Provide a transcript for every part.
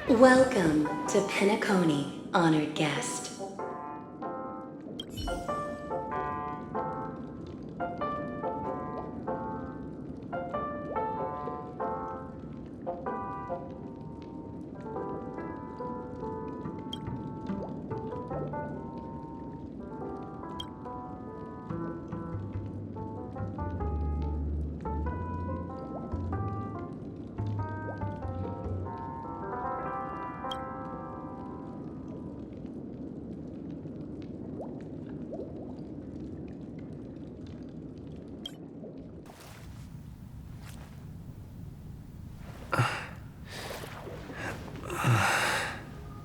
Welcome to Penacony, honored guest.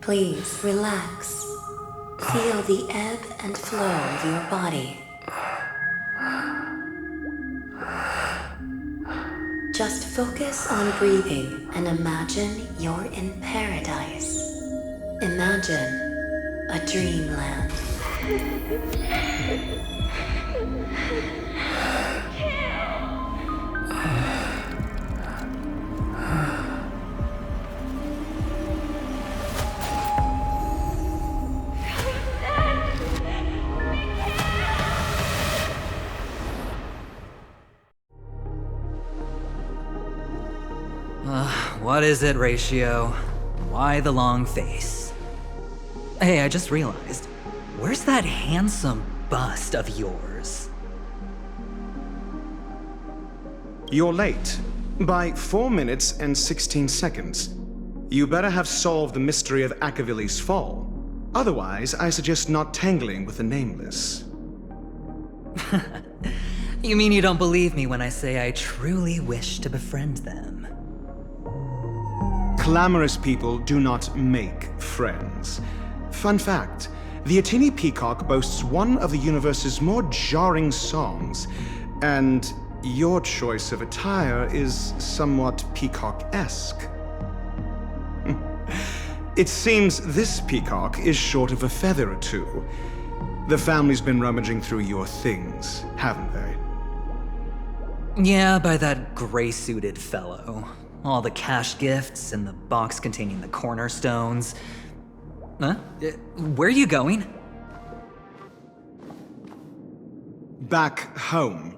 Please relax. Feel the ebb and flow of your body. Just focus on breathing and imagine you're in paradise. Imagine a dreamland. What is it, Ratio? Why the long face? Hey, I just realized, where's that handsome bust of yours? You're late. By 4 minutes and 16 seconds. You better have solved the mystery of Akavili's fall. Otherwise, I suggest not tangling with the nameless. You mean you don't believe me when I say I truly wish to befriend them? Clamorous people do not make friends. Fun fact, the Atini Peacock boasts one of the universe's more jarring songs, and your choice of attire is somewhat peacock-esque. It seems this peacock is short of a feather or two. The family's been rummaging through your things, haven't they? Yeah, by that gray-suited fellow. All the cash gifts and the box containing the cornerstones. Huh? Where are you going? Back home.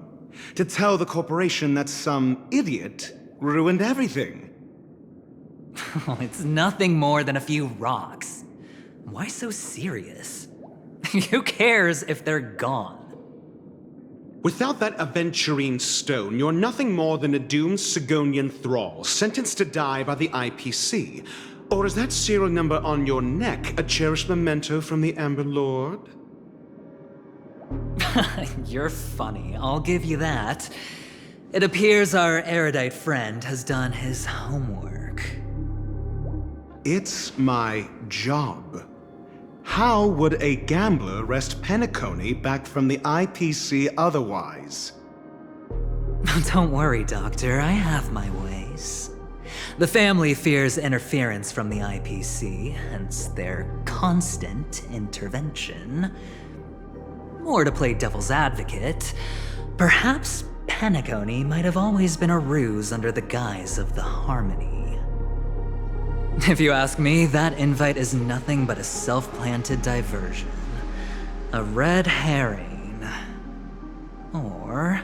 To tell the corporation that some idiot ruined everything. It's nothing more than a few rocks. Why so serious? Who cares if they're gone? Without that aventurine stone, you're nothing more than a doomed Sigonian thrall, sentenced to die by the IPC. Or is that serial number on your neck a cherished memento from the Amber Lord? You're funny, I'll give you that. It appears our erudite friend has done his homework. It's my job. How would a gambler wrest Penacony back from the IPC otherwise? Don't worry, Doctor, I have my ways. The family fears interference from the IPC, hence their constant intervention. Or to play devil's advocate, perhaps Penacony might have always been a ruse under the guise of the Harmony. If you ask me, that invite is nothing but a self-planted diversion. A red herring. Or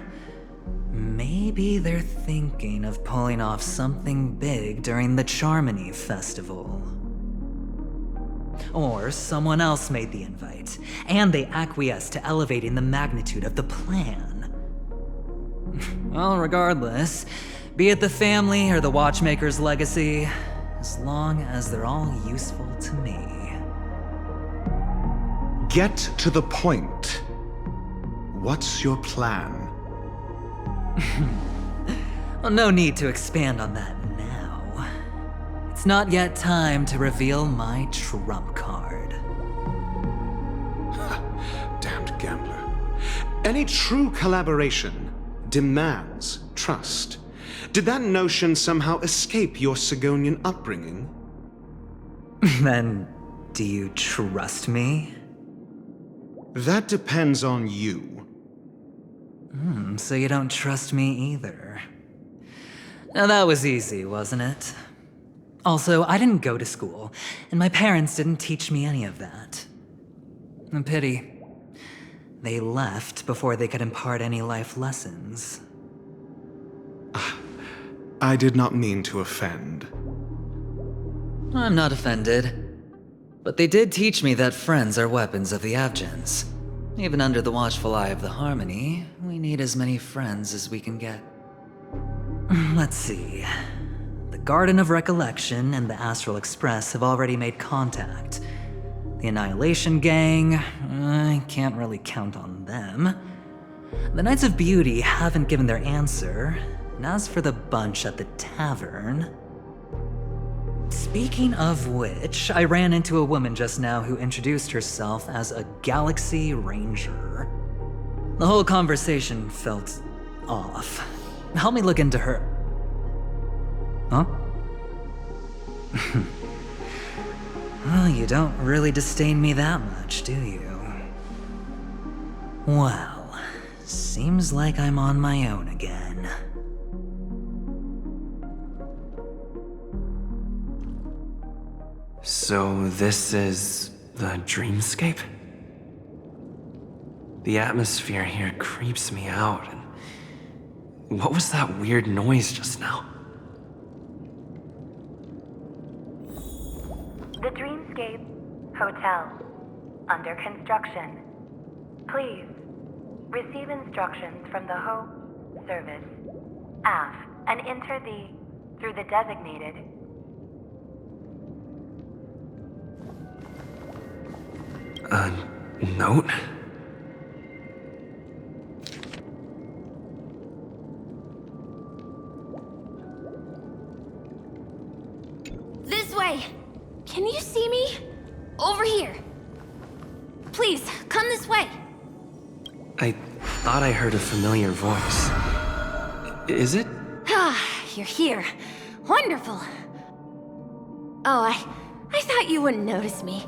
maybe they're thinking of pulling off something big during the Charmony Festival. Or someone else made the invite, and they acquiesced to elevating the magnitude of the plan. Well, regardless, be it the family or the Watchmaker's legacy, as long as they're all useful to me. Get to the point. What's your plan? Well, no need to expand on that now. It's not yet time to reveal my trump card. Damned gambler. Any true collaboration demands trust. Did that notion somehow escape your Sigonian upbringing? Then, do you trust me? That depends on you. So you don't trust me either. Now that was easy, wasn't it? Also, I didn't go to school, and my parents didn't teach me any of that. A pity. They left before they could impart any life lessons. I did not mean to offend. I'm not offended. But they did teach me that friends are weapons of the Abgens. Even under the watchful eye of the Harmony, we need as many friends as we can get. Let's see. The Garden of Recollection and the Astral Express have already made contact. The Annihilation Gang, I can't really count on them. The Knights of Beauty haven't given their answer, and as for the bunch at the tavern... Speaking of which, I ran into a woman just now who introduced herself as a Galaxy Ranger. The whole conversation felt off. Help me look into her... Huh? Well, you don't really disdain me that much, do you? Well, seems like I'm on my own again. So this is the dreamscape? The atmosphere here creeps me out. And what was that weird noise just now? The Dreamscape Hotel. Under construction. Please receive instructions from the Ho service, AF, and enter through the designated. Note? This way! Can you see me? Over here. Please, come this way. I thought I heard a familiar voice. Is it? Ah, you're here. Wonderful. Oh, I thought you wouldn't notice me.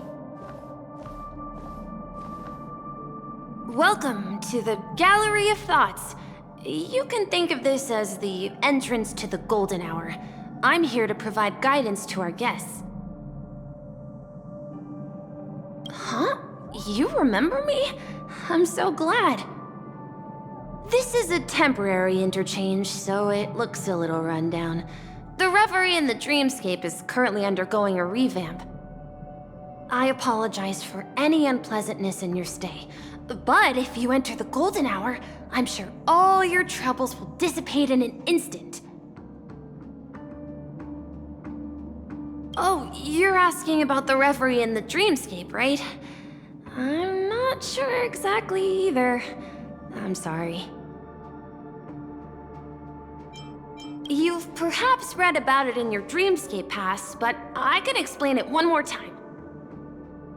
Welcome to the Gallery of Thoughts. You can think of this as the entrance to the Golden Hour. I'm here to provide guidance to our guests. Huh? You remember me? I'm so glad. This is a temporary interchange, so it looks a little rundown. The Reverie in the Dreamscape is currently undergoing a revamp. I apologize for any unpleasantness in your stay. But if you enter the Golden Hour, I'm sure all your troubles will dissipate in an instant. Oh, you're asking about the Reverie in the Dreamscape, right? I'm not sure exactly either. I'm sorry. You've perhaps read about it in your Dreamscape past, but I can explain it one more time.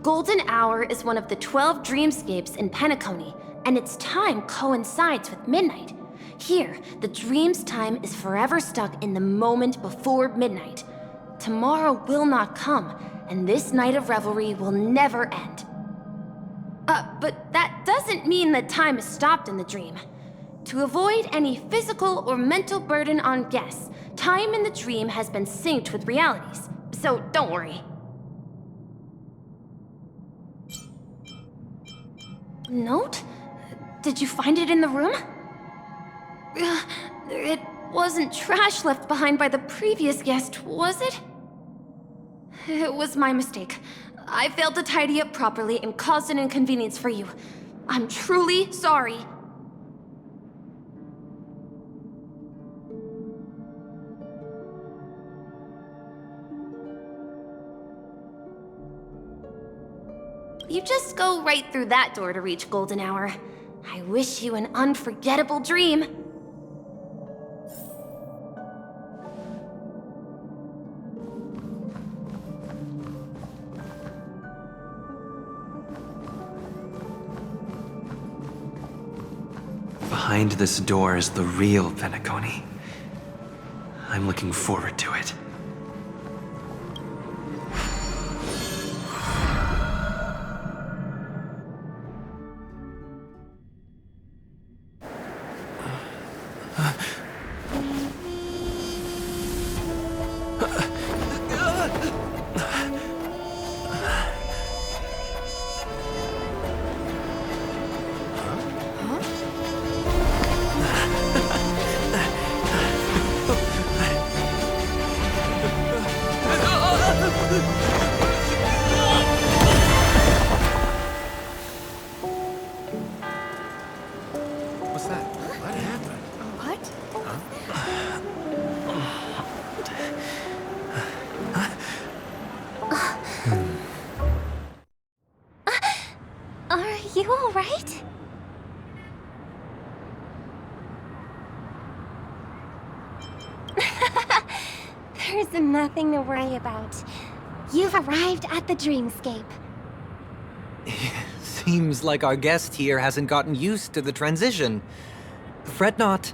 Golden Hour is one of the 12 dreamscapes in Penacony, and its time coincides with midnight. Here, the dream's time is forever stuck in the moment before midnight. Tomorrow will not come, and this night of revelry will never end. But that doesn't mean that time is stopped in the dream. To avoid any physical or mental burden on guests, time in the dream has been synced with realities, so don't worry. Note? Did you find it in the room? It wasn't trash left behind by the previous guest, was it? It was my mistake. I failed to tidy up properly and caused an inconvenience for you. I'm truly sorry. You just go right through that door to reach Golden Hour. I wish you an unforgettable dream. Behind this door is the real Penacony. I'm looking forward to it. What? Are you all right? There's nothing to worry about. You've arrived at the dreamscape. Seems like our guest here hasn't gotten used to the transition. Fret not.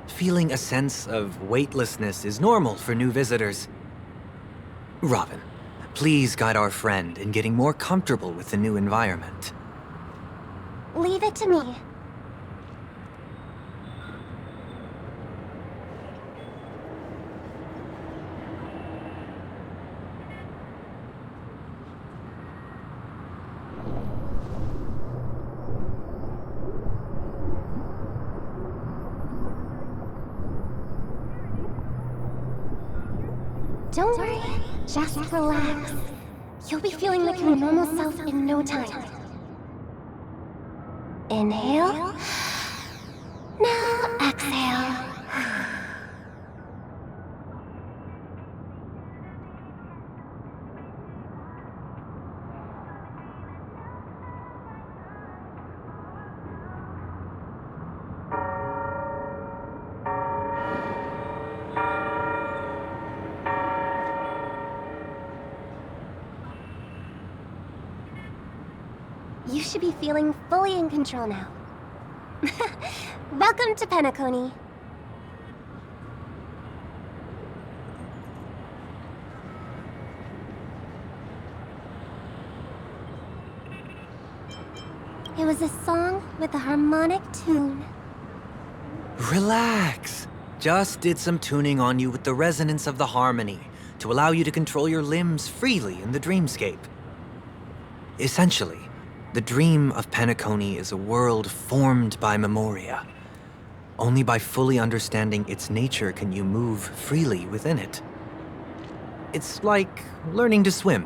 Feeling a sense of weightlessness is normal for new visitors. Robin, please guide our friend in getting more comfortable with the new environment. Leave it to me. Don't worry, just relax. You'll be feeling like your normal self in no time. Inhale. Now exhale. You should be feeling fully in control now. Welcome to Penacony. It was a song with a harmonic tune. Relax. Just did some tuning on you with the resonance of the harmony to allow you to control your limbs freely in the dreamscape. Essentially, the dream of Penacony is a world formed by memoria. Only by fully understanding its nature can you move freely within it. It's like learning to swim.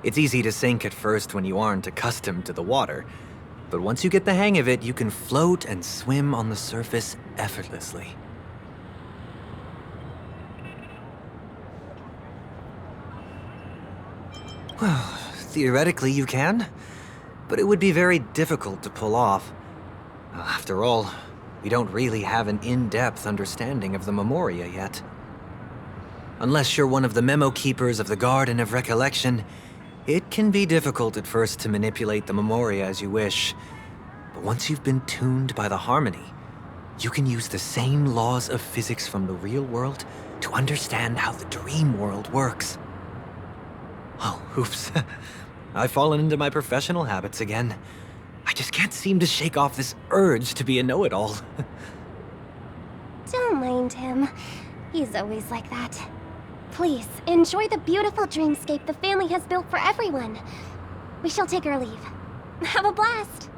It's easy to sink at first when you aren't accustomed to the water, but once you get the hang of it, you can float and swim on the surface effortlessly. Well, theoretically you can, but it would be very difficult to pull off. After all, we don't really have an in-depth understanding of the memoria yet. Unless you're one of the memo keepers of the Garden of Recollection, it can be difficult at first to manipulate the memoria as you wish. But once you've been tuned by the harmony, you can use the same laws of physics from the real world to understand how the dream world works. Oh, oops. I've fallen into my professional habits again. I just can't seem to shake off this urge to be a know-it-all. Don't mind him. He's always like that. Please, enjoy the beautiful dreamscape the family has built for everyone. We shall take our leave. Have a blast!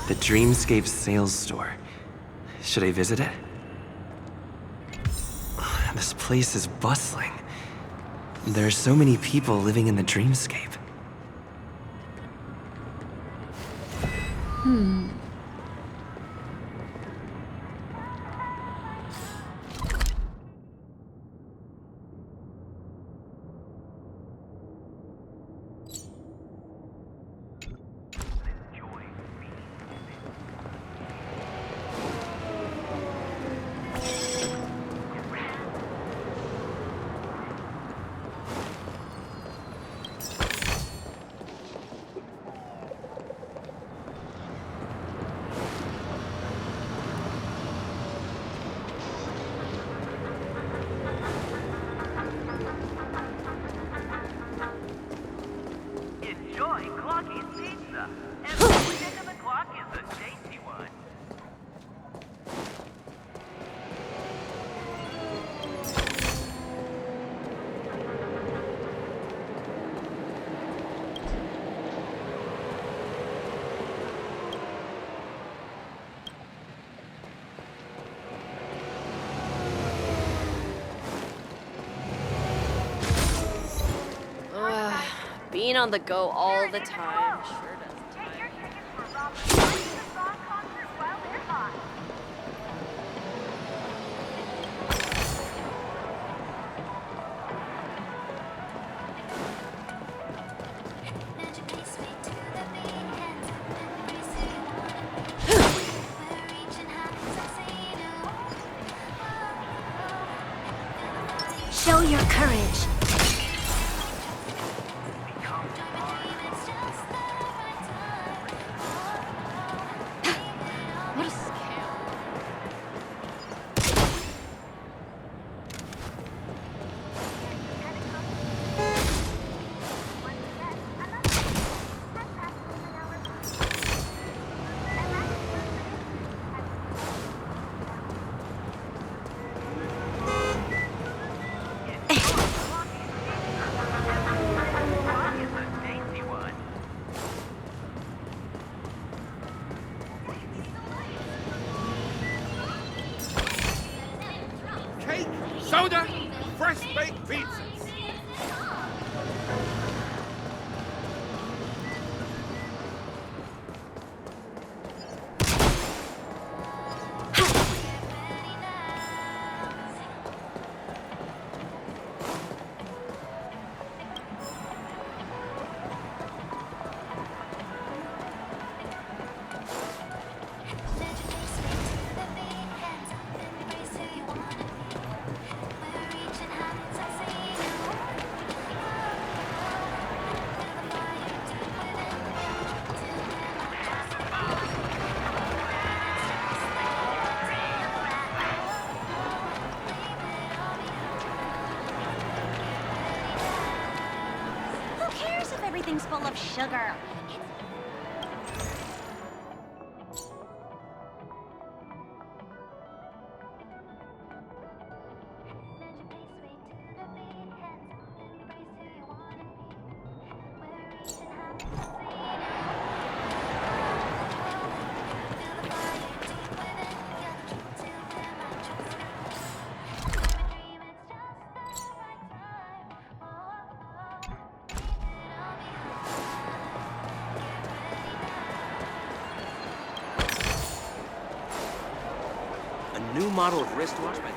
The Dreamscape sales store. Should I visit it? This place is bustling. There are so many people living in the Dreamscape. being on the go all the time sure does tire me. Show your courage. What a scam. Cake, soda, fresh baked pizzas. Who cares if everything's full of sugar? A new model of wristwatch by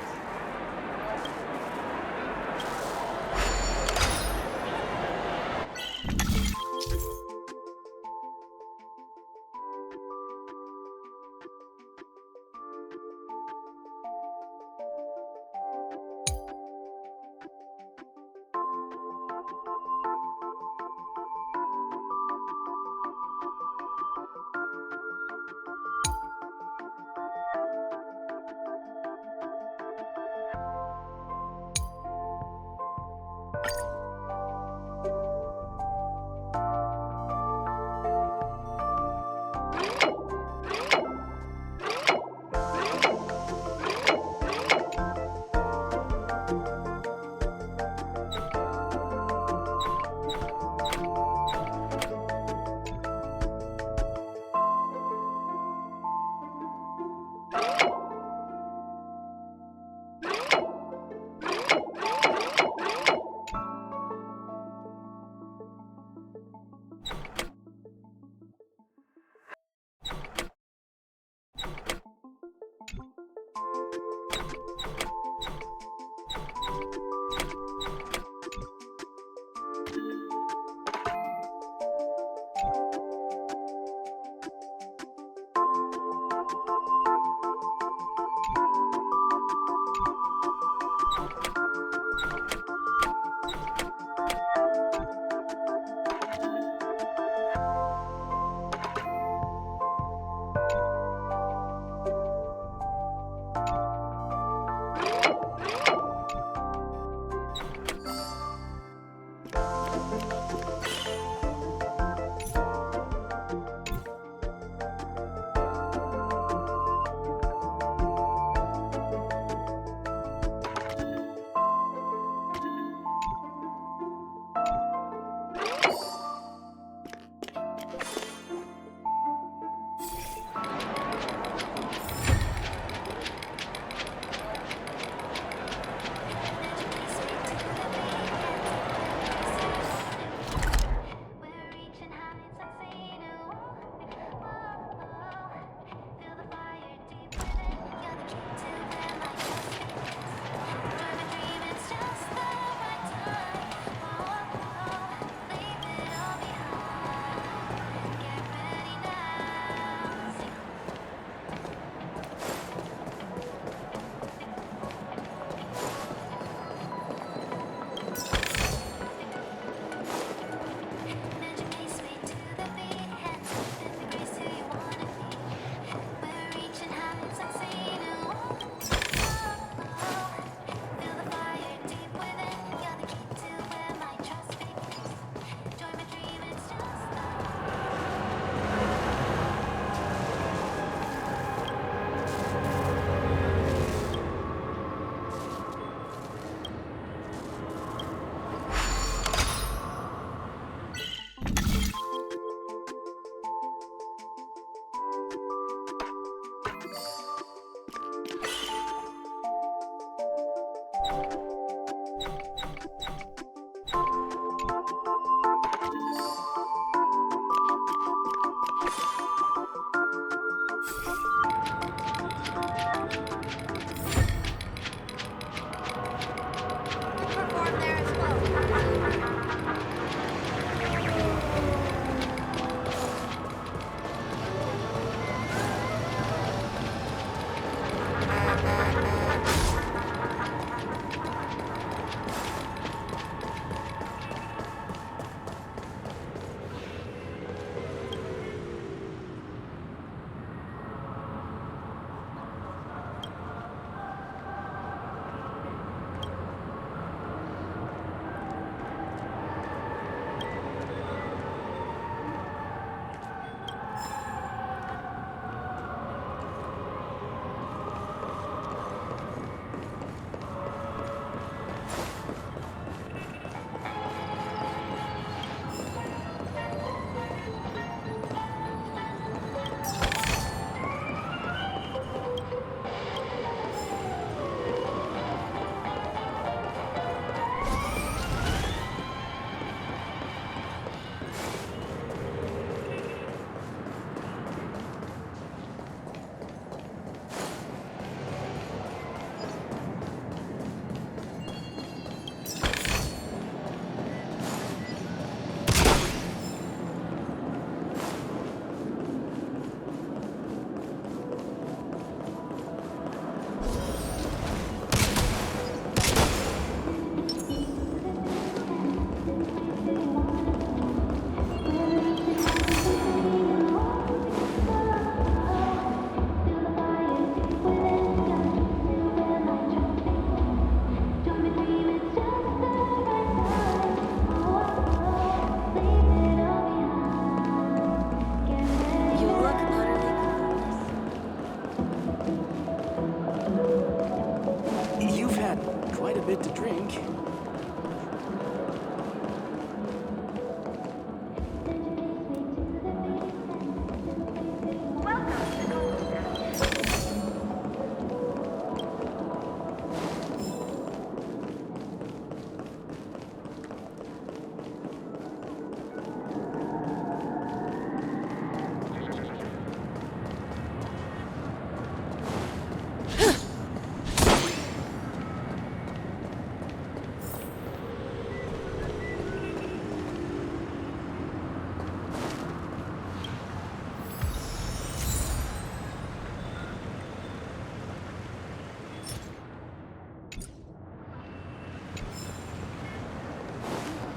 bit to drink.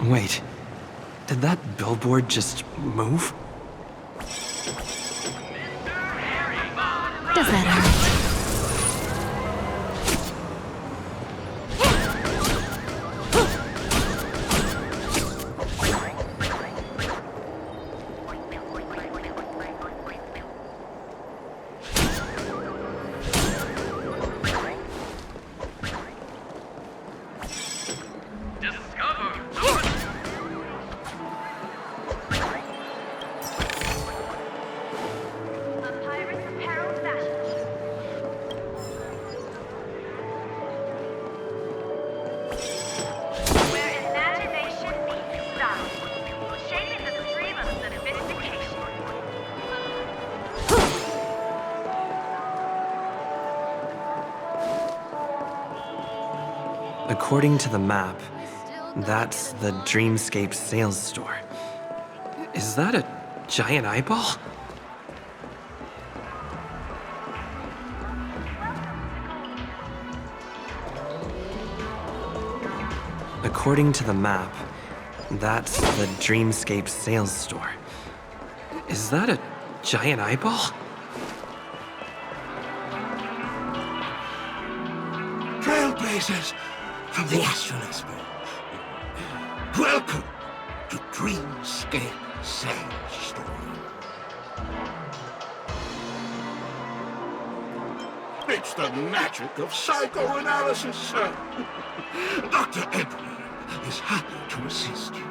Wait, did that billboard just move? Does that hurt? According to the map, that's the Dreamscape sales store. Is that a giant eyeball? According to the map, that's the Dreamscape sales store. Is that a giant eyeball? Trailblazers from the Astronaut. Welcome to Dreamscape Sales Store. It's the magic of psychoanalysis, sir. Dr. Edward is happy to assist you.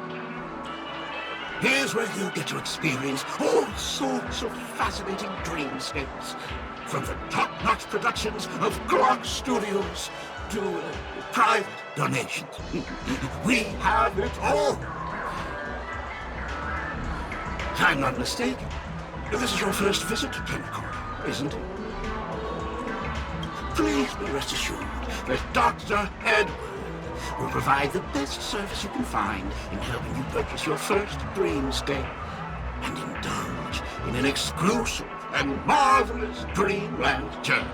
Here's where you get to experience all sorts of fascinating dreamscapes. From the top-notch productions of Glock Studios to private donations. We have it all. If I'm not mistaken, this is your first visit to Penacony, isn't it? Please be rest assured that Dr. Edward will provide the best service you can find in helping you purchase your first dreamscape and indulge in an exclusive and marvelous dreamland journey.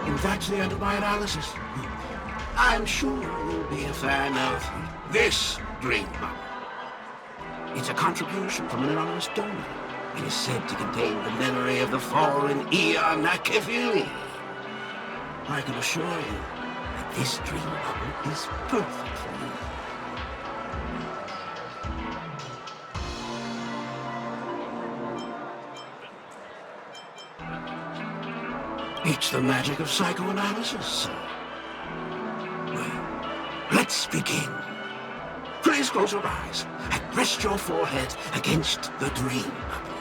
And that's the end of my analysis. I'm sure you'll be a fan of this dream bubble. It's a contribution from an anonymous donor. It is said to contain the memory of the fallen Eon Machiavelli. I can assure you that this dream bubble is perfect for you. It's the magic of psychoanalysis, sir. Well, let's begin. Please close your eyes and rest your forehead against the dream bubble.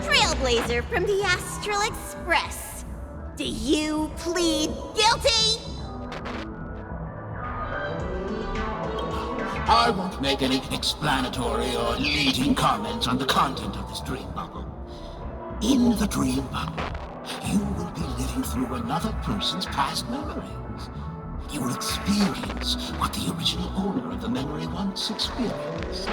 Trailblazer from the Astral Express. Do you plead guilty? I won't make any explanatory or leading comments on the content of this dream bubble. In the dream bubble, you will be living through another person's past memories. You will experience what the original owner of the memory once experienced.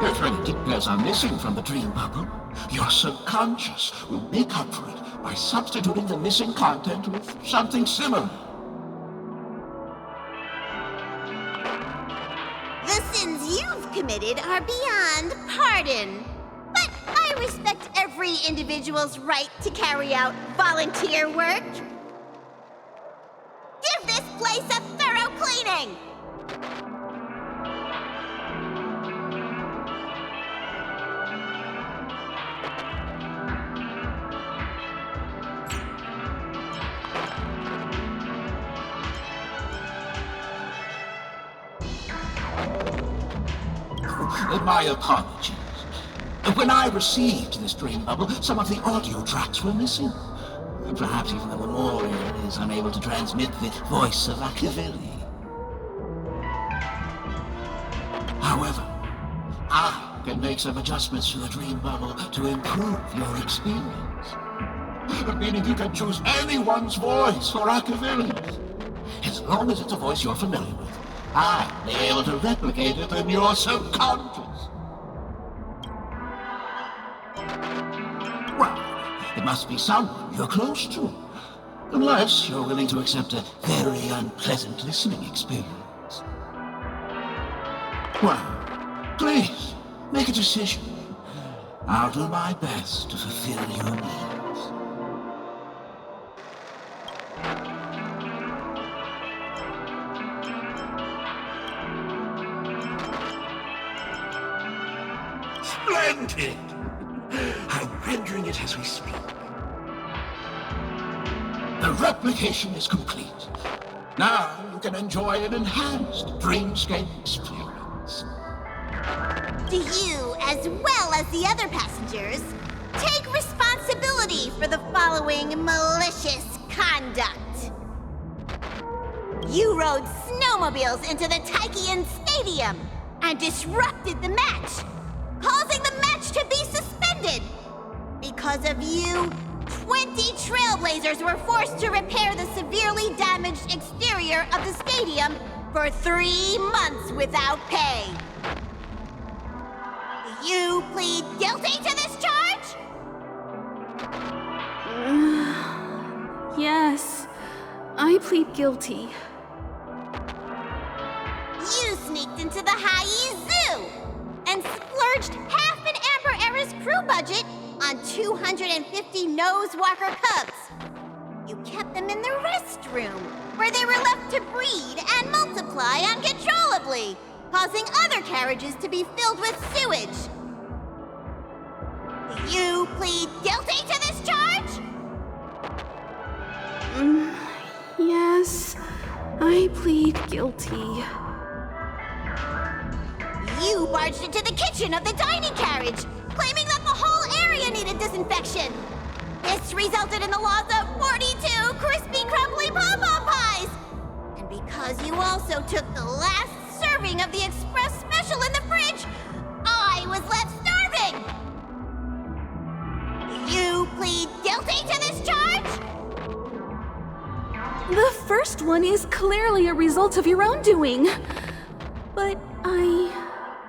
If any details are missing from the dream bubble, your subconscious will make up for it by substituting the missing content with something similar. The sins you've committed are beyond pardon. But I respect every individual's right to carry out volunteer work. Give this place a thorough cleaning! My apologies. When I received this dream bubble, some of the audio tracks were missing. Perhaps even the memorial is unable to transmit the voice of Machiavelli. However, I can make some adjustments to the dream bubble to improve your experience. Meaning you can choose anyone's voice for Machiavelli's. As long as it's a voice you're familiar with, I'll be able to replicate it in your subconscious. Well, it must be someone you're close to. Unless you're willing to accept a very unpleasant listening experience. Well, please, make a decision. I'll do my best to fulfill your needs. Splendid! I'm rendering it as we speak. The replication is complete. Now you can enjoy an enhanced dreamscape experience. Do you, as well as the other passengers, take responsibility for the following malicious conduct? You rode snowmobiles into the Taikian Stadium and disrupted the match, causing the match to be suspended. Because of you, 20 Trailblazers were forced to repair the severely damaged exterior of the stadium for 3 months without pay. Do you plead guilty to this charge? Yes, I plead guilty. You sneaked into the Haie Zoo and splurged half an Amber Era's crew budget on 250 Nosewalker cubs. You kept them in the restroom, where they were left to breed and multiply uncontrollably, causing other carriages to be filled with sewage. Do you plead guilty to this charge? Yes, I plead guilty. you barged into the kitchen of the dining carriage, claiming that the whole area needed disinfection. This resulted in the loss of 42 crispy, crumbly pom-pom pies. And because you also took the last serving of the express special in the fridge, I was left starving. Do you plead guilty to this charge? The first one is clearly a result of your own doing. But I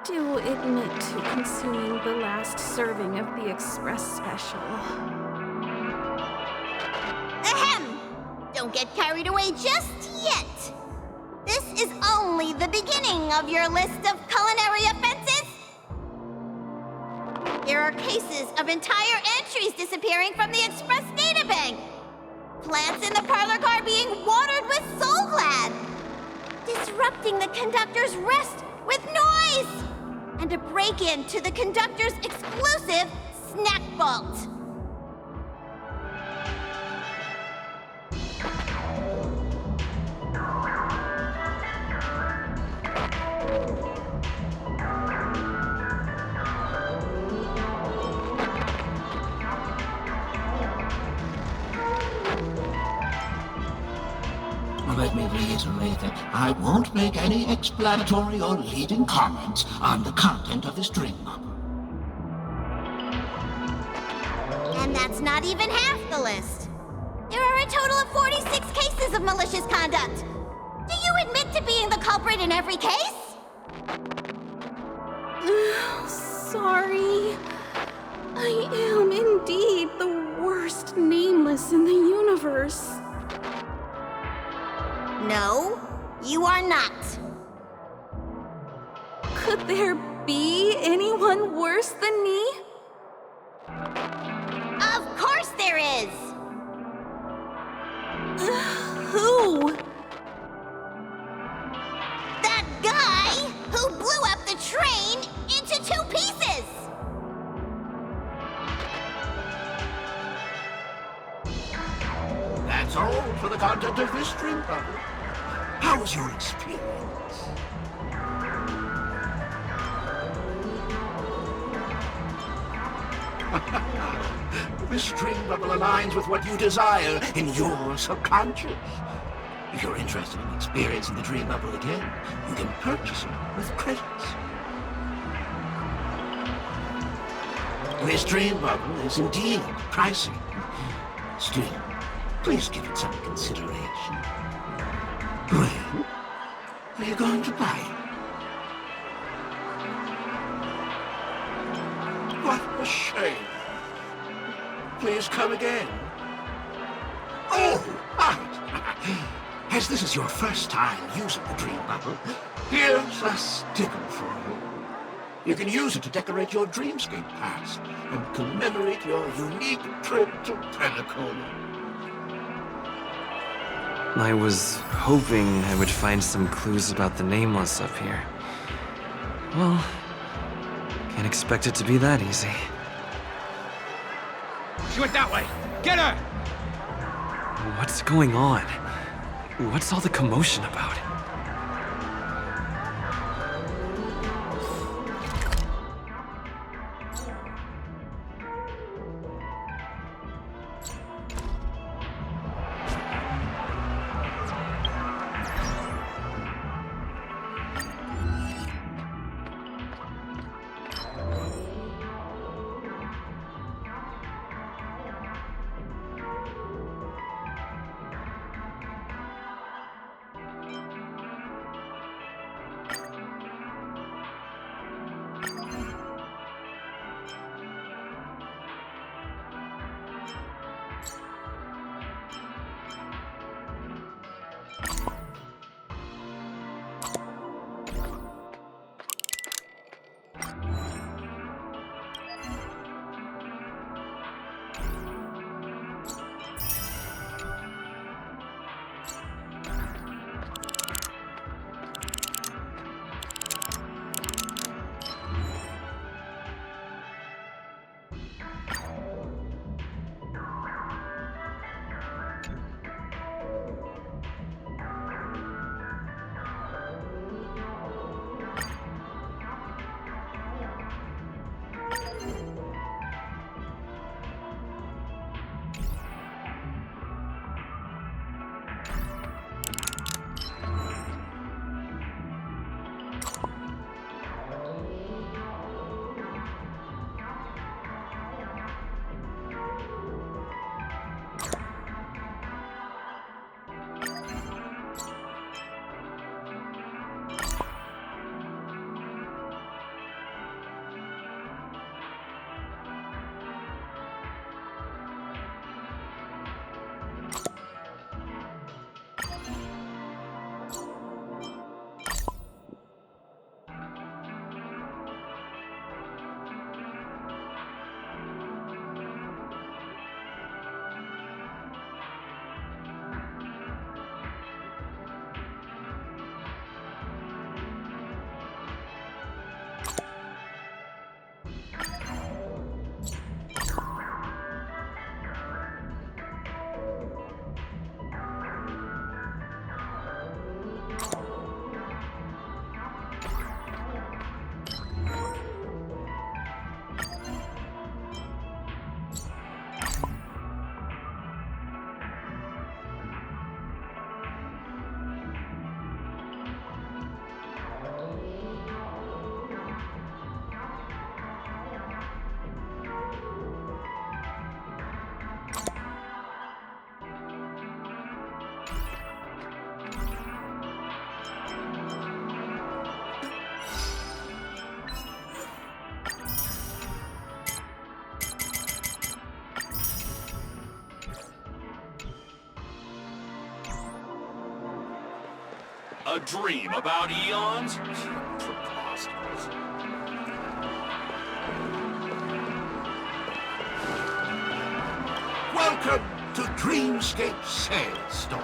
do admit to consuming the last serving of the express special. Ahem! Don't get carried away just yet. This is only the beginning of your list of culinary offenses. There are cases of entire entries disappearing from the express databank. Plants in the parlor car being watered with Soul Glad. Disrupting the conductor's rest with noise. And a break-in to the conductor's exclusive snack vault. Let me reiterate that I won't make any explanatory or leading comments on the content of this dream bubble. And that's not even half the list. There are a total of 46 cases of malicious conduct. Do you admit to being the culprit in every case? Sorry. I am indeed the worst nameless in the universe. No, you are not. Could there be anyone worse than me? Of course there is! Who? That guy who blew up the train into 2 pieces! That's all for the content of this dream bubble. How was your experience? This dream bubble aligns with what you desire in your subconscious. If you're interested in experiencing the dream bubble again, you can purchase it with credits. This dream bubble is indeed pricey. Still, please give it some consideration. When are you going to buy it? What a shame. Please come again. Oh, right. As this is your first time using the dream bubble, here's a sticker for you. You can use it to decorate your dreamscape pass and commemorate your unique trip to Penacony. I was hoping I would find some clues about the Nameless up here. Well, can't expect it to be that easy. She went that way! Get her! What's going on? What's all the commotion about? a dream about eons? Preposterous. Welcome to Dreamscape Sandstorm.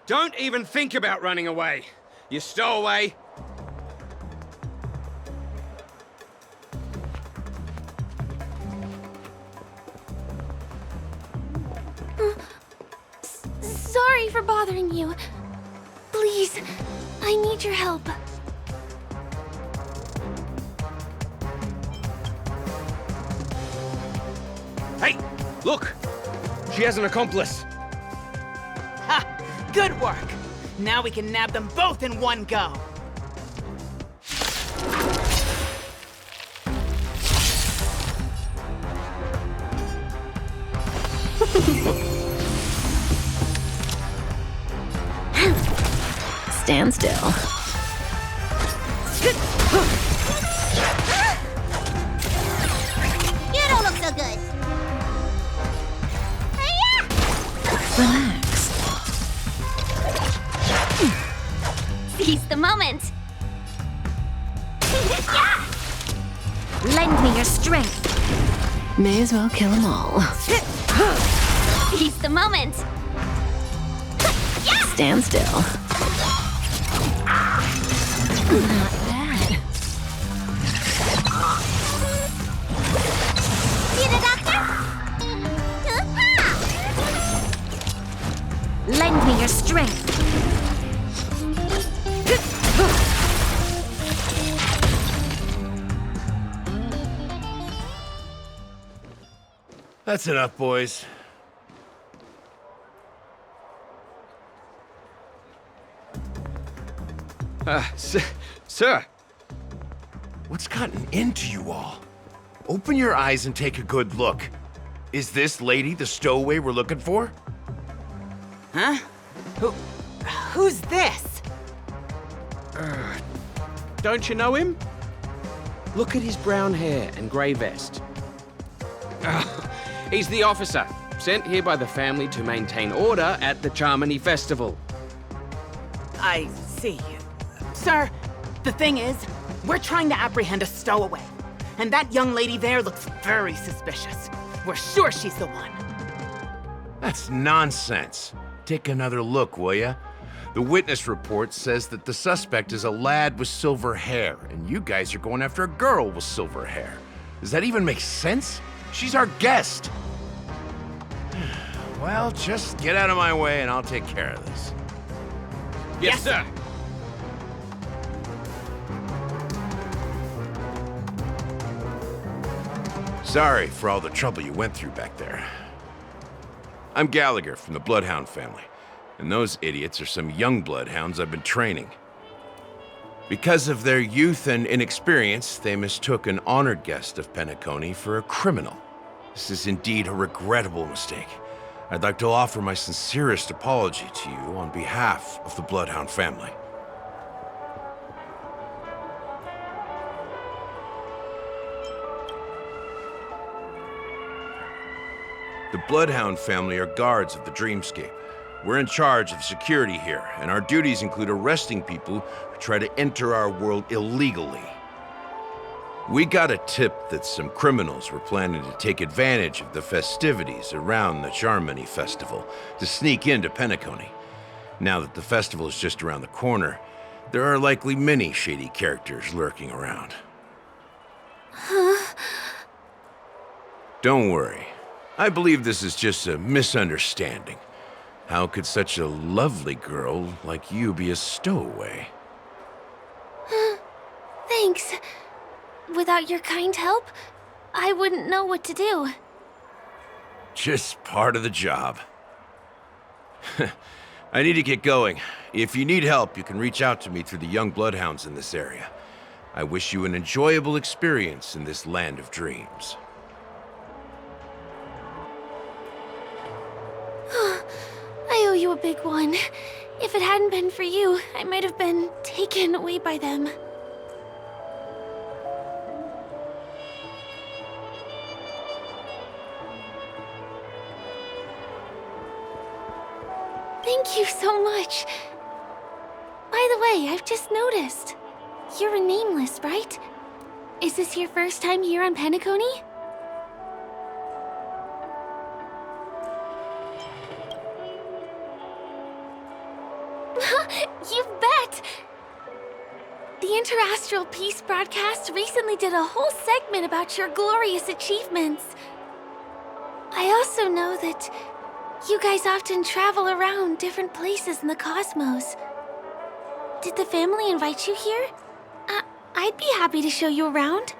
Don't even think about running away. You stowaway. Sorry for bothering you. Please, I need your help. Hey, look! She has an accomplice. Ha! Good work! Now we can nab them both in one go. Stand still. You don't look so good. Hiya! Relax. Seize the moment. Lend me your strength. May as well kill them all. Seize the moment. Stand still. Not bad. See the doctor? Lend me your strength. That's enough, boys. Sir. What's gotten into you all? Open your eyes and take a good look. Is this lady the stowaway we're looking for? Huh? Who's this? Don't you know him? Look at his brown hair and grey vest. He's the officer, sent here by the family to maintain order at the Charmony Festival. I see. Sir, the thing is, we're trying to apprehend a stowaway. And that young lady there looks very suspicious. We're sure she's the one. That's nonsense. Take another look, will ya? The witness report says that the suspect is a lad with silver hair, and you guys are going after a girl with silver hair. Does that even make sense? She's our guest. Well, just get out of my way and I'll take care of this. Yes, sir. Sorry for all the trouble you went through back there. I'm Gallagher from the Bloodhound family, and those idiots are some young Bloodhounds I've been training. Because of their youth and inexperience, they mistook an honored guest of Penacony for a criminal. This is indeed a regrettable mistake. I'd like to offer my sincerest apology to you on behalf of the Bloodhound family. The Bloodhound family are guards of the Dreamscape. We're in charge of security here, and our duties include arresting people who try to enter our world illegally. We got a tip that some criminals were planning to take advantage of the festivities around the Charmony Festival to sneak into Penacony. Now that the festival is just around the corner, there are likely many shady characters lurking around. Don't worry. I believe this is just a misunderstanding. How could such a lovely girl like you be a stowaway? Thanks. Without your kind help, I wouldn't know what to do. Just part of the job. I need to get going. If you need help, you can reach out to me through the young bloodhounds in this area. I wish you an enjoyable experience in this land of dreams. big one. If it hadn't been for you, I might have been taken away by them. Thank you so much. By the way, I've just noticed. You're a nameless, right? Is this your first time here on Penacony? You bet! The Interastral Peace broadcast recently did a whole segment about your glorious achievements. I also know that you guys often travel around different places in the cosmos. Did the family invite you here? I'd be happy to show you around.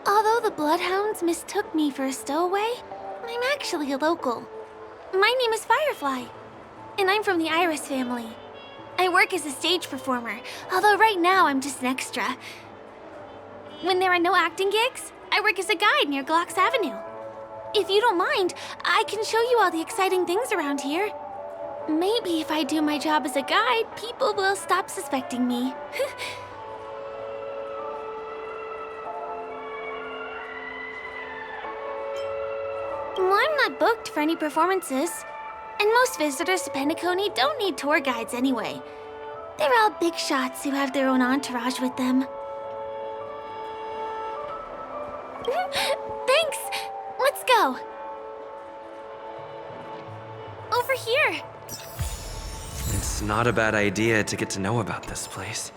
Although the Bloodhounds mistook me for a stowaway, I'm actually a local. My name is Firefly, and I'm from the Iris family. I work as a stage performer, although right now I'm just an extra. When there are no acting gigs, I work as a guide near Glocks Avenue. If you don't mind, I can show you all the exciting things around here. Maybe if I do my job as a guide, people will stop suspecting me. Well, I'm not booked for any performances. And most visitors to Penacony don't need tour guides anyway. They're all big shots who have their own entourage with them. Thanks! Let's go! Over here! It's not a bad idea to get to know about this place.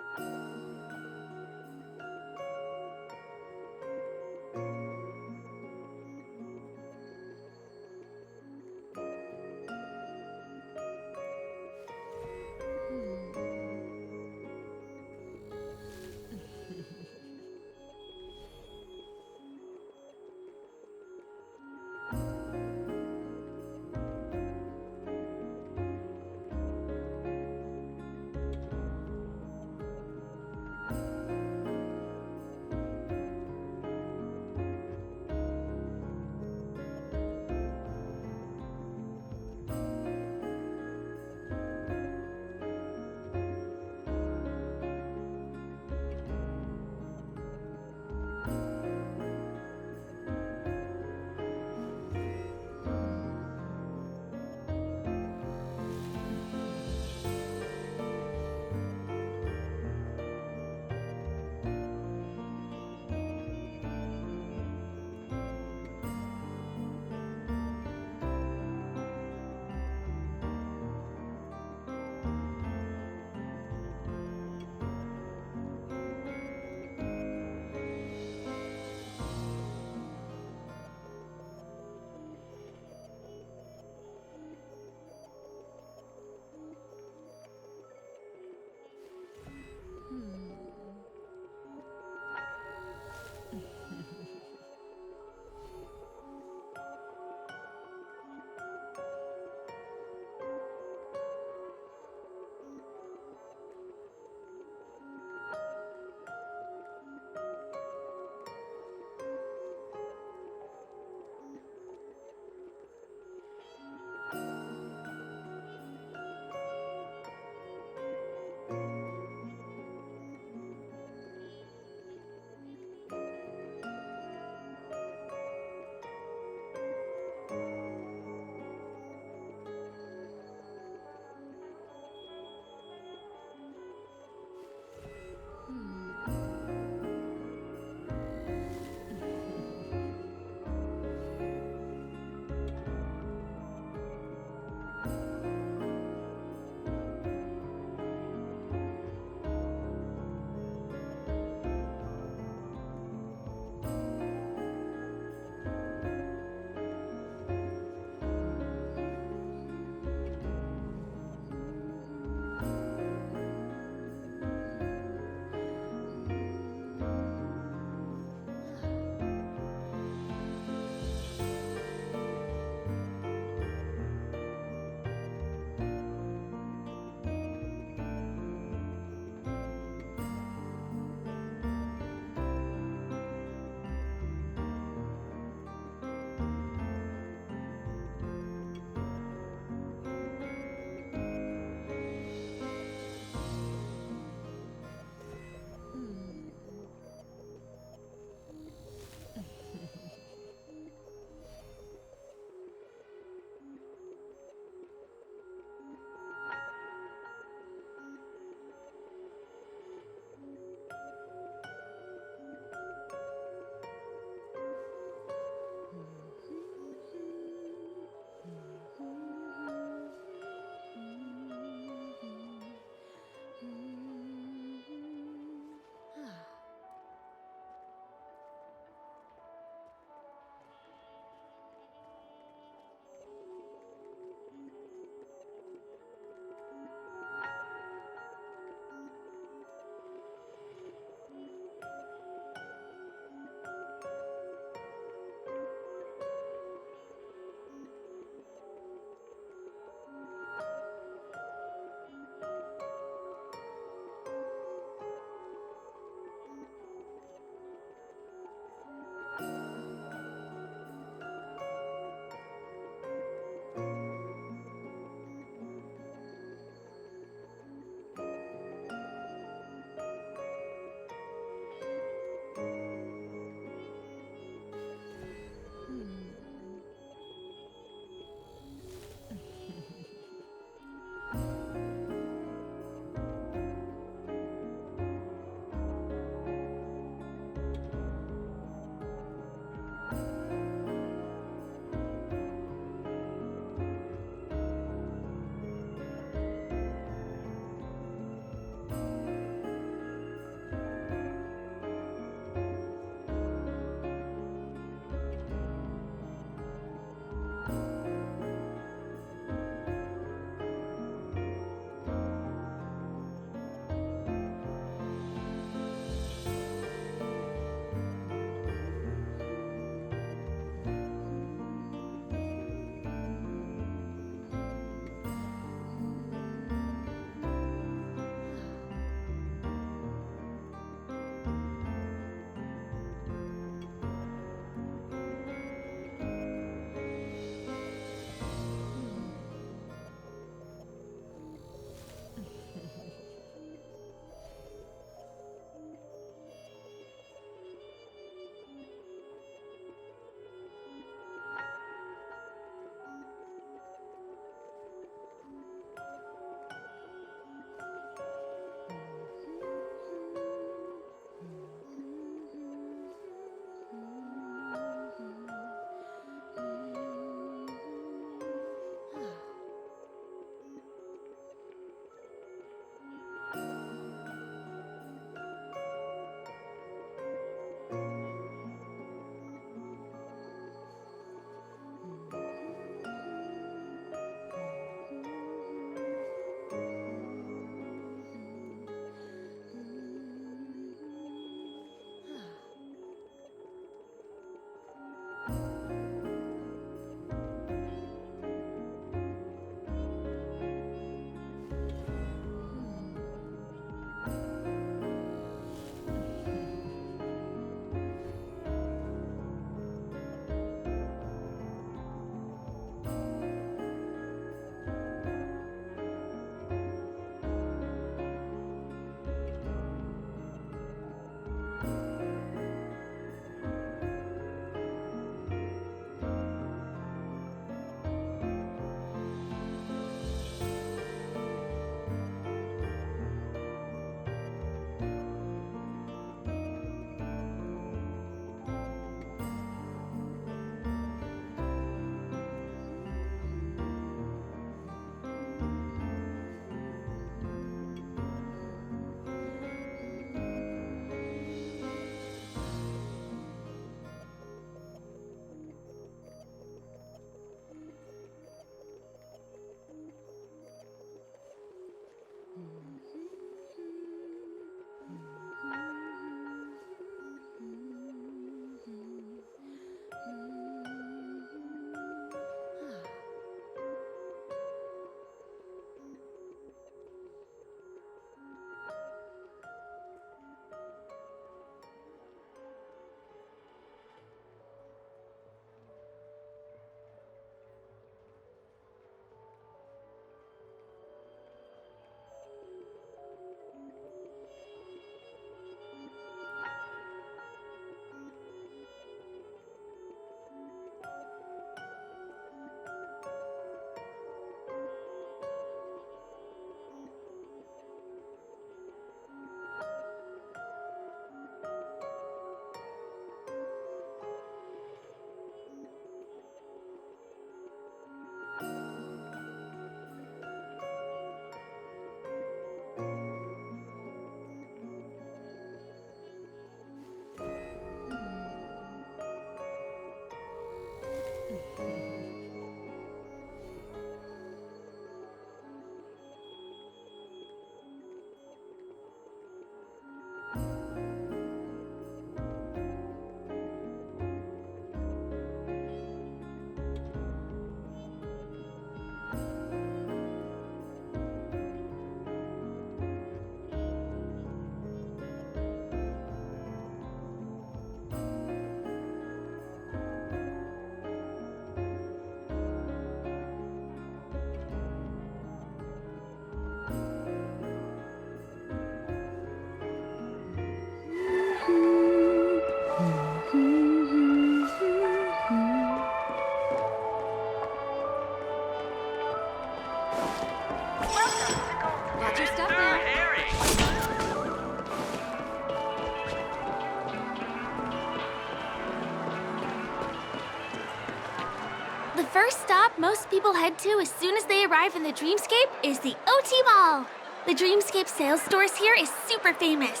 first stop most people head to as soon as they arrive in the Dreamscape is the OT Mall. The Dreamscape sales stores here is super famous.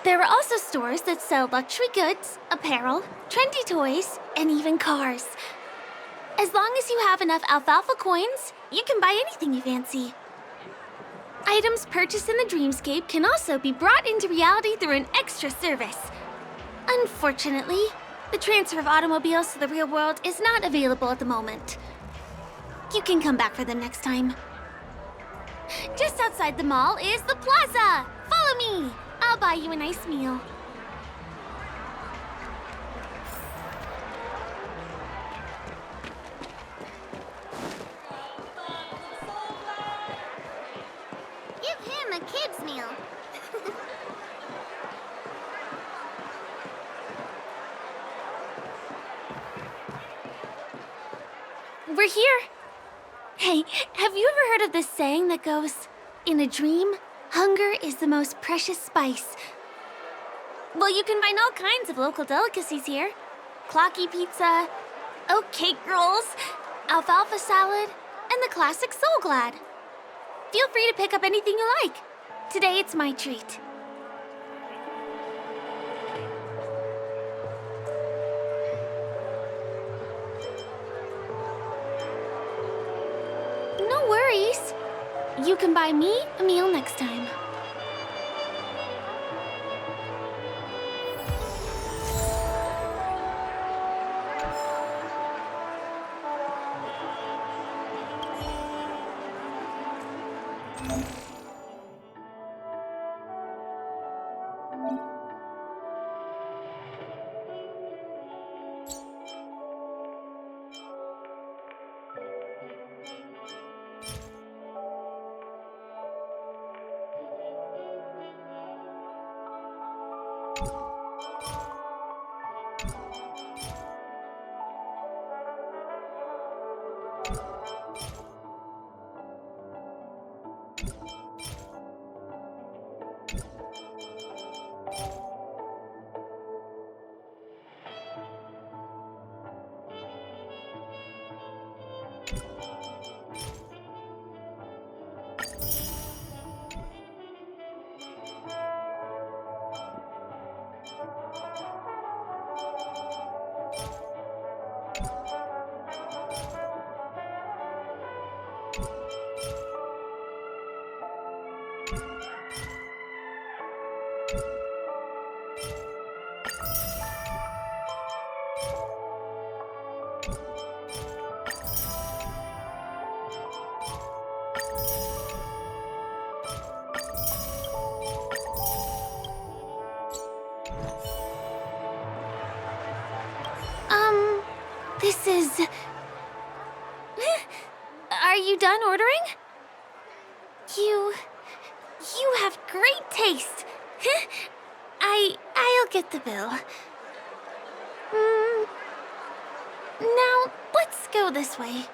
There are also stores that sell luxury goods, apparel, trendy toys, and even cars. As long as you have enough alfalfa coins, you can buy anything you fancy. Items purchased in the Dreamscape can also be brought into reality through an extra service. Unfortunately, the transfer of automobiles to the real world is not available at the moment. You can come back for them next time. Just outside the mall is the plaza! Follow me! I'll buy you a nice meal. Give him a kid's meal. We're here. Hey, have you ever heard of this saying that goes, in a dream, hunger is the most precious spice? Well, you can find all kinds of local delicacies here. Clocky pizza, oat cake rolls, alfalfa salad, and the classic Soul Glad. Feel free to pick up anything you like. Today it's my treat. No worries. You can buy me a meal next time. This is... Are you done ordering? You have great taste. I'll get the bill. Now, let's go this way.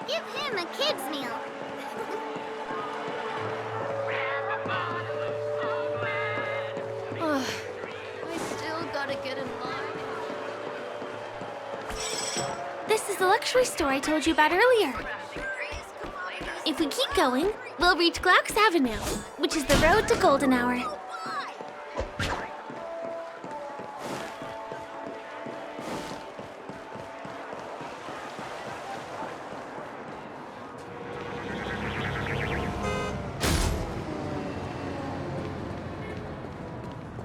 Give him a kid's meal. Ugh, I still gotta get in line. This is the luxury store I told you about earlier. If we keep going, we'll reach Glaucus Avenue, which is the road to Golden Hour.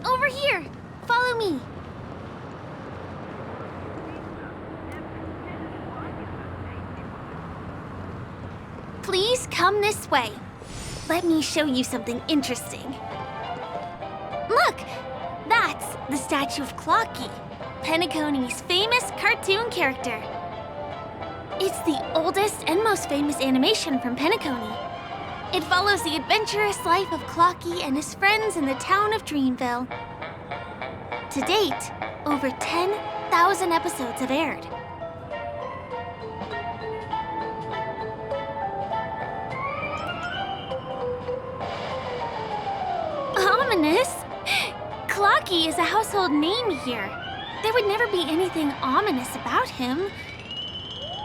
Over here! Follow me! Please come this way. Let me show you something interesting. Look! That's the statue of Clocky, Penacony's famous cartoon character. It's the oldest and most famous animation from Penacony. It follows the adventurous life of Clocky and his friends in the town of Dreamville. To date, over 10,000 episodes have aired. Ominous? Clocky is a household name here. There would never be anything ominous about him,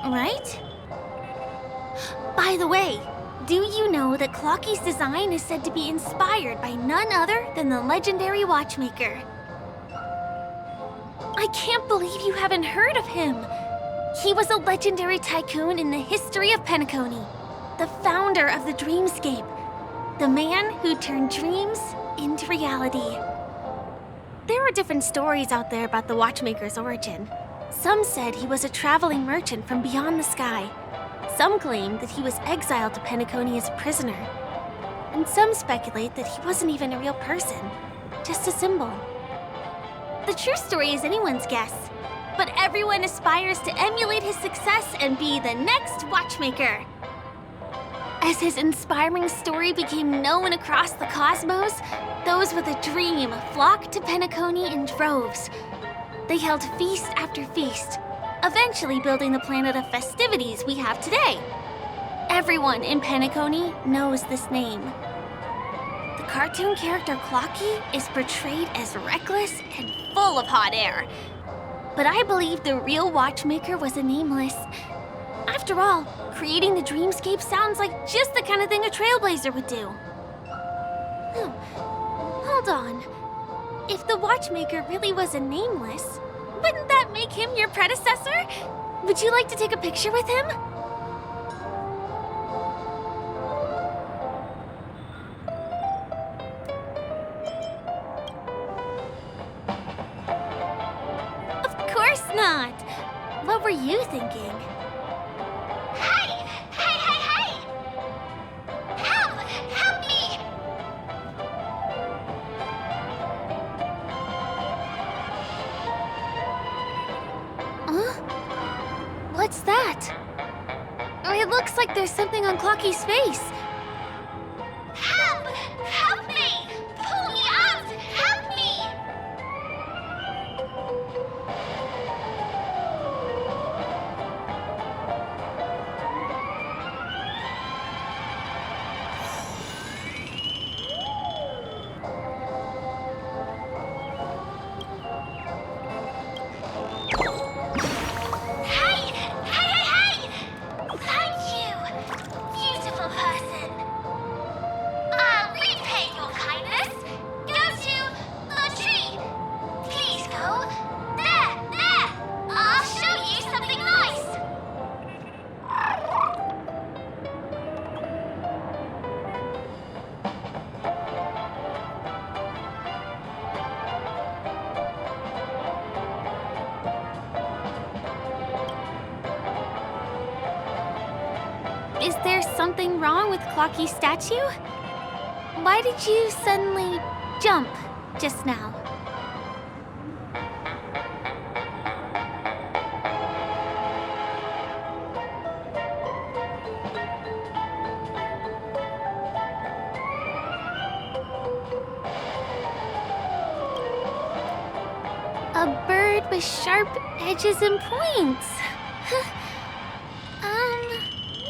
right? By the way, do you know that Clocky's design is said to be inspired by none other than the legendary watchmaker? I can't believe you haven't heard of him. He was a legendary tycoon in the history of Penacony, the founder of the Dreamscape, the man who turned dreams into reality. There are different stories out there about the watchmaker's origin. Some said he was a traveling merchant from beyond the sky. Some claim that he was exiled to Penacony as a prisoner. And some speculate that he wasn't even a real person, just a symbol. The true story is anyone's guess, but everyone aspires to emulate his success and be the next watchmaker. As his inspiring story became known across the cosmos, those with a dream flocked to Penacony in droves. They held feast after feast, eventually building the planet of festivities we have today. Everyone in Penacony knows this name. The cartoon character Clocky is portrayed as reckless and full of hot air. But I believe the real watchmaker was a nameless. After all, creating the Dreamscape sounds like just the kind of thing a trailblazer would do. Hold on. If the watchmaker really was a nameless, wouldn't that make him your predecessor? Would you like to take a picture with him? Of course not. What were you thinking? Hey! Hey, hey, hey! Help! Help me! What's that? It looks like there's something on Clocky's face. Help! Help me! Pull me out! Help me! Hey! Hey, hey, hey! Thank you, beautiful person. I'll repay your kindness. Go to the tree. Please go. There! I'll show you something nice. Is there something wrong with Clocky's statue? Why did you suddenly jump just now? A bird with sharp edges and points.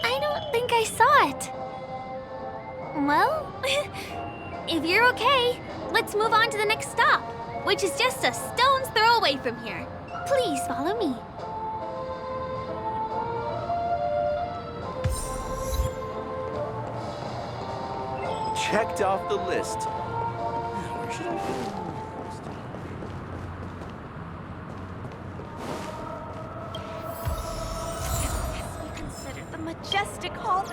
I don't think I saw it. Well, if you're okay, let's move on to the next stop, which is just a stone's throw away from here. Please follow me. Checked off the list. Consider the majestic hall.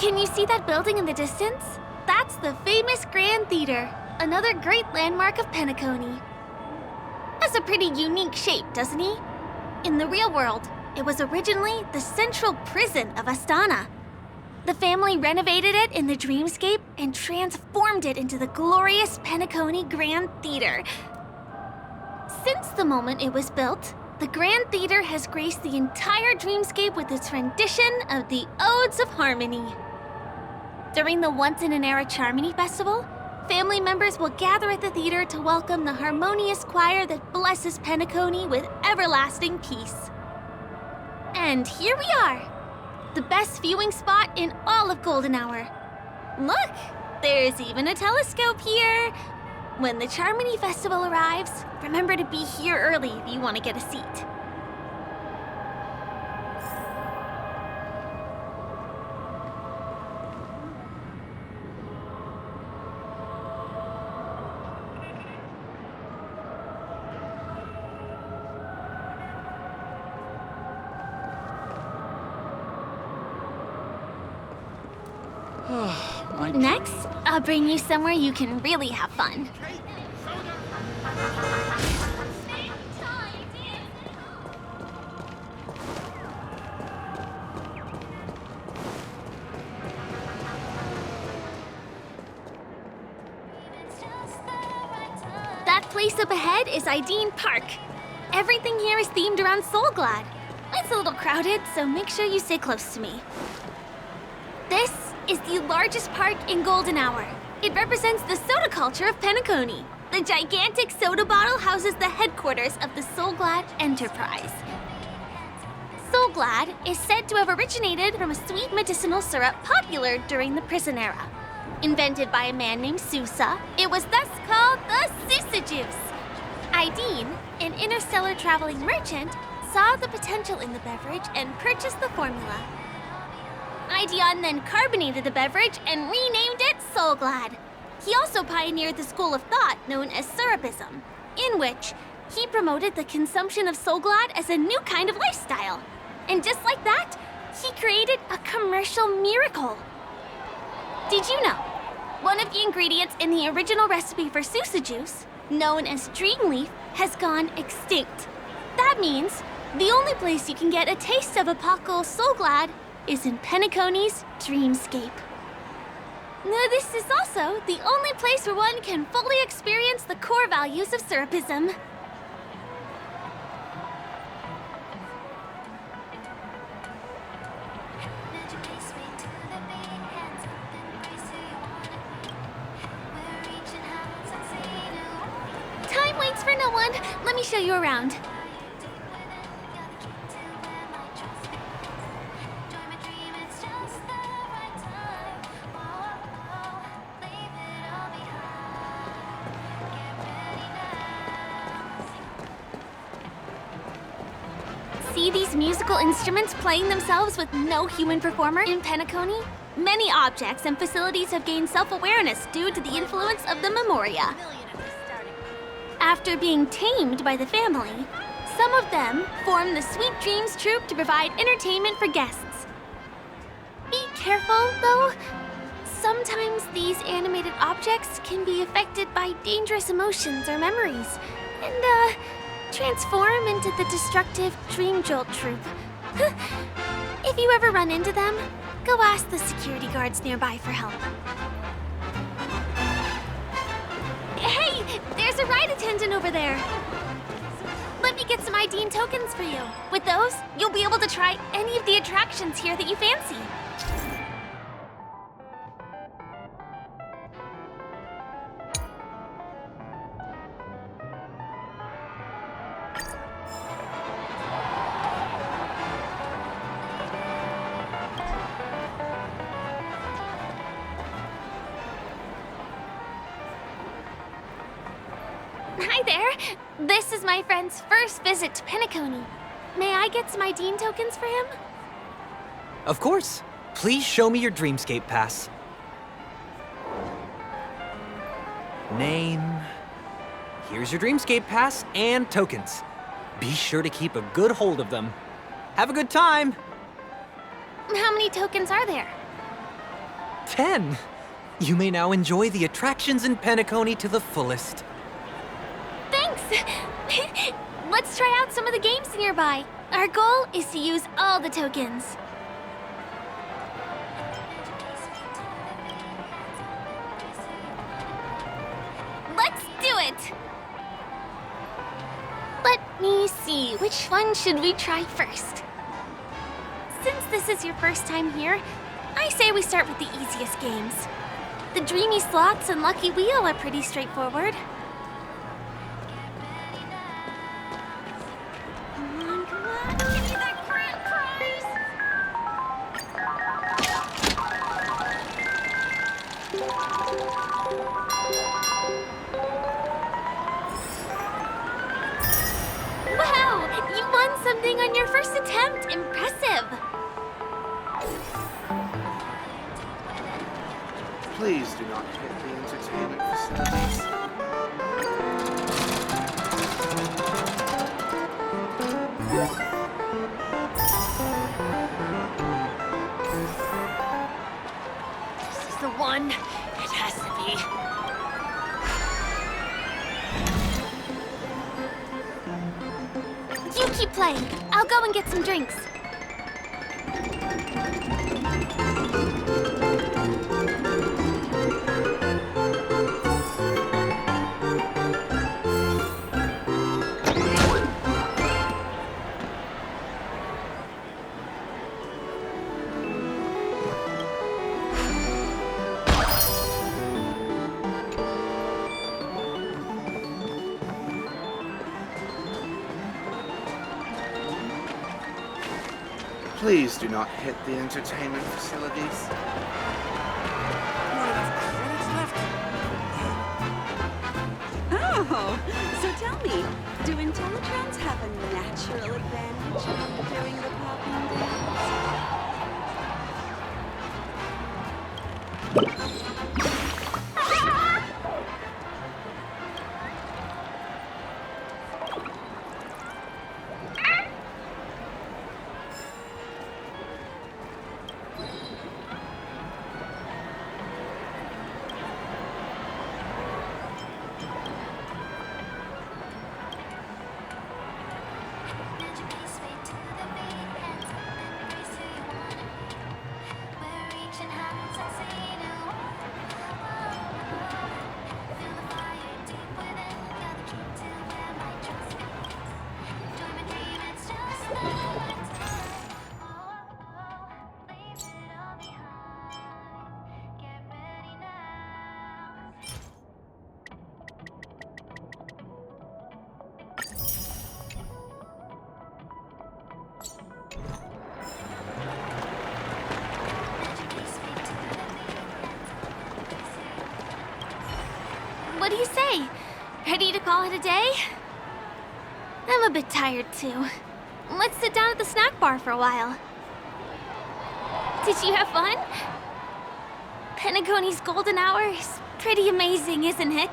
Can you see that building in the distance? That's the famous Grand Theater, another great landmark of Penacony. Has a pretty unique shape, doesn't he? In the real world, it was originally the central prison of Astana. The family renovated it in the dreamscape and transformed it into the glorious Penacony Grand Theater. Since the moment it was built, the Grand Theater has graced the entire dreamscape with its rendition of the Odes of Harmony. During the Once-in-an-Era Charmony Festival, family members will gather at the theater to welcome the harmonious choir that blesses Penacony with everlasting peace. And here we are, the best viewing spot in all of Golden Hour. Look, there's even a telescope here. When the Charmony Festival arrives, remember to be here early if you want to get a seat. Next, I'll bring you somewhere you can really have fun. That place up ahead is Ideen Park. Everything here is themed around Soulglad. It's a little crowded, so make sure you stay close to me. This is the largest park in Golden Hour. It represents the soda culture of Penacony. The gigantic soda bottle houses the headquarters of the Soulglad Enterprise. Soulglad is said to have originated from a sweet medicinal syrup popular during the prison era. Invented by a man named Sousa, it was thus called the Sousa Juice. Ideen, an interstellar traveling merchant, saw the potential in the beverage and purchased the formula. Ideon then carbonated the beverage and renamed it Soulglad. He also pioneered the school of thought known as Syrupism, in which he promoted the consumption of Soulglad as a new kind of lifestyle. And just like that, he created a commercial miracle. Did you know? One of the ingredients in the original recipe for Sousa Juice, known as Dreamleaf, has gone extinct. That means the only place you can get a taste of Apocal Soulglad is in Penacony's dreamscape. Now, this is also the only place where one can fully experience the core values of Syrupism. Time waits for no one. Let me show you around. See these musical instruments playing themselves with no human performer in Penacony? Many objects and facilities have gained self-awareness due to the influence of the Memoria. After being tamed by the family, some of them form the Sweet Dreams Troupe to provide entertainment for guests. Be careful, though. Sometimes these animated objects can be affected by dangerous emotions or memories, and, transform into the destructive Dream Jolt Troupe. If you ever run into them, go ask the security guards nearby for help. Hey, there's a ride attendant over there. Let me get some Ideen tokens for you. With those, you'll be able to try any of the attractions here that you fancy. Hi there. This is my friend's first visit to Penacony. May I get some Ideen tokens for him? Of course. Please show me your Dreamscape pass. Name. Here's your Dreamscape pass and tokens. Be sure to keep a good hold of them. Have a good time! How many tokens are there? 10! You may now enjoy the attractions in Penacony to the fullest. Thanks! Let's try out some of the games nearby. Our goal is to use all the tokens. Let's do it! Let me see, which one should we try first? Since this is your first time here, I say we start with the easiest games. The Dreamy Slots and Lucky Wheel are pretty straightforward. Come on, give me that grand prize! Wow! You won something on your first attempt! Impressive! Please do not hit the entertainment facilities. This is the one. It has to be. You keep playing. I'll go and get some drinks. Please do not hit the entertainment facilities. Oh, so tell me, do Intellitrons have a natural advantage of doing the popping What do you say? Ready to call it a day? I'm a bit tired too. Let's sit down at the snack bar for a while. Did you have fun? Penacony's golden hour is pretty amazing, isn't it?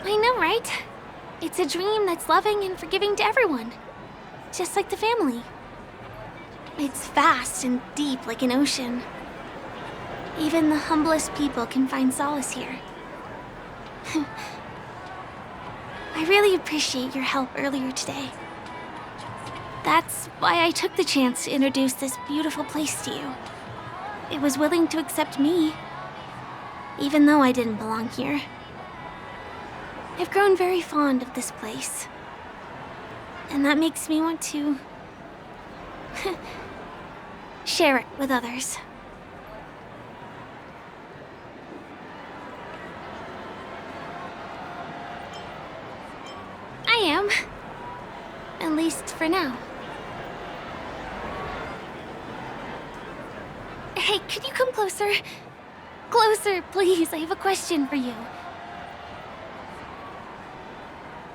I know, right? It's a dream that's loving and forgiving to everyone. Just like the family. It's vast and deep like an ocean. Even the humblest people can find solace here. I really appreciate your help earlier today. That's why I took the chance to introduce this beautiful place to you. It was willing to accept me, even though I didn't belong here. I've grown very fond of this place. And that makes me want to share it with others. I am. At least for now. Hey, could you come closer? Closer, please. I have a question for you.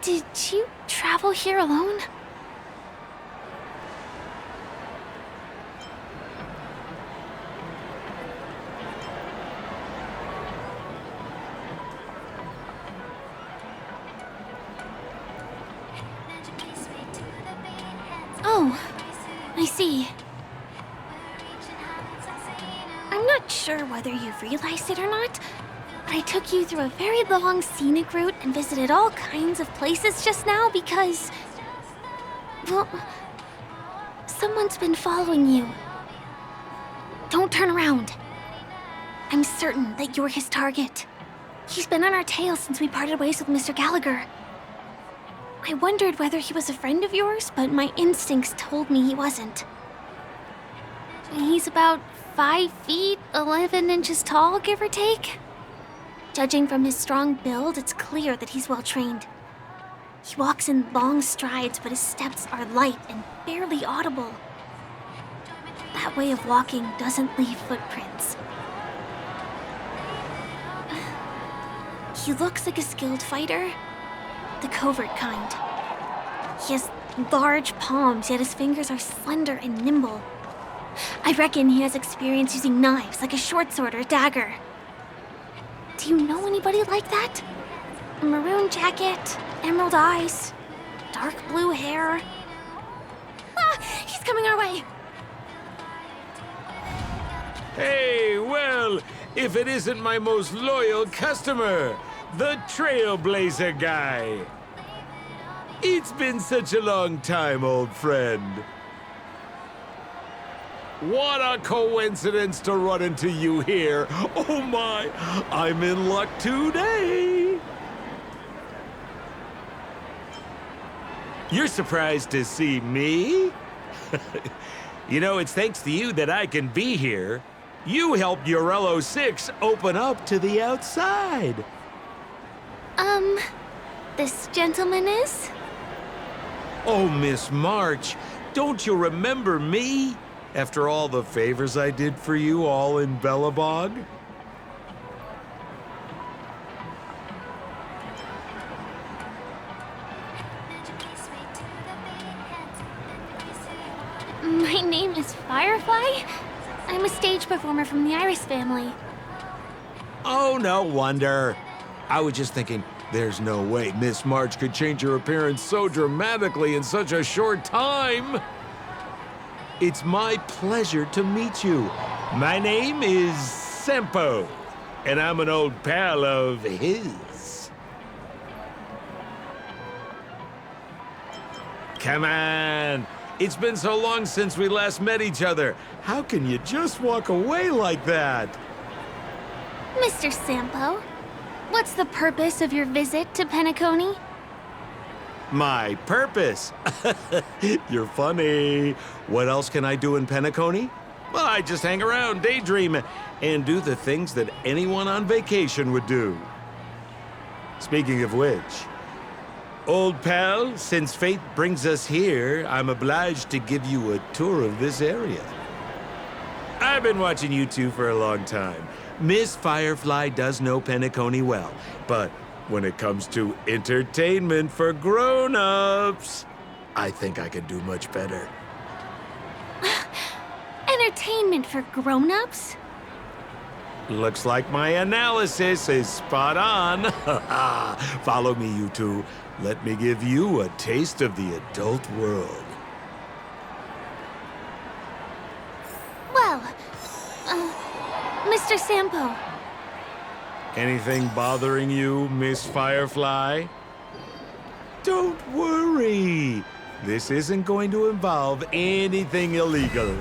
Did you travel here alone? see. I'm not sure whether you've realized it or not, but I took you through a very long scenic route and visited all kinds of places just now because... well, someone's been following you. Don't turn around. I'm certain that you're his target. He's been on our tail since we parted ways with Mr. Gallagher. I wondered whether he was a friend of yours, but my instincts told me he wasn't. He's about 5 feet, 11 inches tall, give or take. Judging from his strong build, it's clear that he's well trained. He walks in long strides, but his steps are light and barely audible. That way of walking doesn't leave footprints. He looks like a skilled fighter, the covert kind. He has large palms, yet his fingers are slender and nimble. I reckon he has experience using knives, like a short sword or a dagger. Do you know anybody like that? A maroon jacket, emerald eyes, dark blue hair. Ah, he's coming our way. Hey, well, if it isn't my most loyal customer, the Trailblazer guy. It's been such a long time, old friend. What a coincidence to run into you here. Oh my, I'm in luck today. You're surprised to see me? You know, it's thanks to you that I can be here. You helped Urello 6 open up to the outside. This gentleman is? Oh, Miss March, don't you remember me? After all the favors I did for you all in Bellabog? My name is Firefly. I'm a stage performer from the Iris family. Oh, no wonder. I was just thinking, there's no way Miss March could change her appearance so dramatically in such a short time. It's my pleasure to meet you. My name is Sempo, and I'm an old pal of his. Come on. It's been so long since we last met each other. How can you just walk away like that? Mr. Sampo, what's the purpose of your visit to Penacony? My purpose? You're funny. What else can I do in Penacony? Well, I just hang around, daydream, and do the things that anyone on vacation would do. Speaking of which, old pal, since fate brings us here, I'm obliged to give you a tour of this area. I've been watching you two for a long time. Miss Firefly does know Penacony well, but when it comes to entertainment for grown-ups, I think I can do much better. Entertainment for grown-ups? Looks like my analysis is spot on. Follow me, you two. Let me give you a taste of the adult world. Well, Mr. Sampo. Anything bothering you, Miss Firefly? Don't worry. This isn't going to involve anything illegal.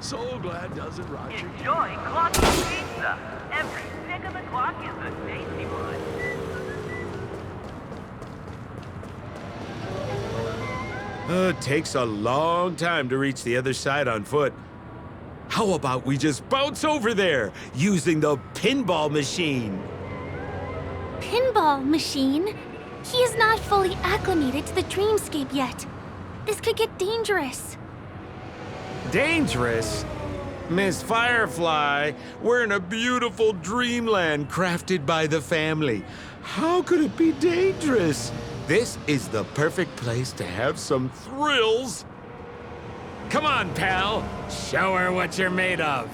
So glad doesn't rot you. Enjoy Clocky Pizza. Every stick of the clock is a tasty one. It takes a long time to reach the other side on foot. How about we just bounce over there using the pinball machine? Pinball machine? He is not fully acclimated to the dreamscape yet. This could get dangerous. Dangerous? Miss Firefly, we're in a beautiful dreamland crafted by the family. How could it be dangerous? This is the perfect place to have some thrills. Come on, pal. Show her what you're made of.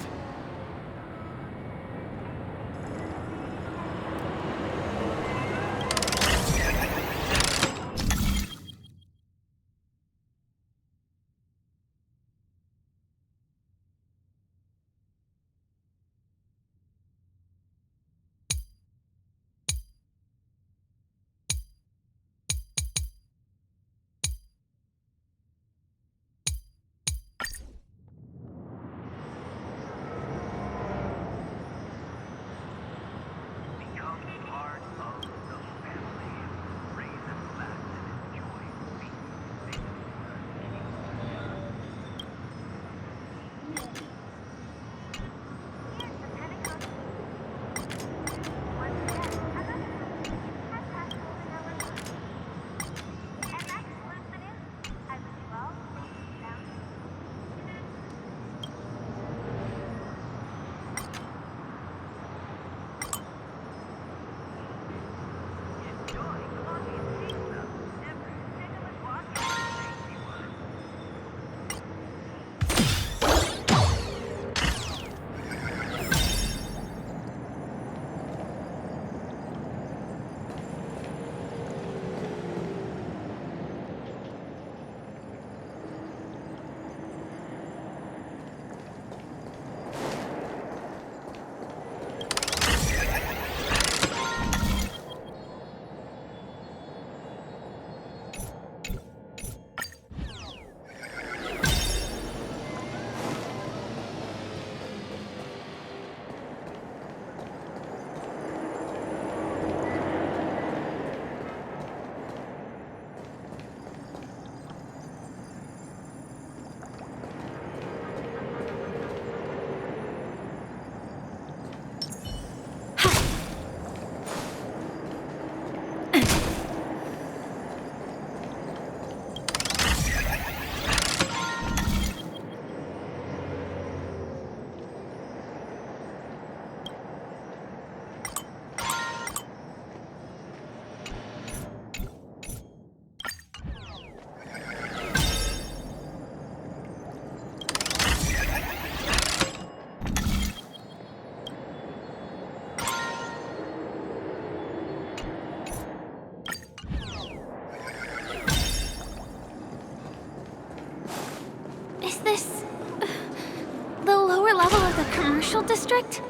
District?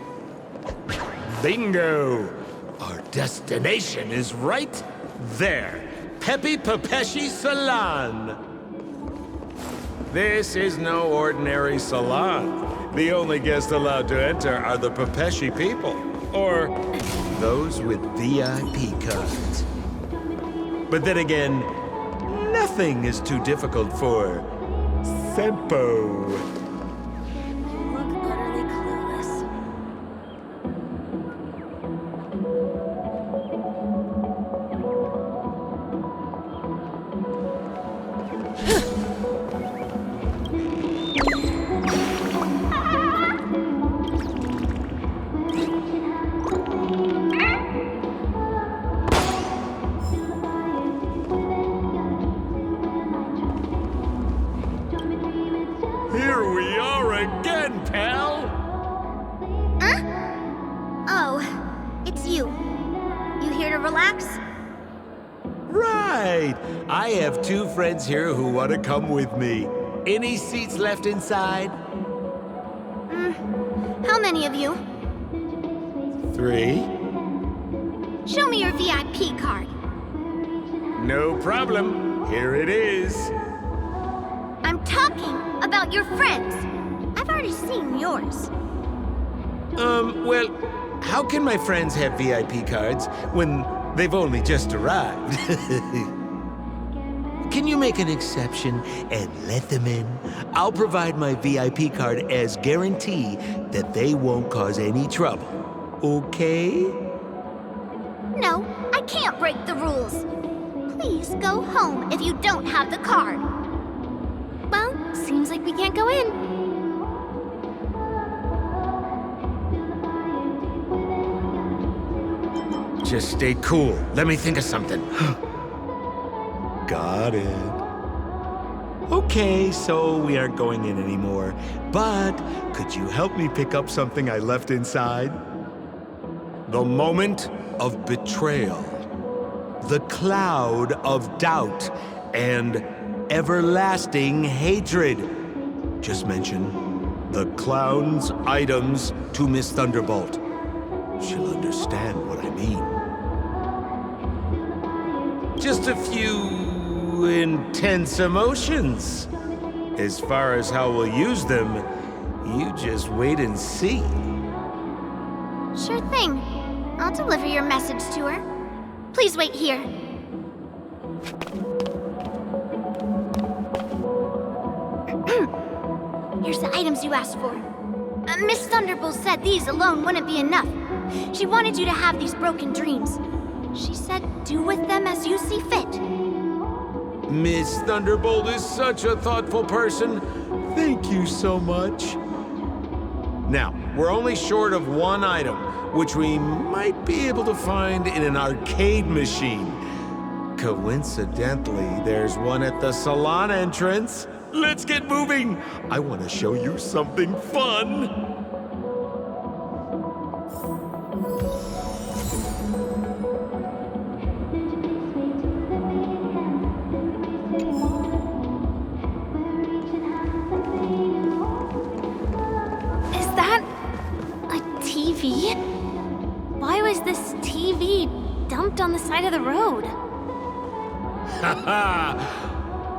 Bingo! Our destination is right there. pt.5 Salon. This is no ordinary salon. The only guests allowed to enter are the pt.5 people, or those with VIP cards. But then again, nothing is too difficult for Senpo. Here we are again, pal! Huh? Oh, it's you. You here to relax? Right! I have 2 friends here who want to come with me. Any seats left inside? How many of you? 3. Show me your VIP card. No problem. Here it is. I'm talking about your friends. I've I've already seen yours. Well, how can my friends have VIP cards when they've only just arrived? Can you make an exception and let them in? I'll provide my VIP card as guarantee that they won't cause any trouble. Okay? No, I can't break the rules. Please go home if you don't have the card. Well, seems like we can't go in. Just stay cool. Let me think of something. Got it. Okay, so we aren't going in anymore. But could you help me pick up something I left inside? The moment of betrayal. The cloud of doubt and everlasting hatred. Just mention the clown's items to Miss Thunderbolt. She'll understand what I mean. Just a few intense emotions. As far as how we'll use them, you just wait and see. Sure thing. I'll deliver your message to her. Please wait here. Here's the items you asked for. Miss Thunderbolt said these alone wouldn't be enough. She wanted you to have these broken dreams. She said do with them as you see fit. Miss Thunderbolt is such a thoughtful person. Thank you so much. Now, we're only short of one item, which we might be able to find in an arcade machine. Coincidentally, there's one at the salon entrance. Let's get moving. I want to show you something fun. Why was this TV dumped on the side of the road?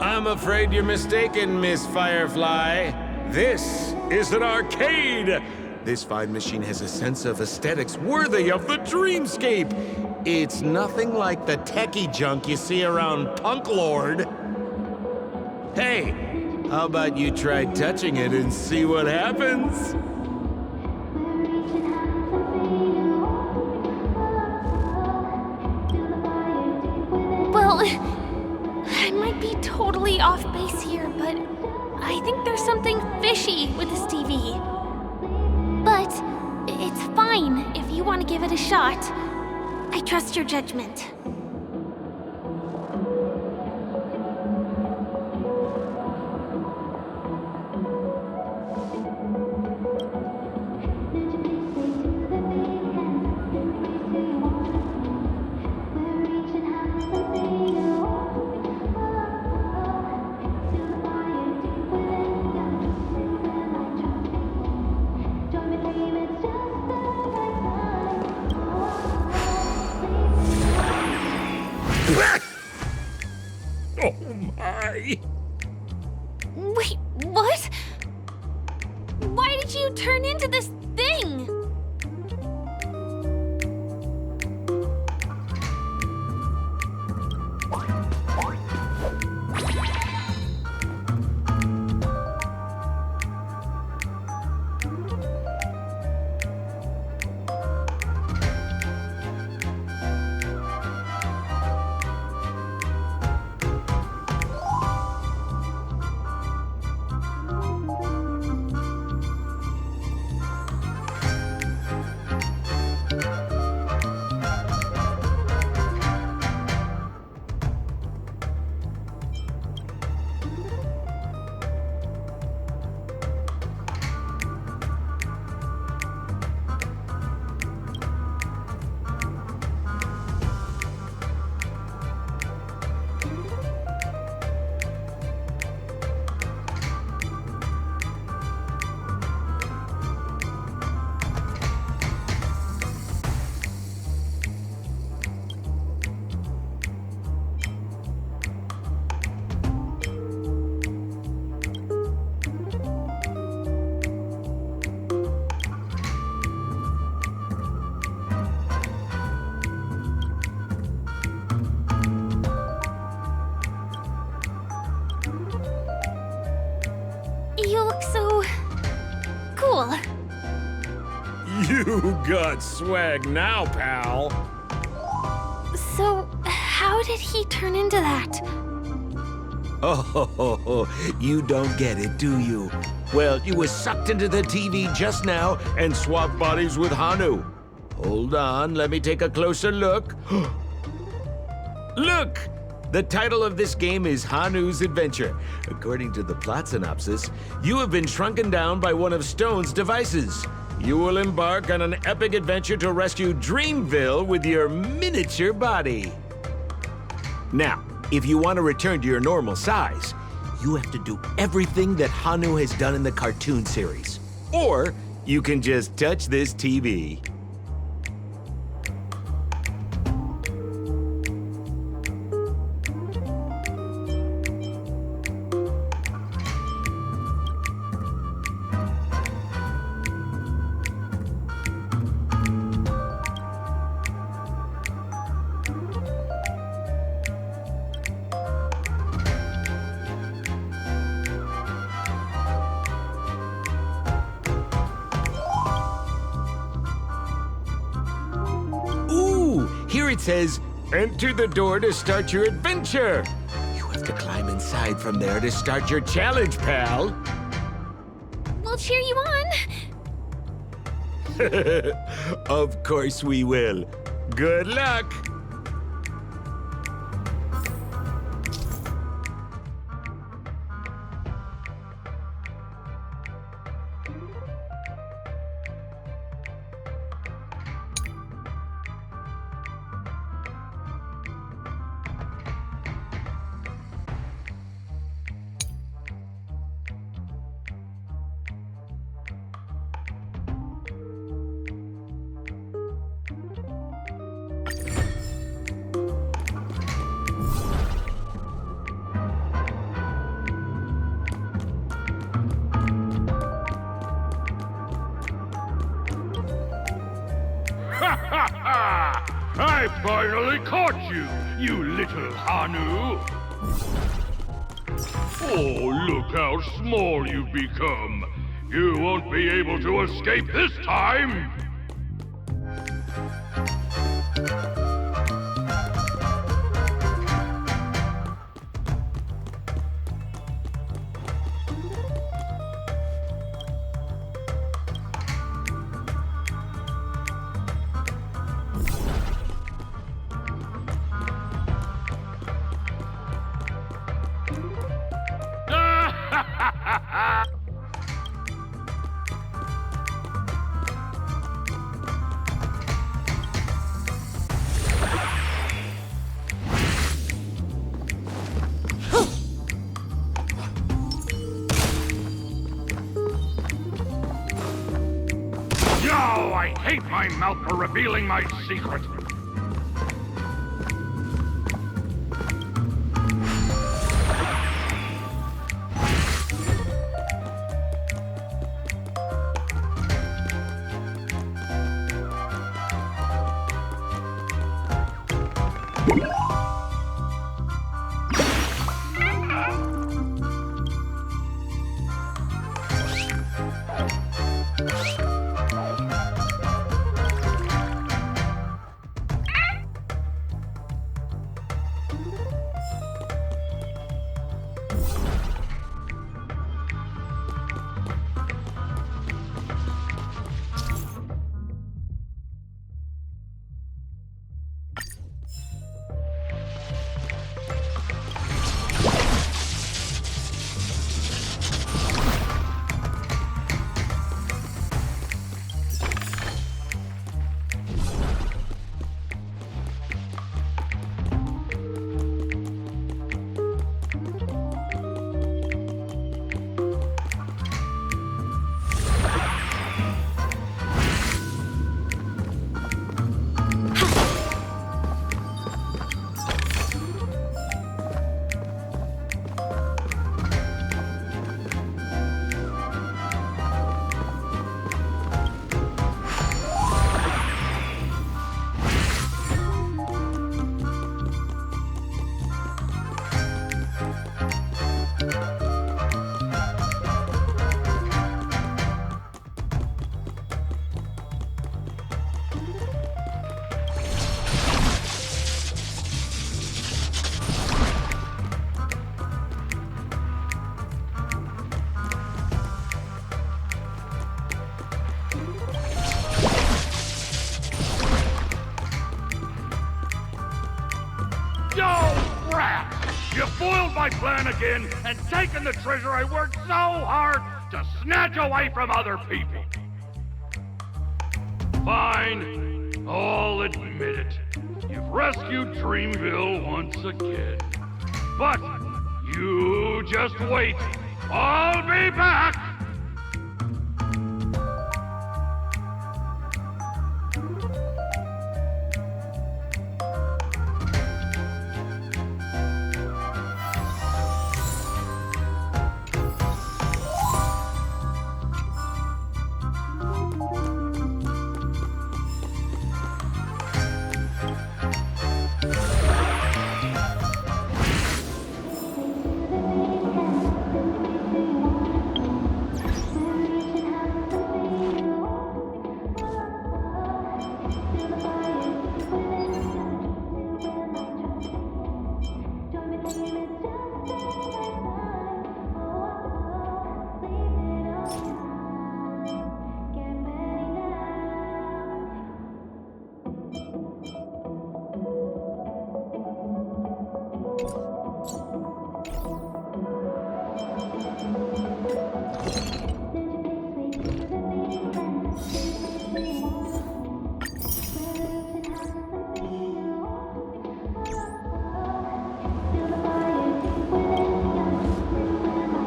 I'm afraid you're mistaken, Miss Firefly. This is an arcade. This fine machine has a sense of aesthetics worthy of the dreamscape. It's nothing like the techie junk you see around Punk Lord. Hey, how about you try touching it and see what happens? Well, I might be totally off base here, but I think there's something fishy with this TV. But it's fine if you want to give it a shot. I trust your judgment. Oh my! Wait, what? Why did you turn into this thing? You look so... cool. You got swag now, pal. So, how did he turn into that? Oh, you don't get it, do you? Well, you was sucked into the TV just now and swapped bodies with Hanu. Hold on, let me take a closer look. Look! The title of this game is Hanu's Adventure. According to the plot synopsis, you have been shrunken down by one of Stone's devices. You will embark on an epic adventure to rescue Dreamville with your miniature body. Now, if you want to return to your normal size, you have to do everything that Hanu has done in the cartoon series. Or you can just touch this TV. Here it says, enter the door to start your adventure. You have to climb inside from there to start your challenge, pal. We'll cheer you on. Of course we will. Good luck. I finally caught you, you little Hanu! Oh, look how small you've become! You won't be able to escape this time! No, I hate my mouth for revealing my secret. my plan again and taken the treasure I worked so hard to snatch away from other people. Fine, I'll admit it. You've rescued Dreamville once again. But you just wait. I'll be back!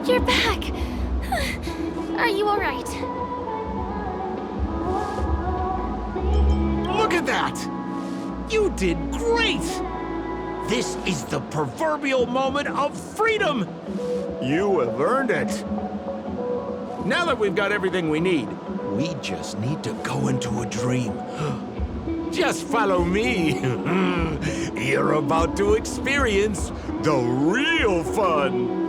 You're back! Are you alright? Look at that! You did great! This is the proverbial moment of freedom! You have earned it. Now that we've got everything we need, we just need to go into a dream. Just follow me. You're about to experience the real fun.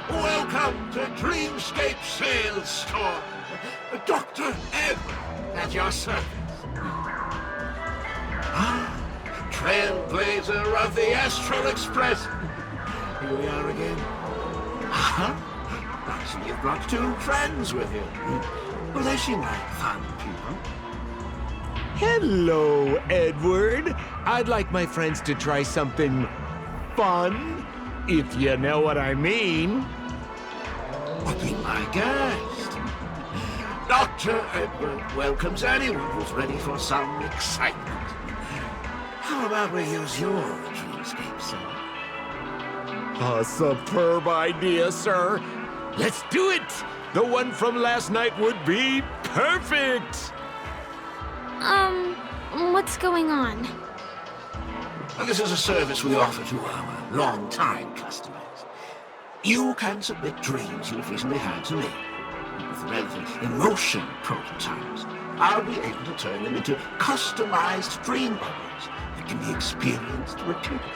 Welcome to Dreamscape Sales Store. Dr. Edward at your service. Trailblazer of the Astral Express. Here we are again. So you've brought two friends with you. Well, they seem like fun people. Hello, Edward. I'd like my friends to try something fun, if you know what I mean. Well, be my guest. Dr. Edward welcomes anyone who's ready for some excitement. How about we use your dreamscape, sir? A superb idea, sir. Let's do it! The one from last night would be perfect! What's going on? Well, this is a service we offer to our long-time customers. You can submit dreams you've recently had to me. With relevant emotion prototypes, I'll be able to turn them into customized dream bubbles that can be experienced repeatedly.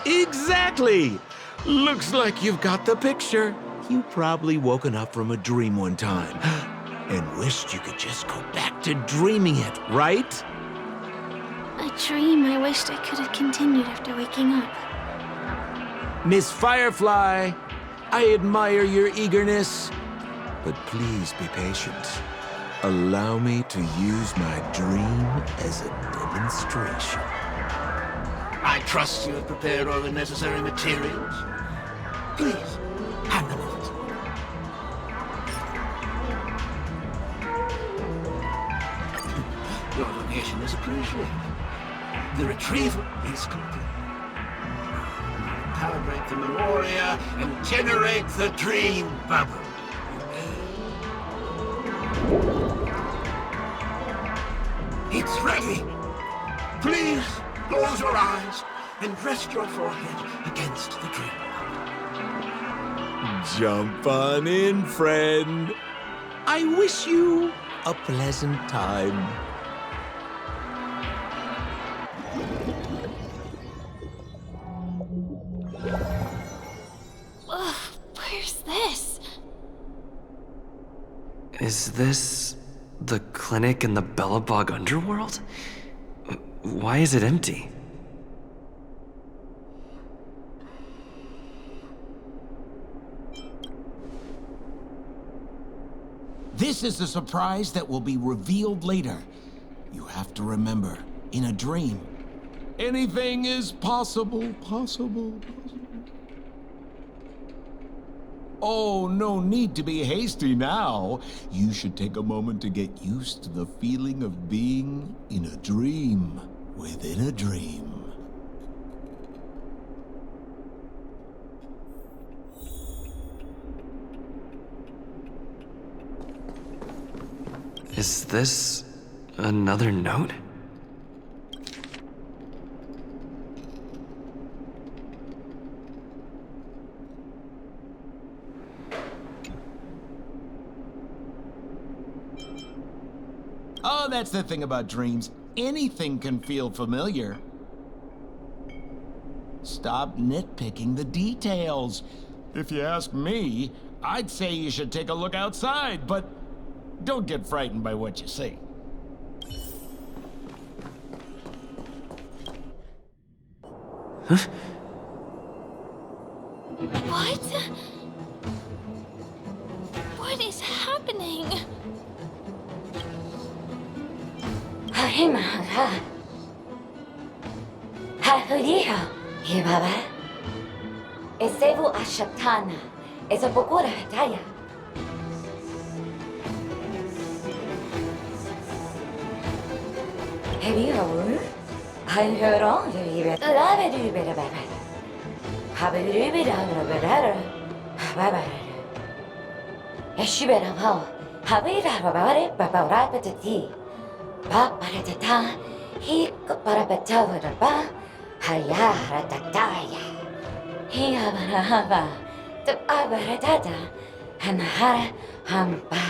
Exactly! Looks like you've got the picture. You've probably woken up from a dream one time and wished you could just go back to dreaming it, right? A dream I wished I could have continued after waking up. Miss Firefly, I admire your eagerness, but please be patient. Allow me to use my dream as a demonstration. I trust you have prepared all the necessary materials. Please, hand them over to me. Your donation is appreciated. The retrieval is complete. Calibrate the memoria and generate the dream bubble. It's ready. Please close your eyes and rest your forehead against the dream bubble. Jump on in, friend. I wish you a pleasant time. Ugh, where's this? Is this the clinic in the Bellabog underworld? Why is it empty? This is the surprise that will be revealed later. You have to remember, in a dream, anything is possible. Oh, no need to be hasty now. You should take a moment to get used to the feeling of being in a dream within a dream. Is this another note? Oh, that's the thing about dreams. Anything can feel familiar. Stop nitpicking the details. If you ask me, I'd say you should take a look outside, but don't get frightened by what you see. Huh? What? What is happening? Esevu Ashatana is a Bokura Hataya. Have you heard? I heard all of you. Love it, you better, baby. Have it, you better, baby. Yes, you better, how? Have it, about it, but right at the tea. Papa, he could put up a tower, ba, Hayara, Tataya. He have the Abaradada, and Hara, Hamba.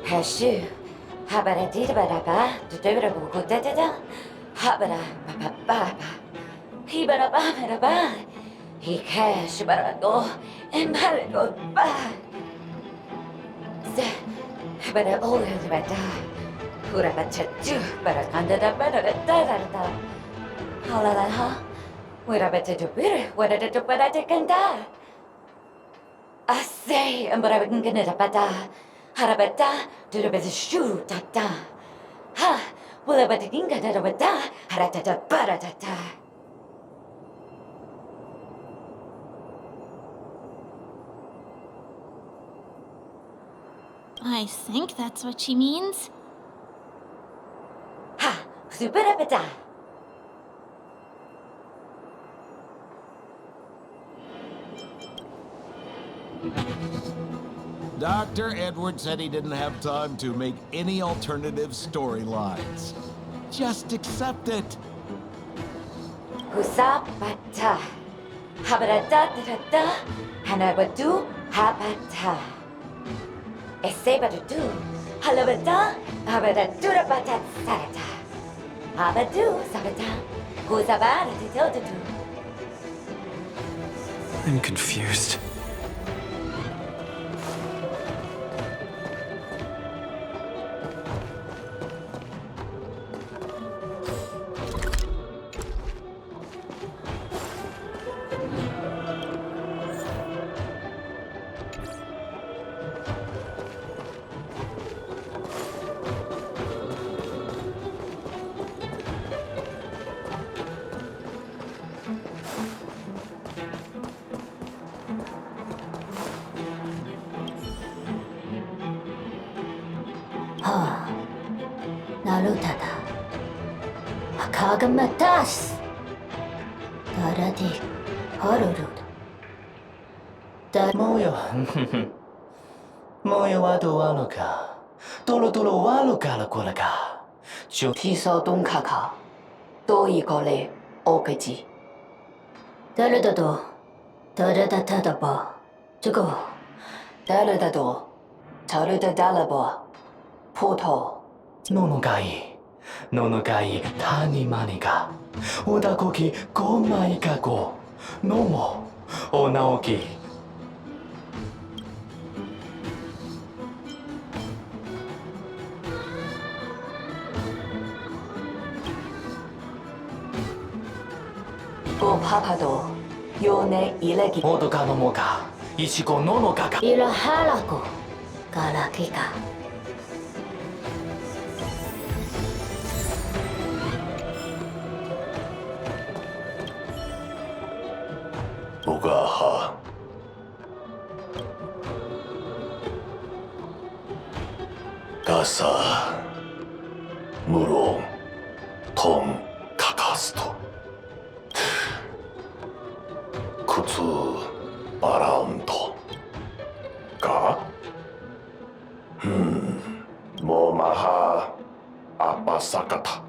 Hashu. Habara did baraba, the durable godetta, Habara, Baba, he baraba, he cash barado, and barado ba. But I always bada, Hurabacha, Barakanda, Barada, Halalaha, we're about to do better, what did it do, but I can die. I say, and but I wouldn't get it a bada. Harabata, do the best shoe, tata. Ha, will I but think that over da, haratata, baratata. I think that's what she means. Ha, superabata. Dr. Edward said he didn't have time to make any alternative storylines. Just accept it. Husabata. Habarata, da, Hanabadu, habata. Esebadu, Halabata, Habadura bata, sarata. Habadu, sabata. Husabata, I'm confused. Narutada. Akagamatas. Daradi. Horurud. Moyo. Moyo wa do wa no ka. Dolo wa no ka la ko la ka. Piso dun kaka. Do igole. Okaji. Darada do. Darada tadaba. 저거 다르다도 다르다 달라봐. 포토 노노가이 타니마니가 오다고기 고마이가고 노모 오나오기. 파파도 요네 일레기 모두가 넘어가 이시고 노노가가 일하라고 가라키가 오가하 가사 무롱 톰 카카스토 쿠츠 바라운도 가? 모마하 아빠사카타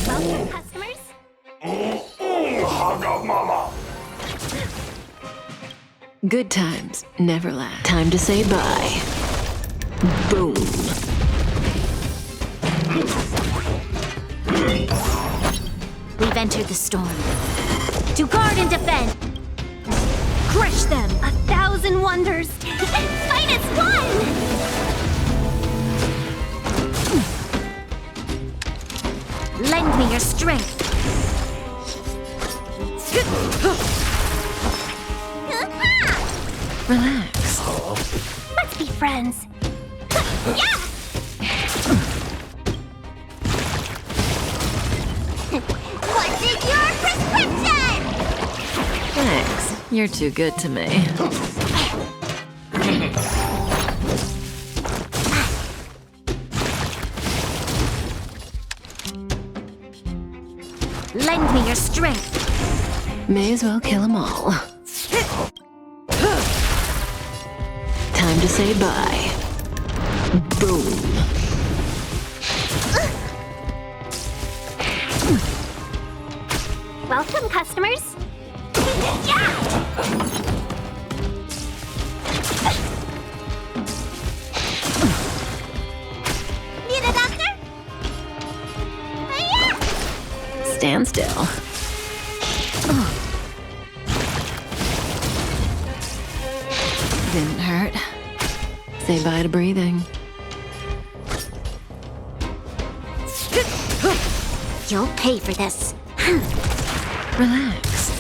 Welcome, customers. 하가마마 Good times never last. Time to say bye. Boom. We've entered the storm. To guard and defend. Crush them. 1,000 wonders. Fight as one! Lend me your strength. Relax. Let's be friends. Yeah! What's in your prescription? Thanks. You're too good to me. Lend me your strength. May as well kill them all. Time to say bye. Boom. Welcome, customers. Need a doctor? Stand still. Didn't hurt. Say bye to breathing. You'll pay for this. Relax.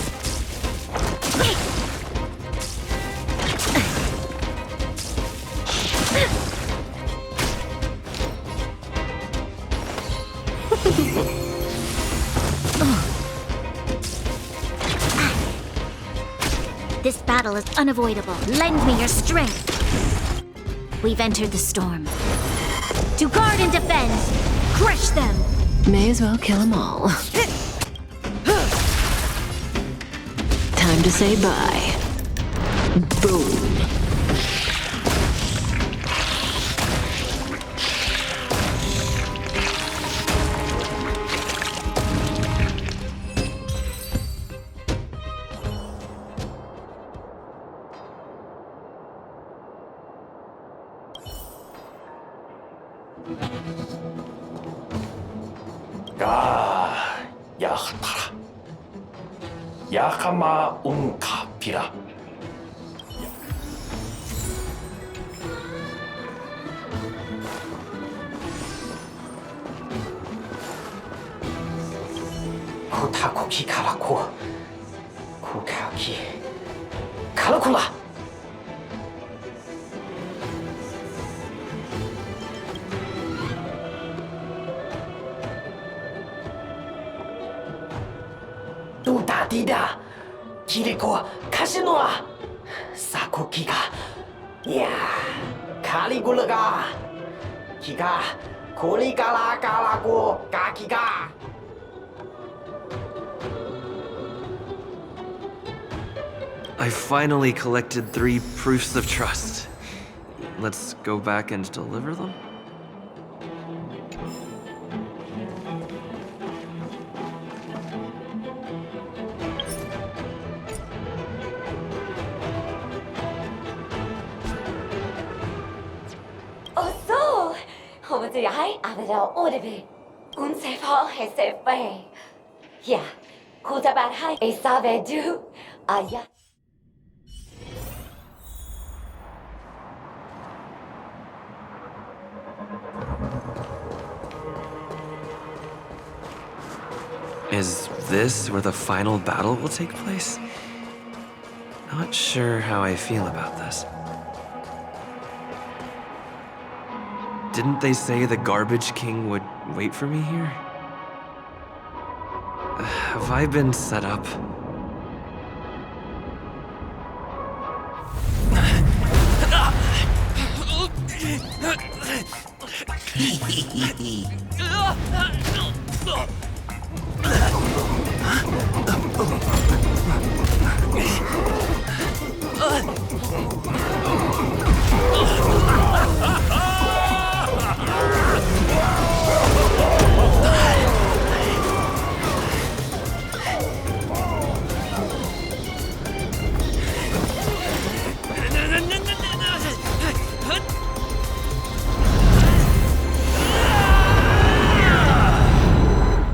This battle is unavoidable. Lend me your strength. We've entered the storm. To guard and defend. Crush them. May as well kill them all. Time to say bye. Boom. 가 야흐타라 야카마 운카 피라 Kutakoki Karaku. Kukaki. Karakula! Duda Dida! Kiriko Kashinoa! Sakoki ga. Ya. Caligula ga. Kiga. Kolikara Karaku Kakiga. I finally collected 3 proofs of trust. Let's go back and deliver them? Oh, so! Over the eye, Avida Audible. Unsefa Hesefe. Yeah. Kotabat High, a Save do. Aya. Is this where the final battle will take place? Not sure how I feel about this. Didn't they say the Garbage King would wait for me here? Have I been set up?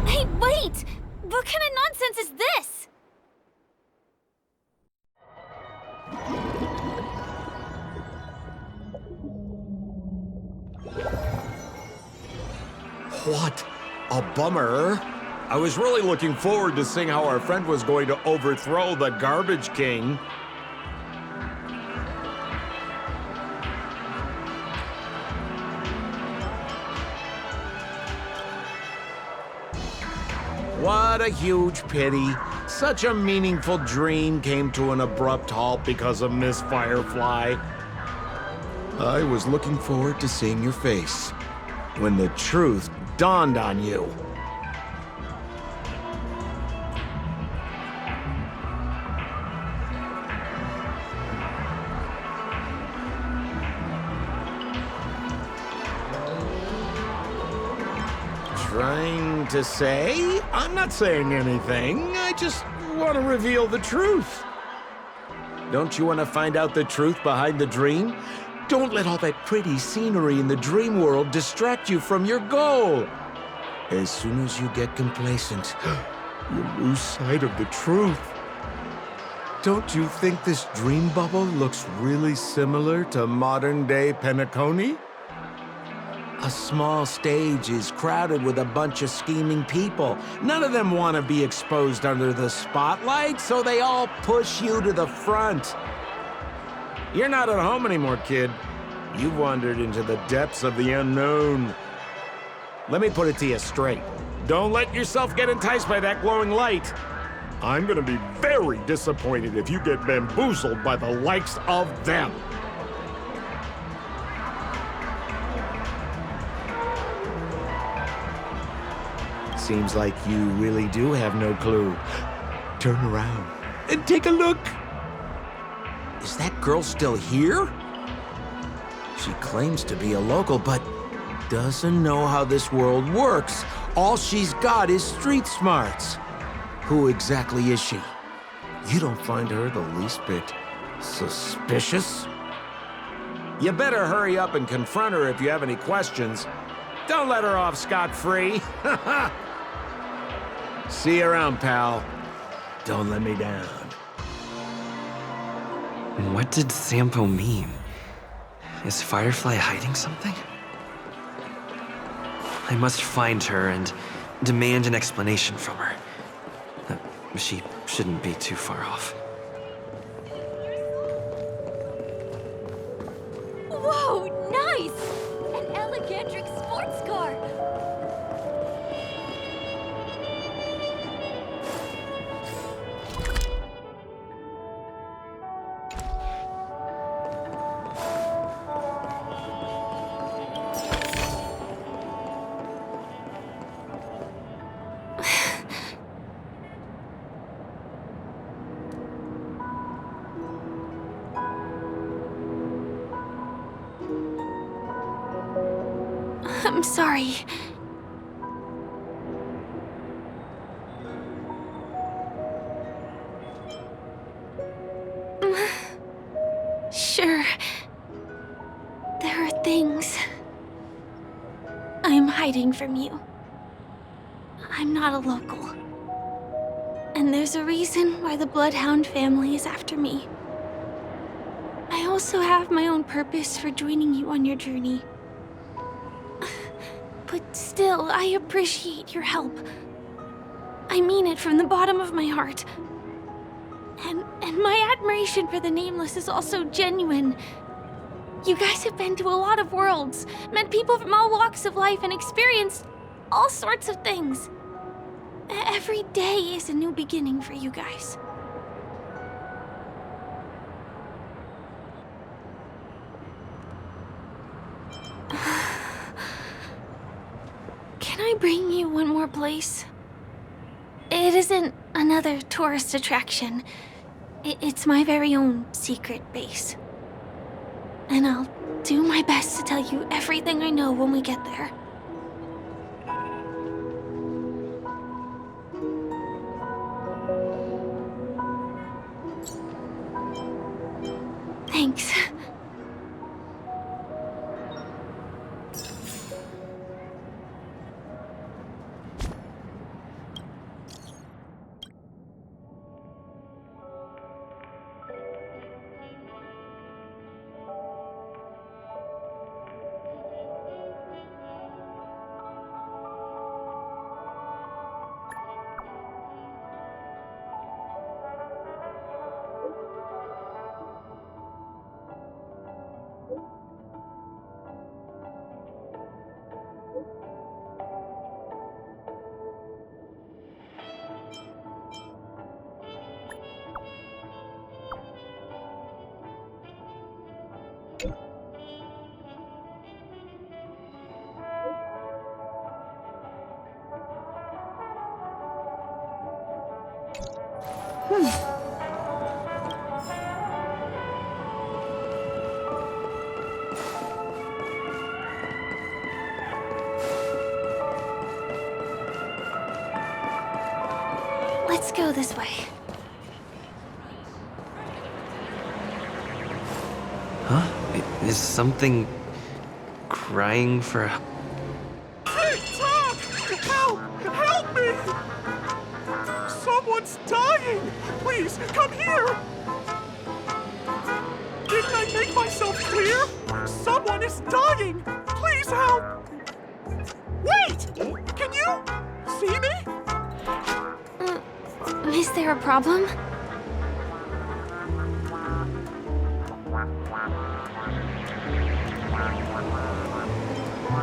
Hey, wait! What kind of nonsense is this? What a bummer. I was really looking forward to seeing how our friend was going to overthrow the Garbage King. What a huge pity. Such a meaningful dream came to an abrupt halt because of Miss Firefly. I was looking forward to seeing your face when the truth dawned on you. Trying to say? I'm not saying anything. I just want to reveal the truth. Don't you want to find out the truth behind the dream? Don't let all that pretty scenery in the dream world distract you from your goal. As soon as you get complacent, you lose sight of the truth. Don't you think this dream bubble looks really similar to modern-day Penacony? A small stage is crowded with a bunch of scheming people. None of them want to be exposed under the spotlight, so they all push you to the front. You're not at home anymore, kid. You've wandered into the depths of the unknown. Let me put it to you straight. Don't let yourself get enticed by that glowing light. I'm gonna be very disappointed if you get bamboozled by the likes of them. Seems like you really do have no clue. Turn around and take a look. Is that girl still here? She claims to be a local, but doesn't know how this world works. All she's got is street smarts. Who exactly is she? You don't find her the least bit suspicious? You better hurry up and confront her if you have any questions. Don't let her off scot-free. See you around, pal. Don't let me down. What did Sampo mean? Is Firefly hiding something? I must find her and demand an explanation from her. She shouldn't be too far off. Whoa, nice! An Elegantric sports car! I'm sorry. Sure. There are things I'm hiding from you. I'm not a local. And there's a reason why the Bloodhound family is after me. I also have my own purpose for joining you on your journey. But still, I appreciate your help. I mean it from the bottom of my heart. And my admiration for the Nameless is also genuine. You guys have been to a lot of worlds, met people from all walks of life, and experienced all sorts of things. Every day is a new beginning for you guys. Can I bring you one more place? It isn't another tourist attraction. It's my very own secret base. And I'll do my best to tell you everything I know when we get there. Thanks. Let's go this way. Huh? Is something crying for help? TikTok! Help! Help me! Someone's dying! Please, come here! Didn't I make myself clear? Someone is dying! Please help! Wait! Can you see me? Is there a problem?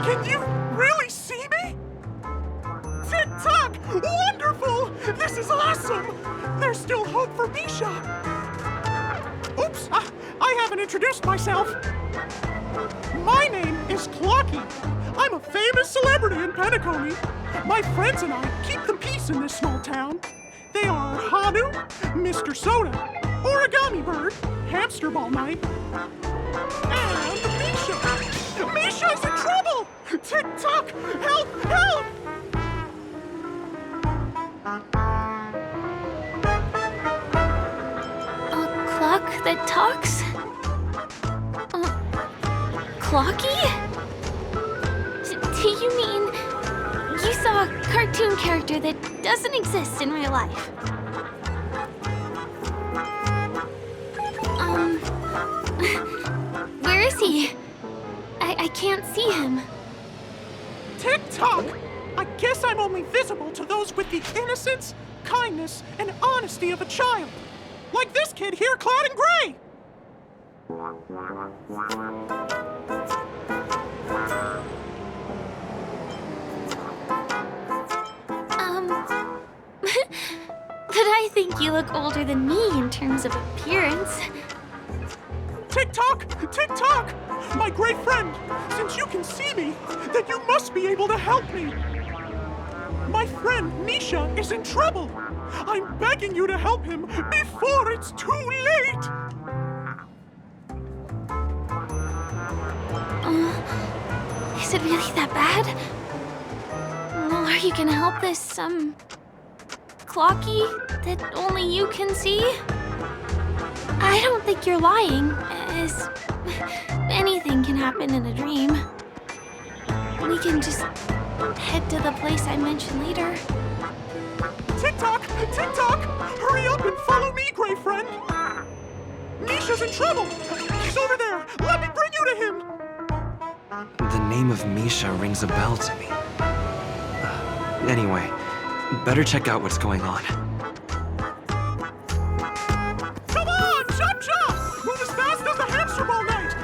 Can you really see me? TikTok! Wonderful! This is awesome! There's still hope for Misha! Oops, I haven't introduced myself. My name is Clocky. I'm a famous celebrity in Penacony. My friends and I keep the peace in this small town. They are Hanu, Mr. Soda, Origami Bird, Hamster Ball Knight, and Misha. Misha's in trouble! TikTok! Help! Help! A clock that talks? Clocky? Do you mean you saw a cartoon character that doesn't exist in real life? Where is he? I can't see him. TikTok! I guess I'm only visible to those with the innocence, kindness, and honesty of a child. Like this kid here clad in gray! But I think you look older than me in terms of appearance. Tick-tock! Tick-tock! My gray friend, since you can see me, then you must be able to help me. My friend Misha is in trouble. I'm begging you to help him before it's too late. Is it really that bad? Well, are you gonna help this, Clocky that only you can see? I don't think you're lying, as anything can happen in a dream. We can just head to the place I mentioned later. Tick-tock! Tick-tock! Hurry up and follow me, gray friend! Misha's in trouble! He's over there! Let me bring you to him! The name of Misha rings a bell to me. Anyway, better check out what's going on. Come on! Chop chop! Move as fast as the hamster ball night!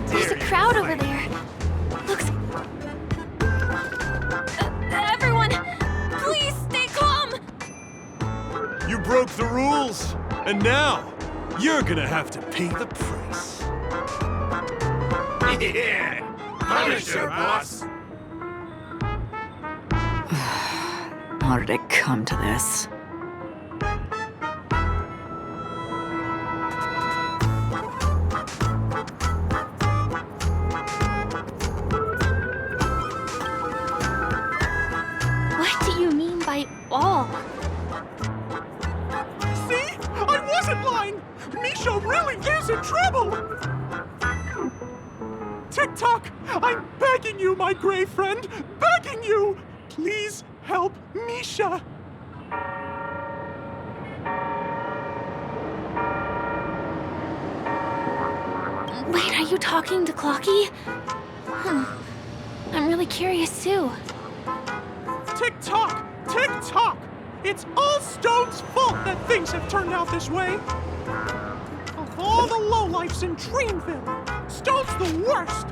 There's a crowd over there. Looks... everyone, please stay calm! You broke the rules, and now you're gonna have to pay the price. Yeah! Punish her, boss! How did it come to this? What do you mean by all? See? I wasn't lying! Misha really is in trouble! Tick-tock! I'm begging you, my gray friend! Begging you! Please help Misha! Wait, are you talking to Clocky? I'm really curious too. Tick-tock! Tick-tock! It's all Stone's fault that things have turned out this way! Of all the lowlifes in Dreamville, Stone's the worst!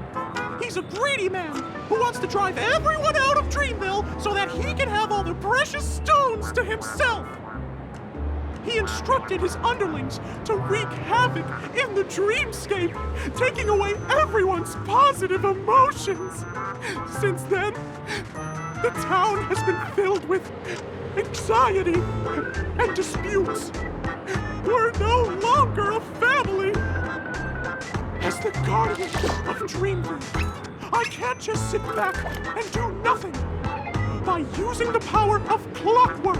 He's a greedy man who wants to drive everyone out of Dreamville so that he can have all the precious stones to himself! He instructed his underlings to wreak havoc in the dreamscape, taking away everyone's positive emotions. Since then, the town has been filled with anxiety and disputes. We're no longer a family. As the guardian of Dreamville, I can't just sit back and do nothing. By using the power of clockwork,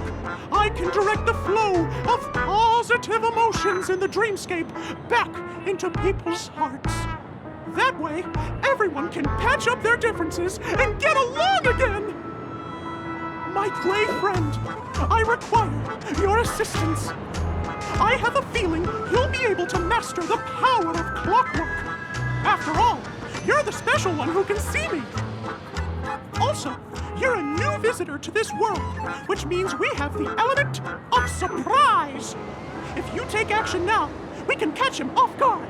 I can direct the flow of positive emotions in the dreamscape back into people's hearts. That way, everyone can patch up their differences and get along again! My gray friend, I require your assistance. I have a feeling you'll be able to master the power of clockwork. After all, you're the special one who can see me. Also, you're a new visitor to this world, which means we have the element of surprise. If you take action now, we can catch him off guard.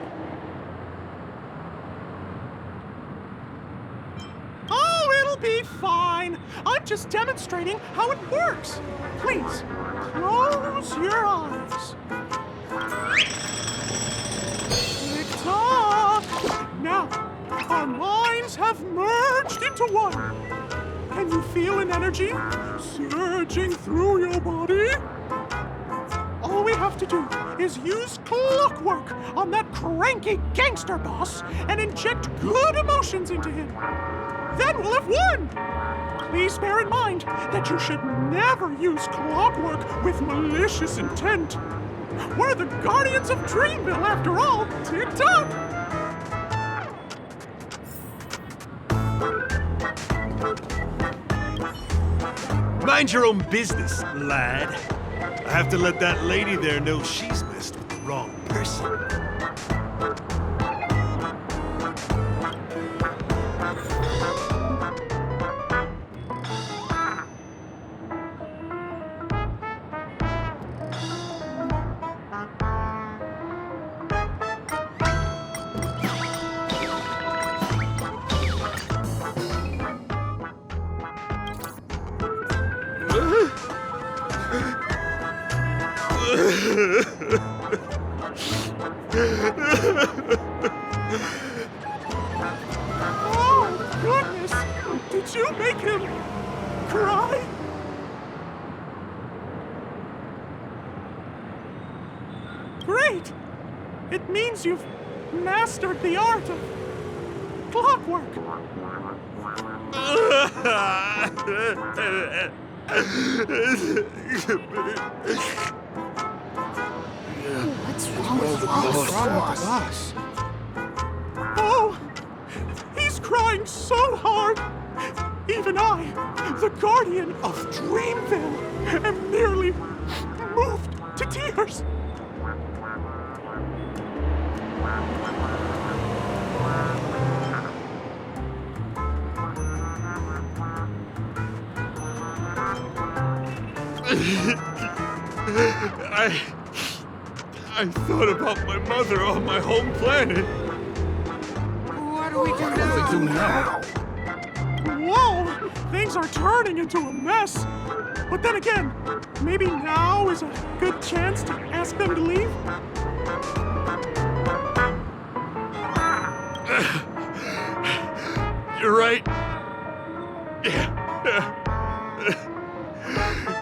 be fine. I'm just demonstrating how it works. Please, close your eyes. Tick-tock. Now, our minds have merged into one. Can you feel an energy surging through your body? All we have to do is use clockwork on that cranky gangster boss and inject good emotions into him. Then we'll have won! Please bear in mind that you should never use clockwork with malicious intent. We're the Guardians of Dreamville, after all. Tick-tock! Mind your own business, lad. I have to let that lady there know she's messed with the wrong person. Oh, goodness! Did you make him cry? Great! It means you've mastered the art of clockwork. What's wrong with us? Oh, he's crying so hard. Even I, the guardian of Dreamville, am nearly moved to tears. I thought about my mother on my home planet. What do we do now? Whoa! Things are turning into a mess. But then again, maybe now is a good chance to ask them to leave? You're right.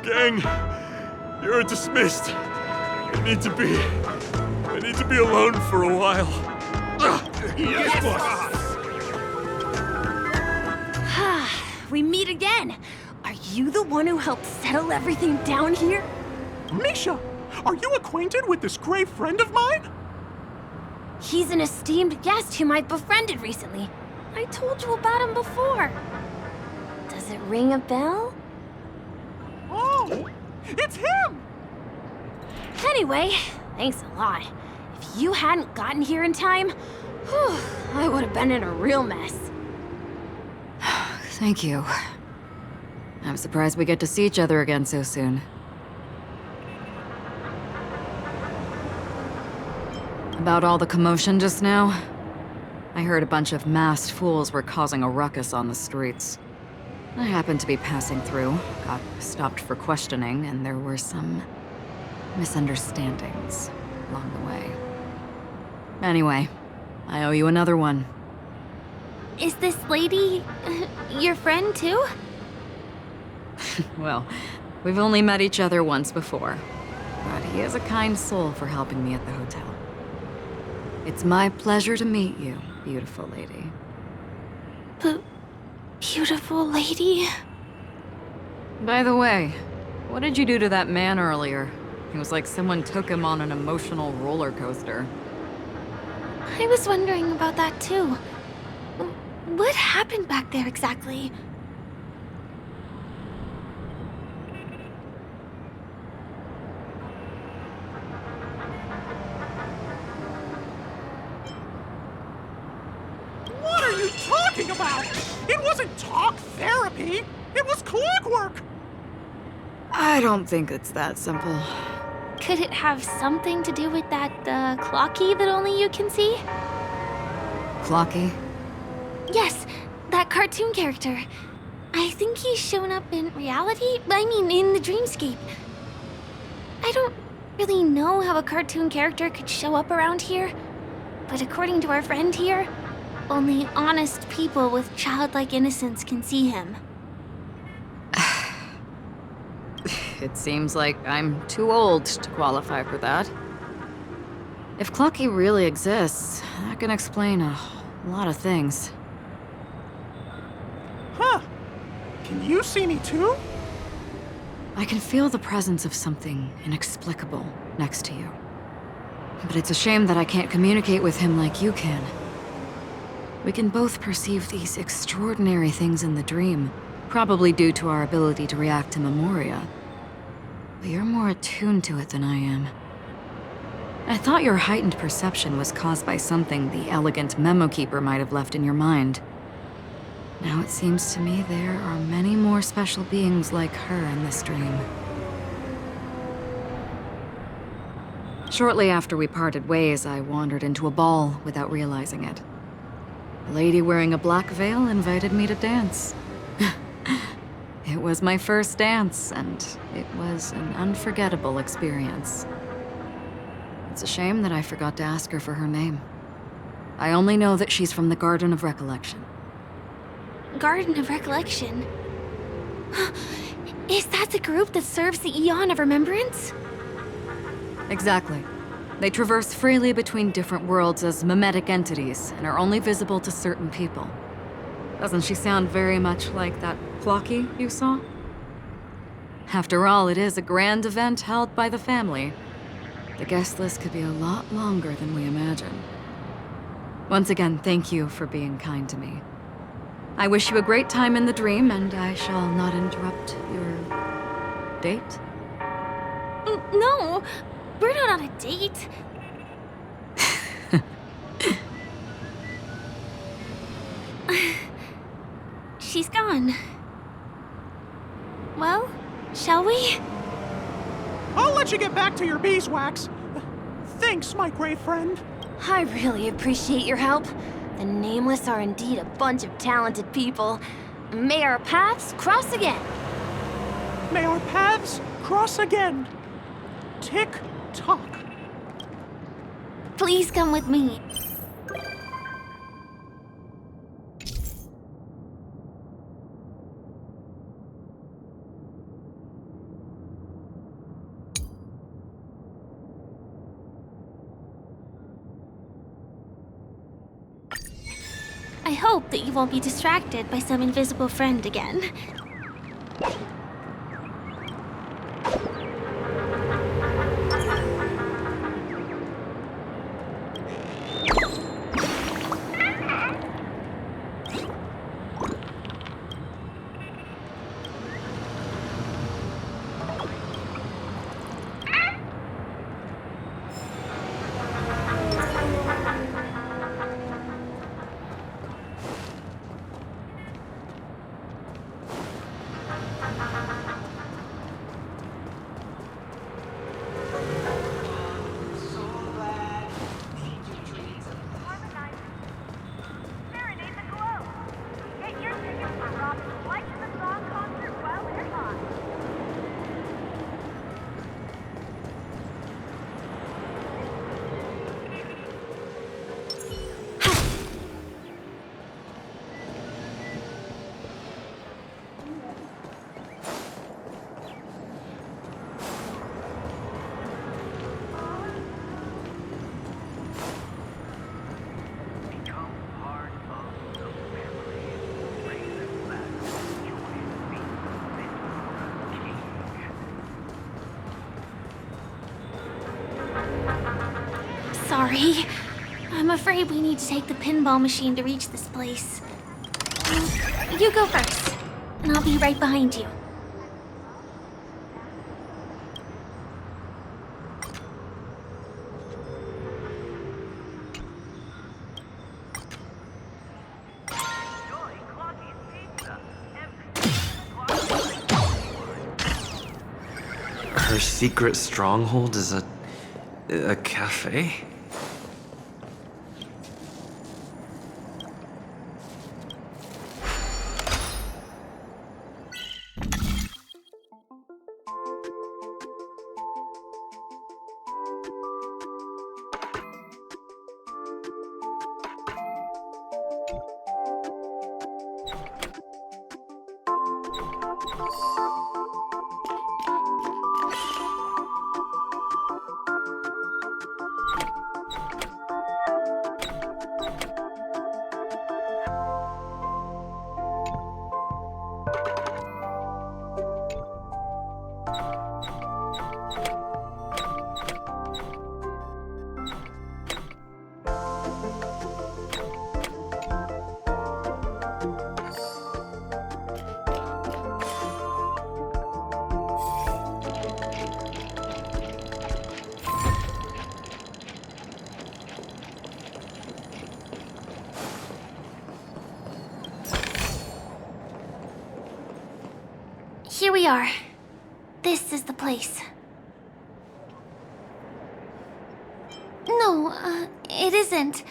Gang, you're dismissed. I need to be alone for a while. Yes, boss. We meet again. Are you the one who helped settle everything down here? Misha, are you acquainted with this gray friend of mine? He's an esteemed guest whom I befriended recently. I told you about him before. Does it ring a bell? Oh, it's him! Anyway, thanks a lot. If you hadn't gotten here in time, whew, I would have been in a real mess. Thank you. I'm surprised we get to see each other again so soon. About all the commotion just now? I heard a bunch of masked fools were causing a ruckus on the streets. I happened to be passing through, got stopped for questioning, and there were some misunderstandings along the way. Anyway, I owe you another one. Is this lady your friend too? Well, we've only met each other once before, but he is a kind soul for helping me at the hotel. It's my pleasure to meet you, beautiful lady. Beautiful lady? By the way, what did you do to that man earlier? It was like someone took him on an emotional roller coaster. I was wondering about that too. What happened back there exactly? What are you talking about? It wasn't talk therapy. It was clockwork. I don't think it's that simple. Could it have something to do with that clocky that only you can see? Clocky? Yes, that cartoon character. I think he's shown up in reality? I mean, in the dreamscape. I don't really know how a cartoon character could show up around here, but according to our friend here, only honest people with childlike innocence can see him. It seems like I'm too old to qualify for that. If Clucky really exists, that can explain a lot of things. Huh. Can you see me too? I can feel the presence of something inexplicable next to you. But it's a shame that I can't communicate with him like you can. We can both perceive these extraordinary things in the dream, probably due to our ability to react to memoria. But you're more attuned to it than I am. I thought your heightened perception was caused by something the elegant memo keeper might have left in your mind. Now it seems to me there are many more special beings like her in this dream. Shortly after we parted ways, I wandered into a ball without realizing it. A lady wearing a black veil invited me to dance. It was my first dance, and it was an unforgettable experience. It's a shame that I forgot to ask her for her name. I only know that she's from the Garden of Recollection. Garden of Recollection? Is that the group that serves the Eon of Remembrance? Exactly. They traverse freely between different worlds as mimetic entities and are only visible to certain people. Doesn't she sound very much like that Clocky you saw? After all, it is a grand event held by the family. The guest list could be a lot longer than we imagine. Once again, thank you for being kind to me. I wish you a great time in the dream, and I shall not interrupt your date. No, we're not on a date. She's gone. Well, shall we? I'll let you get back to your beeswax. Thanks, my great friend. I really appreciate your help. The Nameless are indeed a bunch of talented people. May our paths cross again. May our paths cross again. Tick-tock. Please come with me. I hope that you won't be distracted by some invisible friend again. Sorry. I'm afraid we need to take the pinball machine to reach this place. You go first, and I'll be right behind you. Her secret stronghold is a cafe? here we are. This is the place. No, it isn't.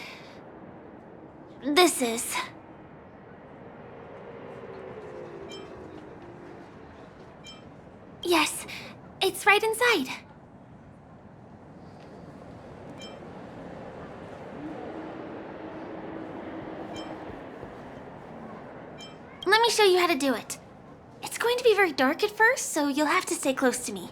This is. Yes, it's right inside. Let me show you how to do it. It's going to be very dark at first, so you'll have to stay close to me.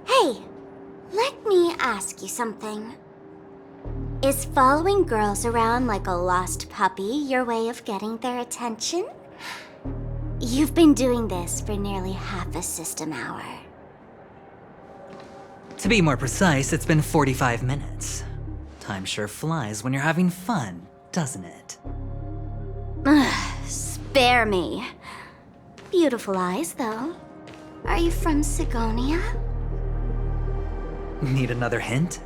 Hey, let me ask you something. Is following girls around like a lost puppy your way of getting their attention? You've been doing this for nearly half a system hour. To be more precise, it's been 45 minutes. Time sure flies when you're having fun, doesn't it? Spare me. Beautiful eyes, though. Are you from Sigonia? Need another hint?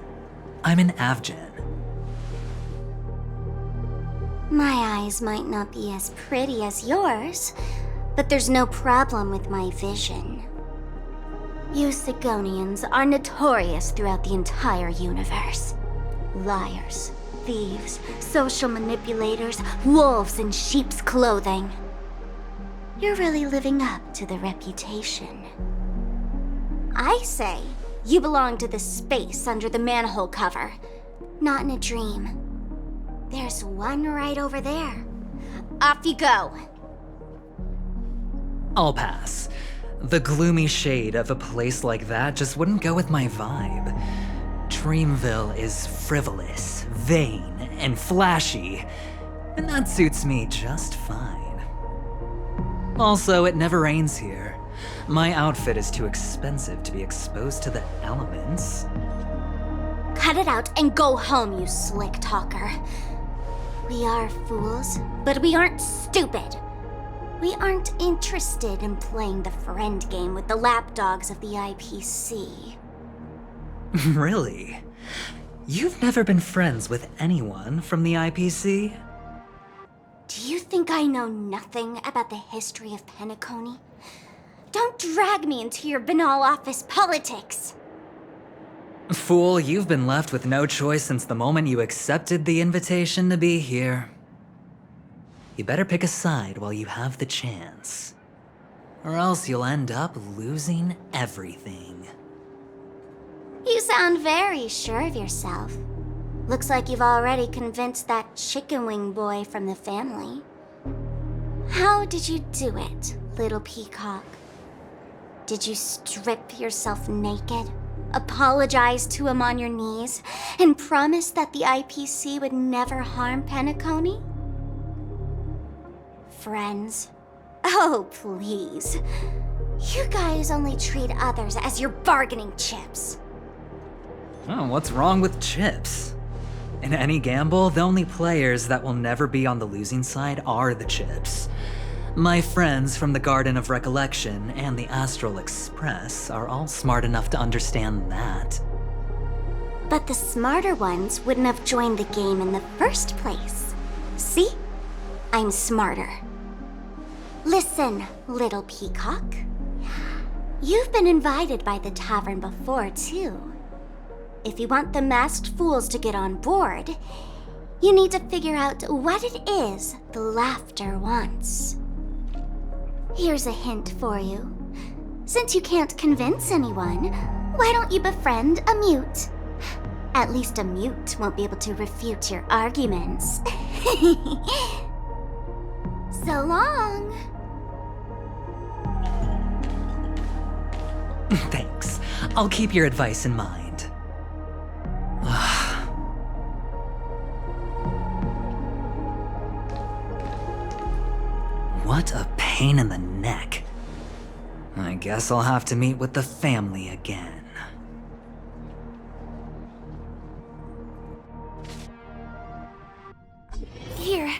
I'm an Avgen. My eyes might not be as pretty as yours, but there's no problem with my vision. You Sigonians are notorious throughout the entire universe. Liars, thieves, social manipulators, wolves in sheep's clothing. You're really living up to the reputation. I say, you belong to the space under the manhole cover, not in a dream. There's one right over there. Off you go. I'll pass. The gloomy shade of a place like that just wouldn't go with my vibe. Dreamville is frivolous, vain, and flashy, and that suits me just fine. Also, it never rains here. My outfit is too expensive to be exposed to the elements. Cut it out and go home, you slick talker. We are fools, but we aren't stupid. We aren't interested in playing the friend game with the lapdogs of the IPC. Really? You've never been friends with anyone from the IPC? Do you think I know nothing about the history of Penacony? Don't drag me into your banal office politics! Fool, you've been left with no choice since the moment you accepted the invitation to be here. You better pick a side while you have the chance. Or else you'll end up losing everything. You sound very sure of yourself. Looks like you've already convinced that chicken wing boy from the family. How did you do it, little peacock? Did you strip yourself naked, apologize to him on your knees, and promise that the IPC would never harm Penacony? Friends? Oh, please. You guys only treat others as your bargaining chips. Oh, what's wrong with chips? In any gamble, the only players that will never be on the losing side are the chips. My friends from the Garden of Recollection and the Astral Express are all smart enough to understand that. But the smarter ones wouldn't have joined the game in the first place. See? I'm smarter. Listen, little peacock. You've been invited by the tavern before, too. If you want the masked fools to get on board, you need to figure out what it is the laughter wants. Here's a hint for you. Since you can't convince anyone, why don't you befriend a mute? At least a mute won't be able to refute your arguments. So long. Thanks. I'll keep your advice in mind. What a pain in the neck. I guess I'll have to meet with the family again. Here.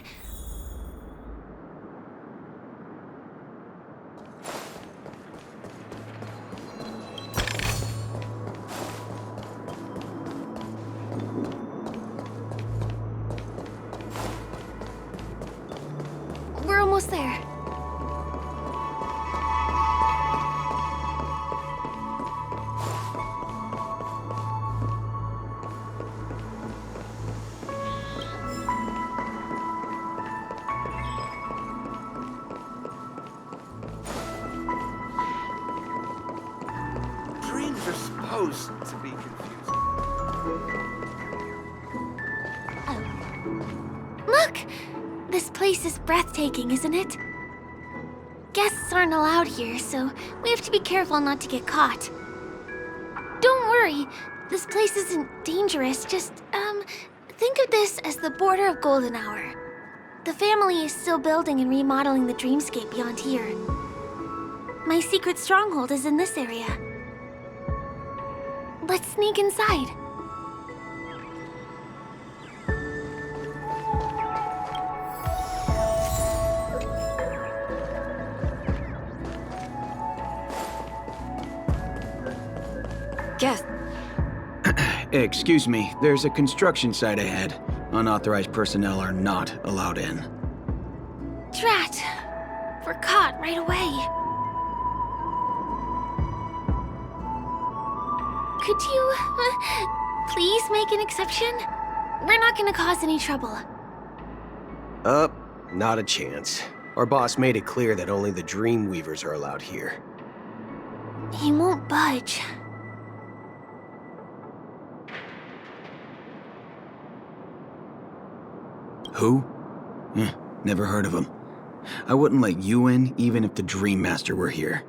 supposed to be confusing. Look! This place is breathtaking, isn't it? Guests aren't allowed here, so we have to be careful not to get caught. Don't worry, this place isn't dangerous, just, think of this as the border of Golden Hour. The family is still building and remodeling the dreamscape beyond here. My secret stronghold is in this area. Let's sneak inside. Guess. Excuse me, there's a construction site ahead. Unauthorized personnel are not allowed in. Drat! We're caught right away. Could you, please make an exception? We're not gonna cause any trouble. Not a chance. Our boss made it clear that only the Dreamweavers are allowed here. He won't budge. Who? Never heard of him. I wouldn't let you in, even if the Dream Master were here.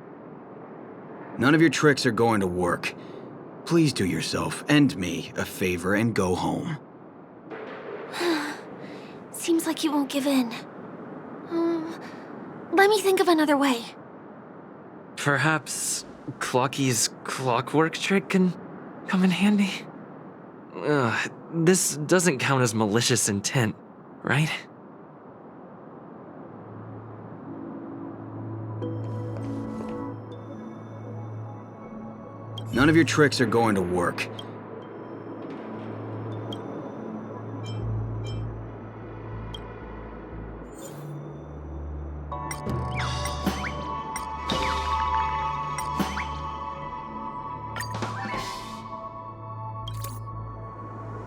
None of your tricks are going to work. Please do yourself and me a favor and go home. Seems like he won't give in. Let me think of another way. Perhaps Clocky's clockwork trick can come in handy? This doesn't count as malicious intent, right? None of your tricks are going to work.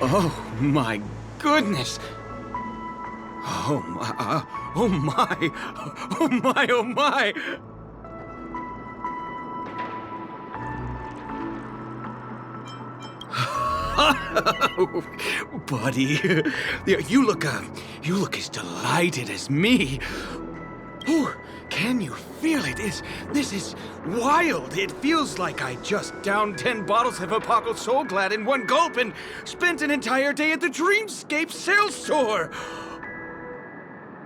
Oh my goodness! Oh my, oh my, oh my, oh my! Buddy, you look as delighted as me. Ooh, can you feel it? This is wild. It feels like I just downed 10 bottles of Apocalypse Soul Glad in one gulp and spent an entire day at the Dreamscape sales store.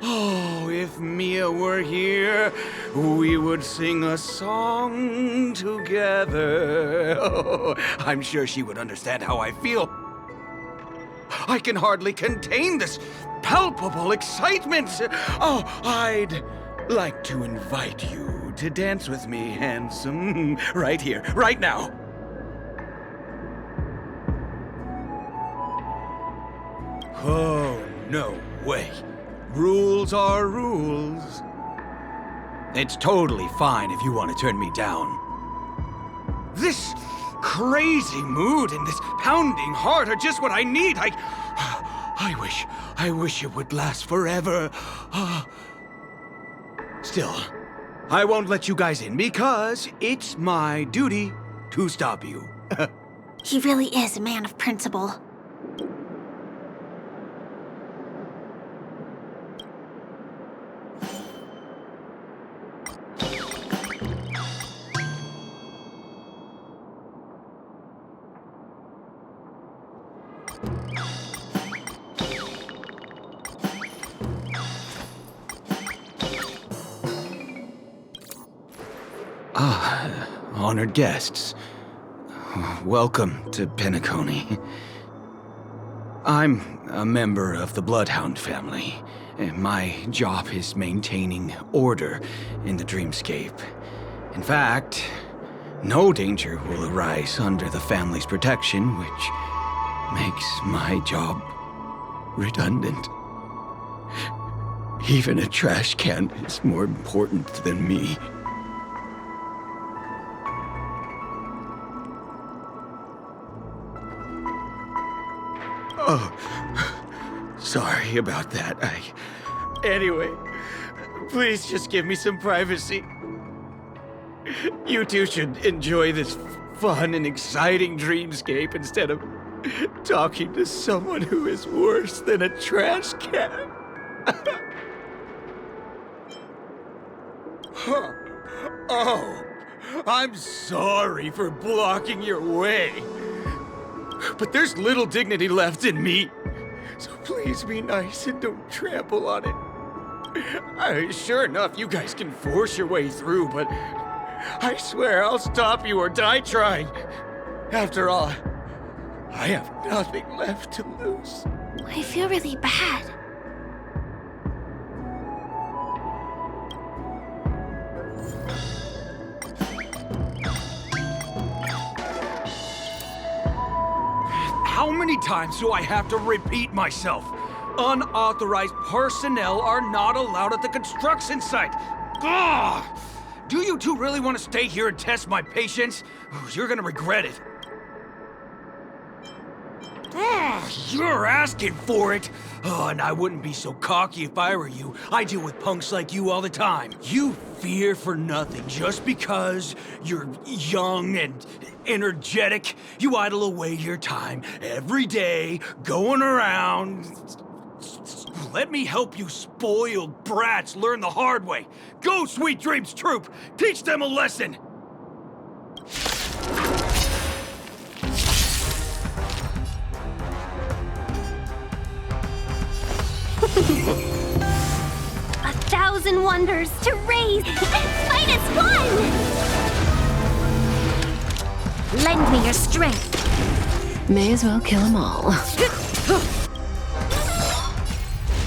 Oh, if Mia were here, we would sing a song together. Oh, I'm sure she would understand how I feel. I can hardly contain this palpable excitement. Oh, I'd like to invite you to dance with me, handsome. Right here, right now. Oh, no way. Rules are rules. It's totally fine if you want to turn me down. This crazy mood and this pounding heart are just what I need. I wish it would last forever. Still, I won't let you guys in because it's my duty to stop you. He really is a man of principle. Honored guests, welcome to Penacony. I'm a member of the Bloodhound family. My job is maintaining order in the Dreamscape. In fact, no danger will arise under the family's protection, which makes my job redundant. Even a trash can is more important than me. Oh, sorry about that. Anyway, please just give me some privacy. You two should enjoy this fun and exciting dreamscape instead of talking to someone who is worse than a trash can. Oh, I'm sorry for blocking your way. But there's little dignity left in me. So please be nice and don't trample on it. Sure enough, you guys can force your way through, but I swear I'll stop you or die trying. After all, I have nothing left to lose. I feel really bad. How many times do I have to repeat myself? Unauthorized personnel are not allowed at the construction site. Ugh! Do you two really want to stay here and test my patience? You're gonna regret it. You're asking for it. Oh, and I wouldn't be so cocky if I were you. I deal with punks like you all the time. You fear for nothing just because you're young and energetic. You idle away your time every day, going around. Let me help you spoiled brats learn the hard way. Go, Sweet Dreams Troop! Teach them a lesson! 1,000 wonders to raise minus one! Lend me your strength. May as well kill them all.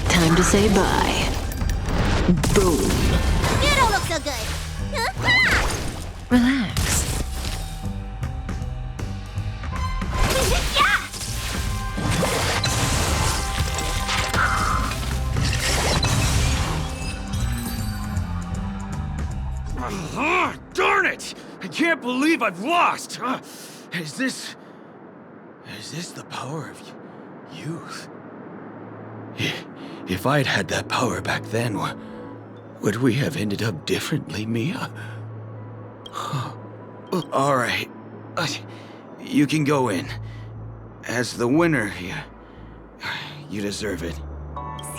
Time to say bye. Boom. You don't look so good. Relax. Darn it! I can't believe I've lost! Is this the power of youth? If I'd had that power back then, would we have ended up differently, Mia? All right. You can go in. As the winner here, you deserve it.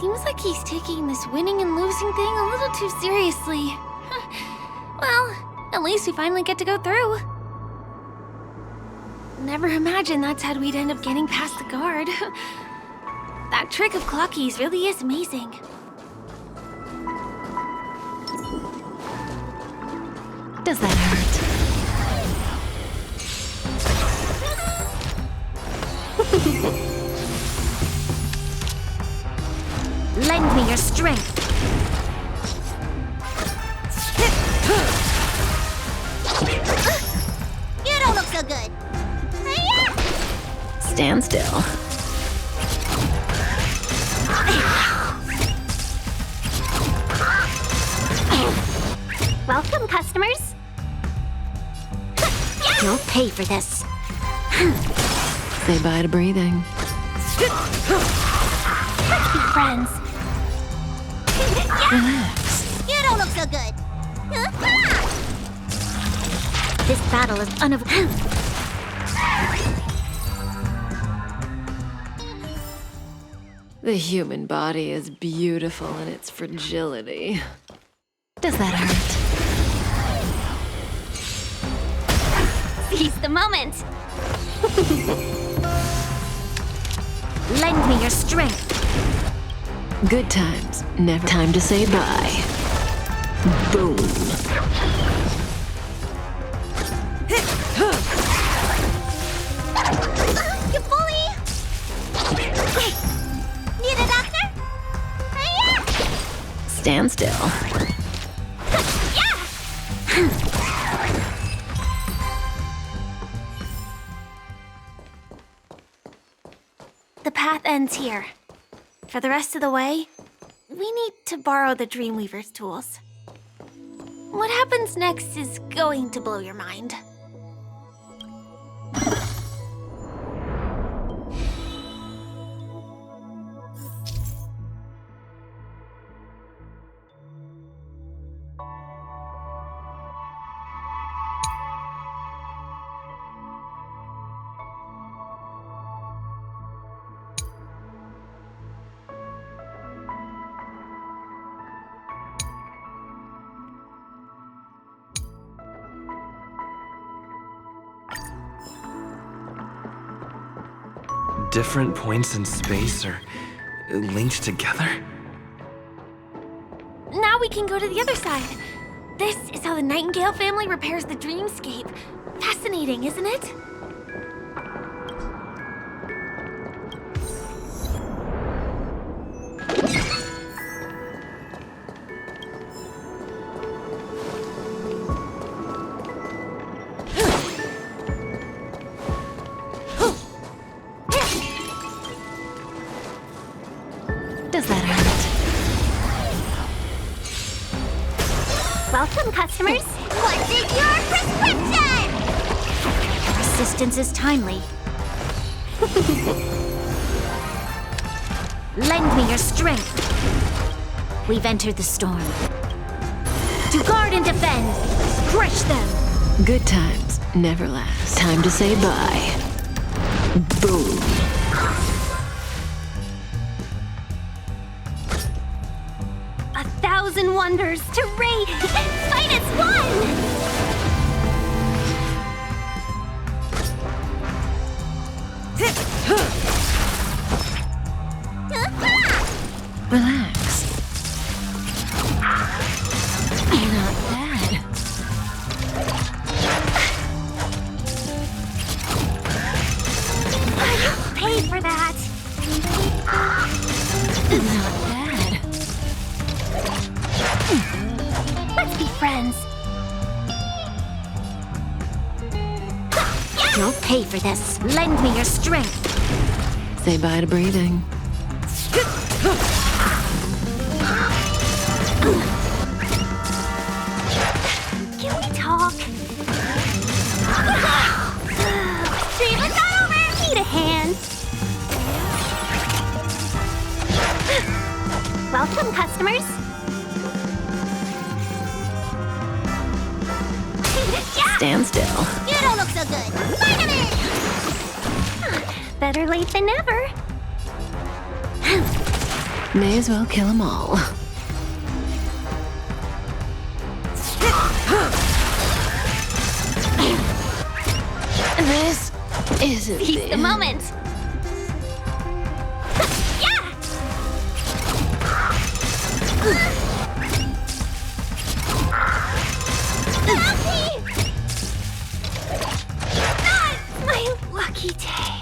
Seems like he's taking this winning and losing thing a little too seriously. Well, at least we finally get to go through. Never imagined that's how we'd end up getting past the guard. That trick of Clocky's really is amazing. Does that hurt? Lend me your strength. You don't look so good. Stand still. Welcome, customers. You'll pay for this. Say bye to breathing. Let's be friends. Relax. You don't look so good. This battle is unavoidable. The human body is beautiful in its fragility. Does that hurt? Seize the moment. Lend me your strength. Good times, never time to say bye. Boom. You bully! Need a doctor? Stand still. The path ends here. For the rest of the way, we need to borrow the Dreamweaver's tools. What happens next is going to blow your mind. different points in space are linked together? Now we can go to the other side. This is how the Nightingale family repairs the dreamscape. Fascinating, isn't it? Does that hurt? Welcome, customers. What's in your prescription? Your assistance is timely. Lend me your strength. We've entered the storm. To guard and defend. Crush them. Good times never last. Time to say bye. Boom. 1,000 wonders to rate. Fight as one. Relax. Not bad. Pay for that. Not bad. Let's be friends. You'll pay for this. Lend me your strength. Say bye to breathing. Can we talk? Dream's not over. Need a hand. Welcome, customers. Stand still. You don't look so good. Vitamin! Better late than never. May as well kill them all. This isn't Seize the moment. My lucky day.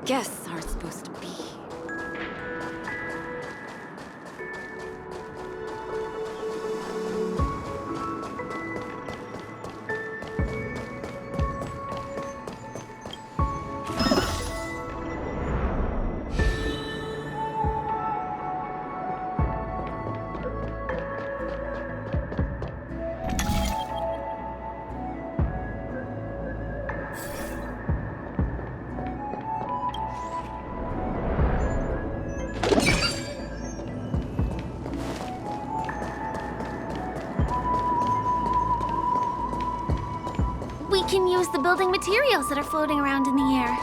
Guests aren't supposed to be. We can use the building materials that are floating around in the air.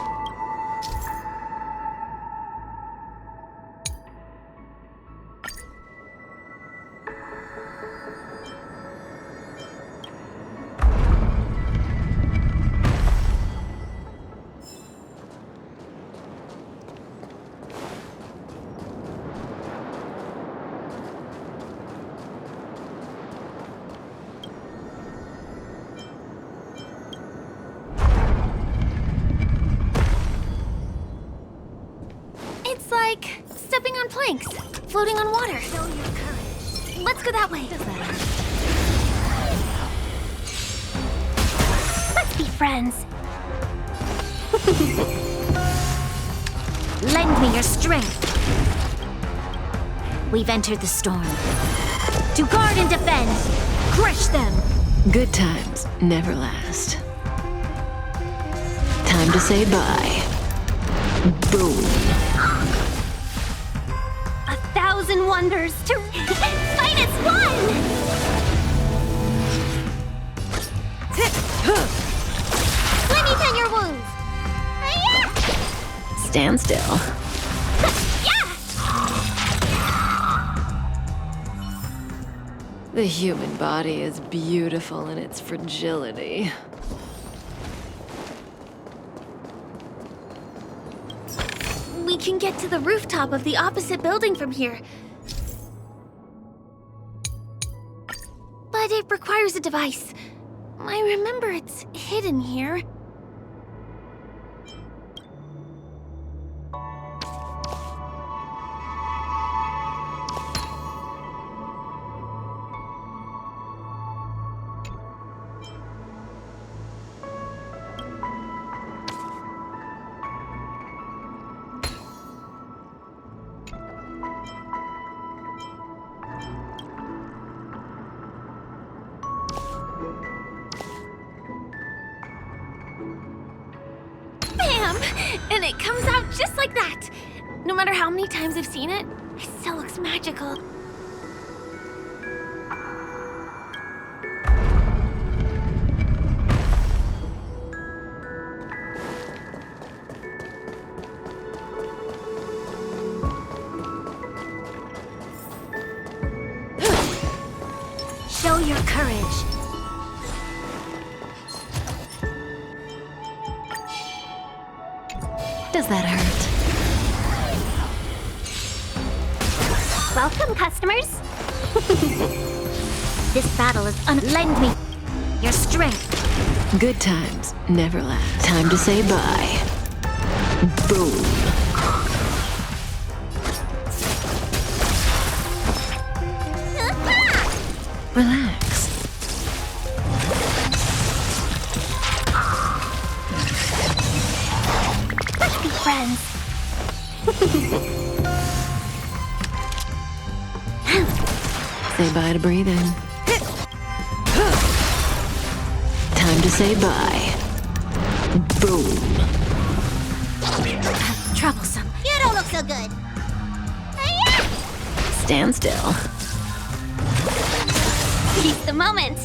like stepping on planks, floating on water. Show your courage. Let's go that way. Does that hurt? Let's be friends. Lend me your strength. We've entered the storm. To guard and defend, crush them. Good times never last. Time to say bye. Boom. 1,000 wonders to fight as one! Let me tend your wounds! Stand still. The human body is beautiful in its fragility. We can get to the rooftop of the opposite building from here. But it requires a device. I remember it's hidden here. And it comes out just like that. No matter how many times I've seen it, it still looks magical. Show your courage. Does that hurt? Welcome, customers. This battle is lend me your strength. Good times never last. Time to say bye. Boom. Relax. Let's be friends. Say bye to breathing. Time to say bye. Boom. Troublesome. You don't look so good. Stand still. Seize the moment.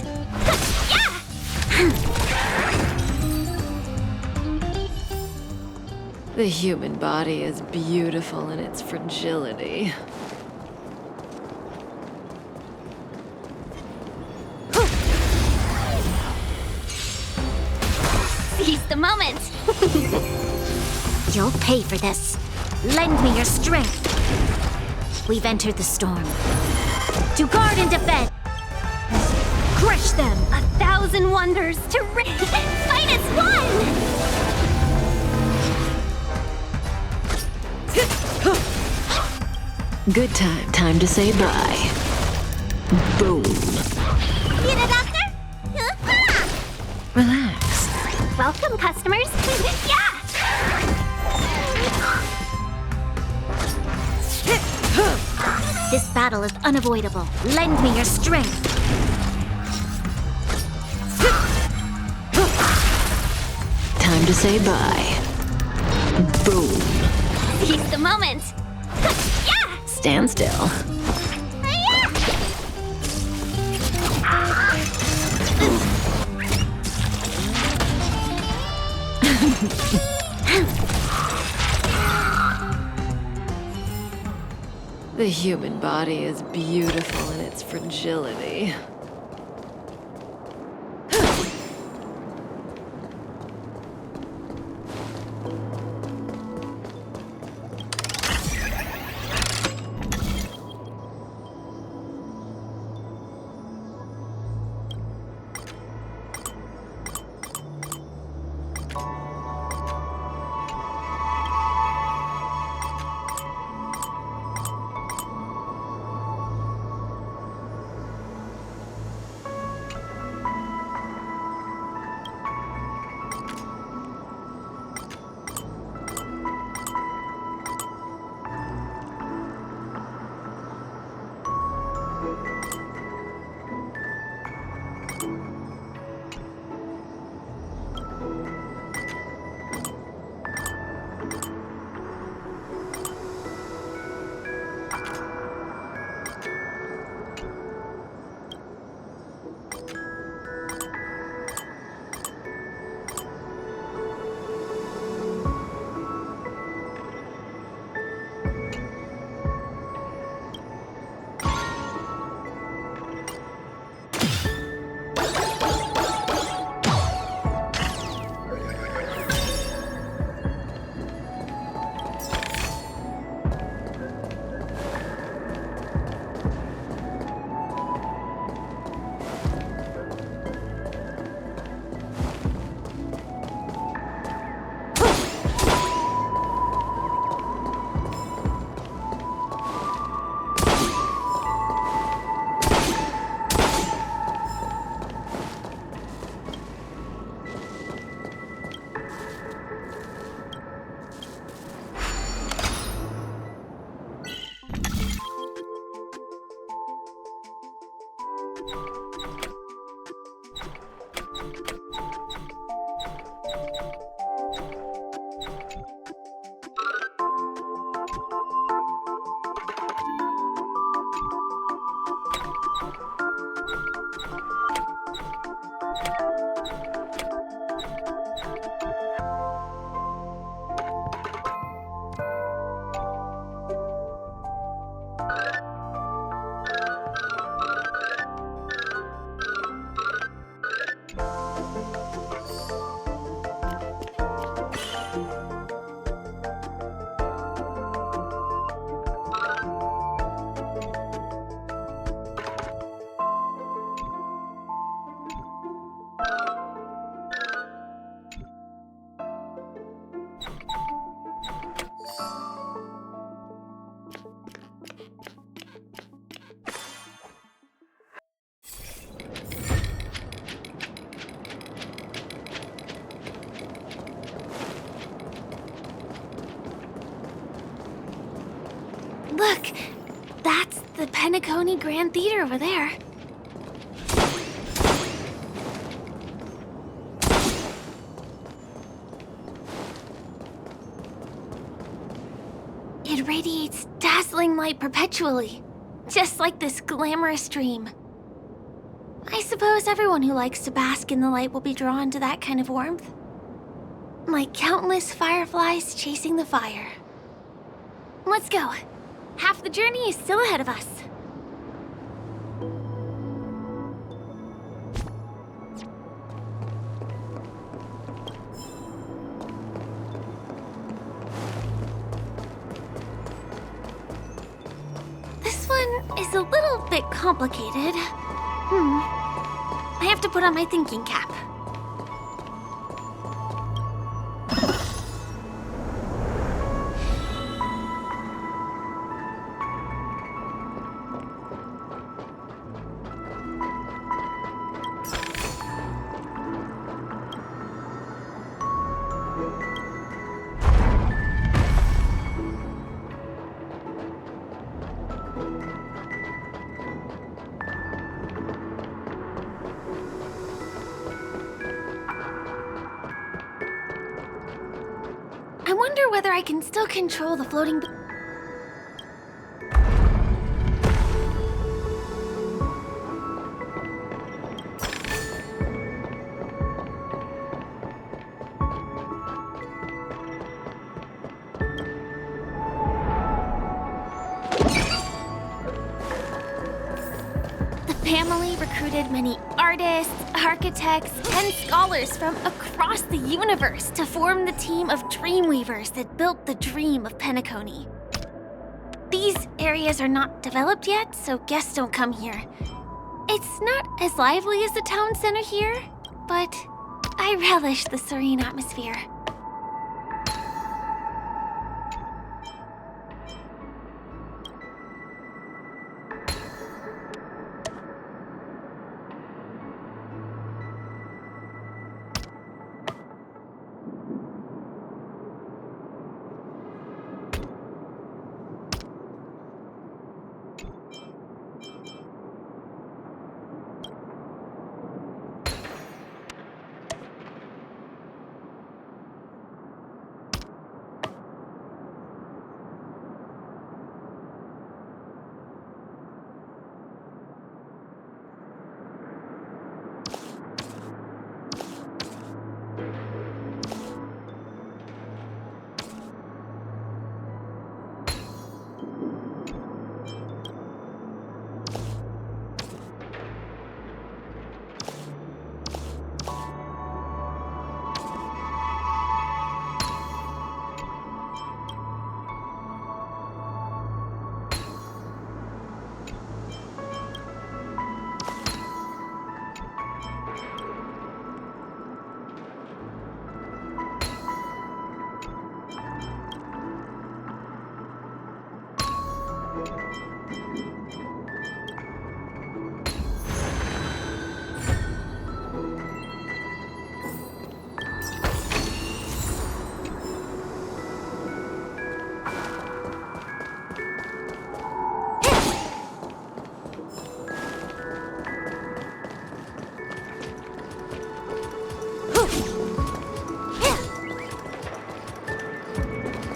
The human body is beautiful in its fragility. Seize the moment. You'll pay for this. Lend me your strength. We've entered the storm. To guard and defend. Crush them. 1,000 wonders to fight as one! Good time. Time to say bye. Boom. Need a doctor? Relax. Welcome, customers. This battle is unavoidable. Lend me your strength. Time to say bye. Boom. Seize the moment. Stand still. The human body is beautiful in its fragility. Look, that's the Penacony Grand Theater over there. It radiates dazzling light perpetually, just like this glamorous dream. I suppose everyone who likes to bask in the light will be drawn to that kind of warmth. Like countless fireflies chasing the fire. Let's go. Half the journey is still ahead of us. This one is a little bit complicated. I have to put on my thinking cap. I wonder whether I can still control the floating... The family recruited many artists, architects, and scholars from across the universe to form the team of Dreamweavers that built the dream of Penacony. These areas are not developed yet, so guests don't come here. It's not as lively as the town center here, but I relish the serene atmosphere.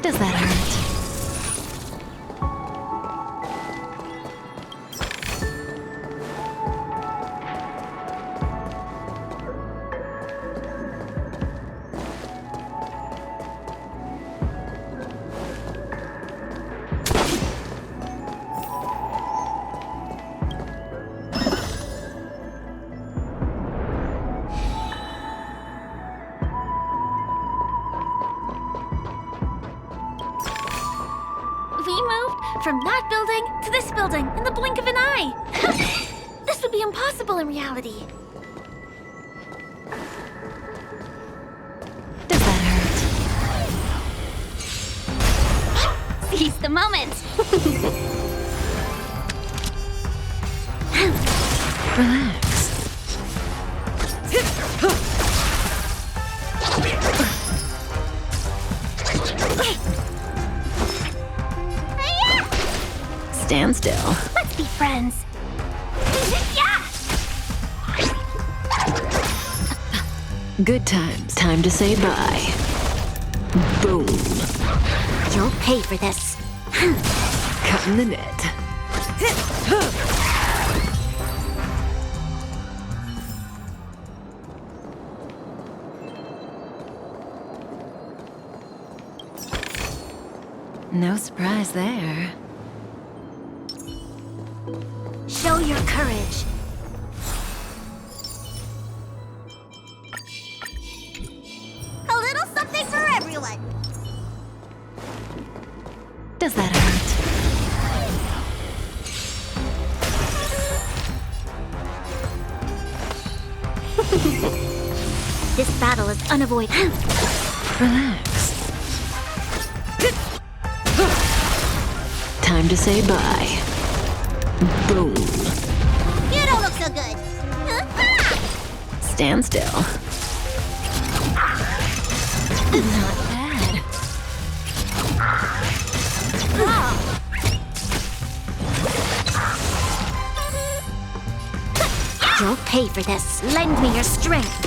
Does that hurt? From that building to this building in the blink of an eye. This would be impossible in reality. Does that hurt? Seize the moment. Relax. Stand still. Let's be friends. Yeah! Good times. Time to say bye. Boom. You'll pay for this. Cutting the net. No surprise there. Show your courage. A little something for everyone. Does that hurt? This battle is unavoidable. Relax. Time to say bye. Boom. You don't look so good. Stand still. Not bad. You'll pay for this. Lend me your strength.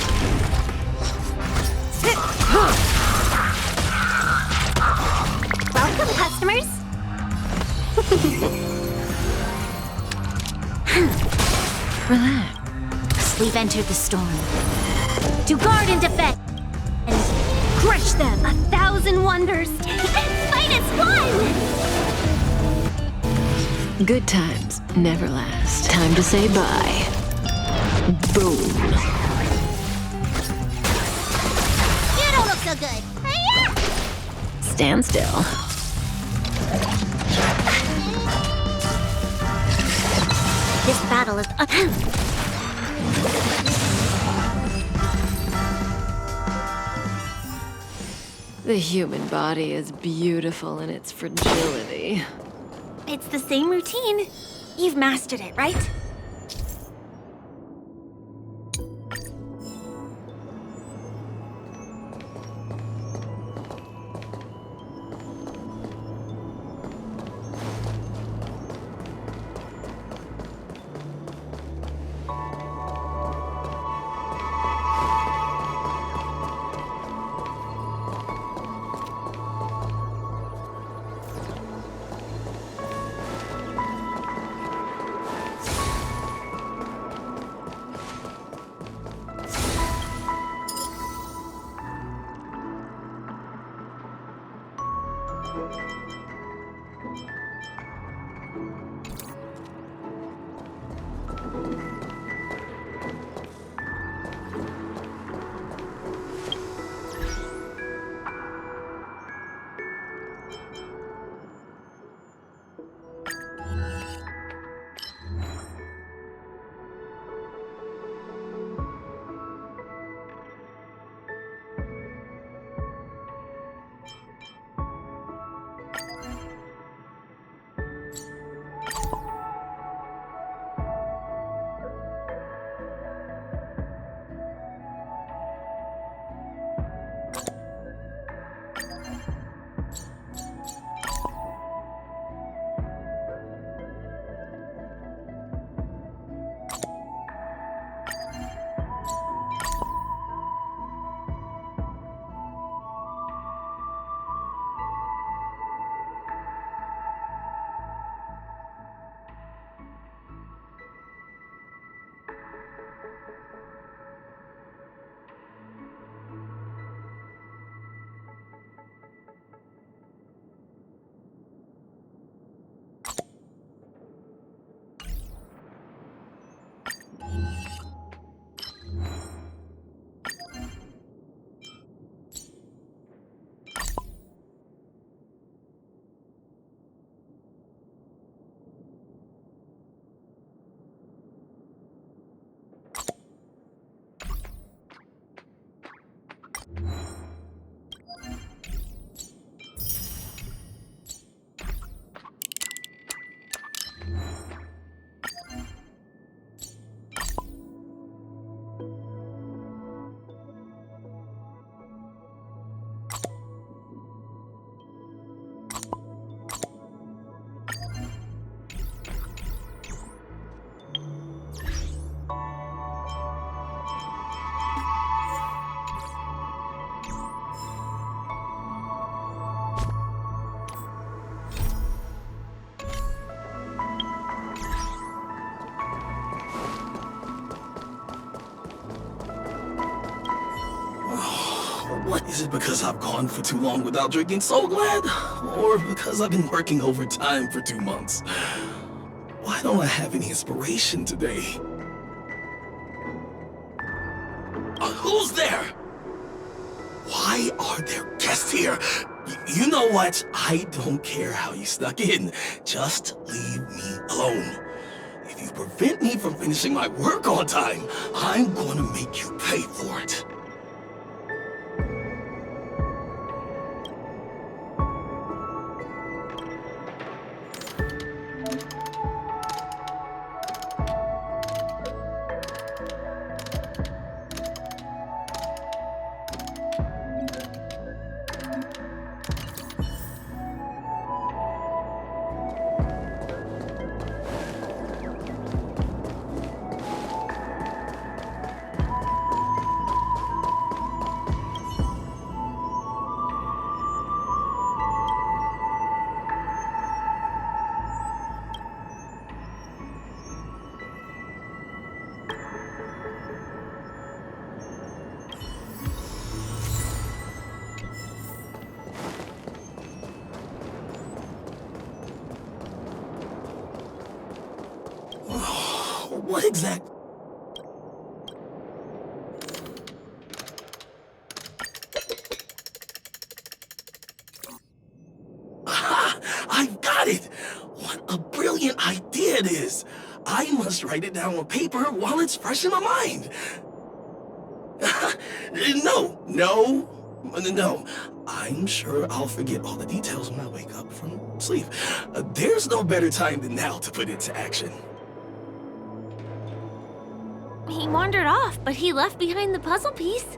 Welcome, customers. Relax. We've entered the storm. To guard and defend. And crush them. 1,000 wonders. Fight as one! Good times never last. Time to say bye. Boom. You don't look so good. Stand still. This battle is The human body is beautiful in its fragility. It's the same routine. You've mastered it, right? Is it because I've gone for too long without drinking so glad? Or because I've been working overtime for 2 months? Why don't I have any inspiration today? Who's there? Why are there guests here? You know what? I don't care how you snuck in. Just leave me alone. If you prevent me from finishing my work on time, I'm gonna make you pay for it. What exact... I've got it! What a brilliant idea it is! I must write it down on paper while it's fresh in my mind. No. I'm sure I'll forget all the details when I wake up from sleep. There's no better time than now to put it to action. He wandered off, but he left behind the puzzle piece.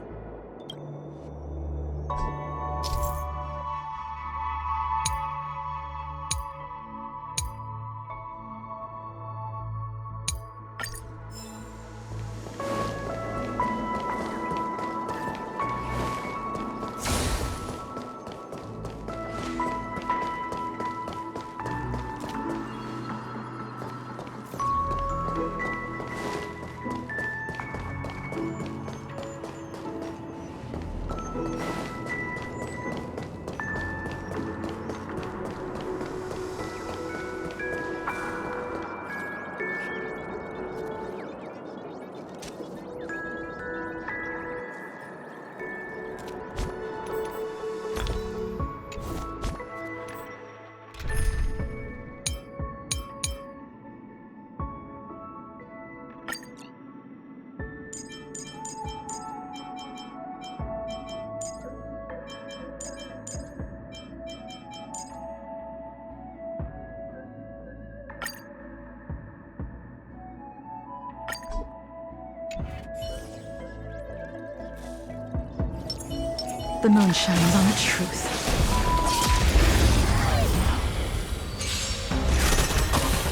The moon shines on the truth.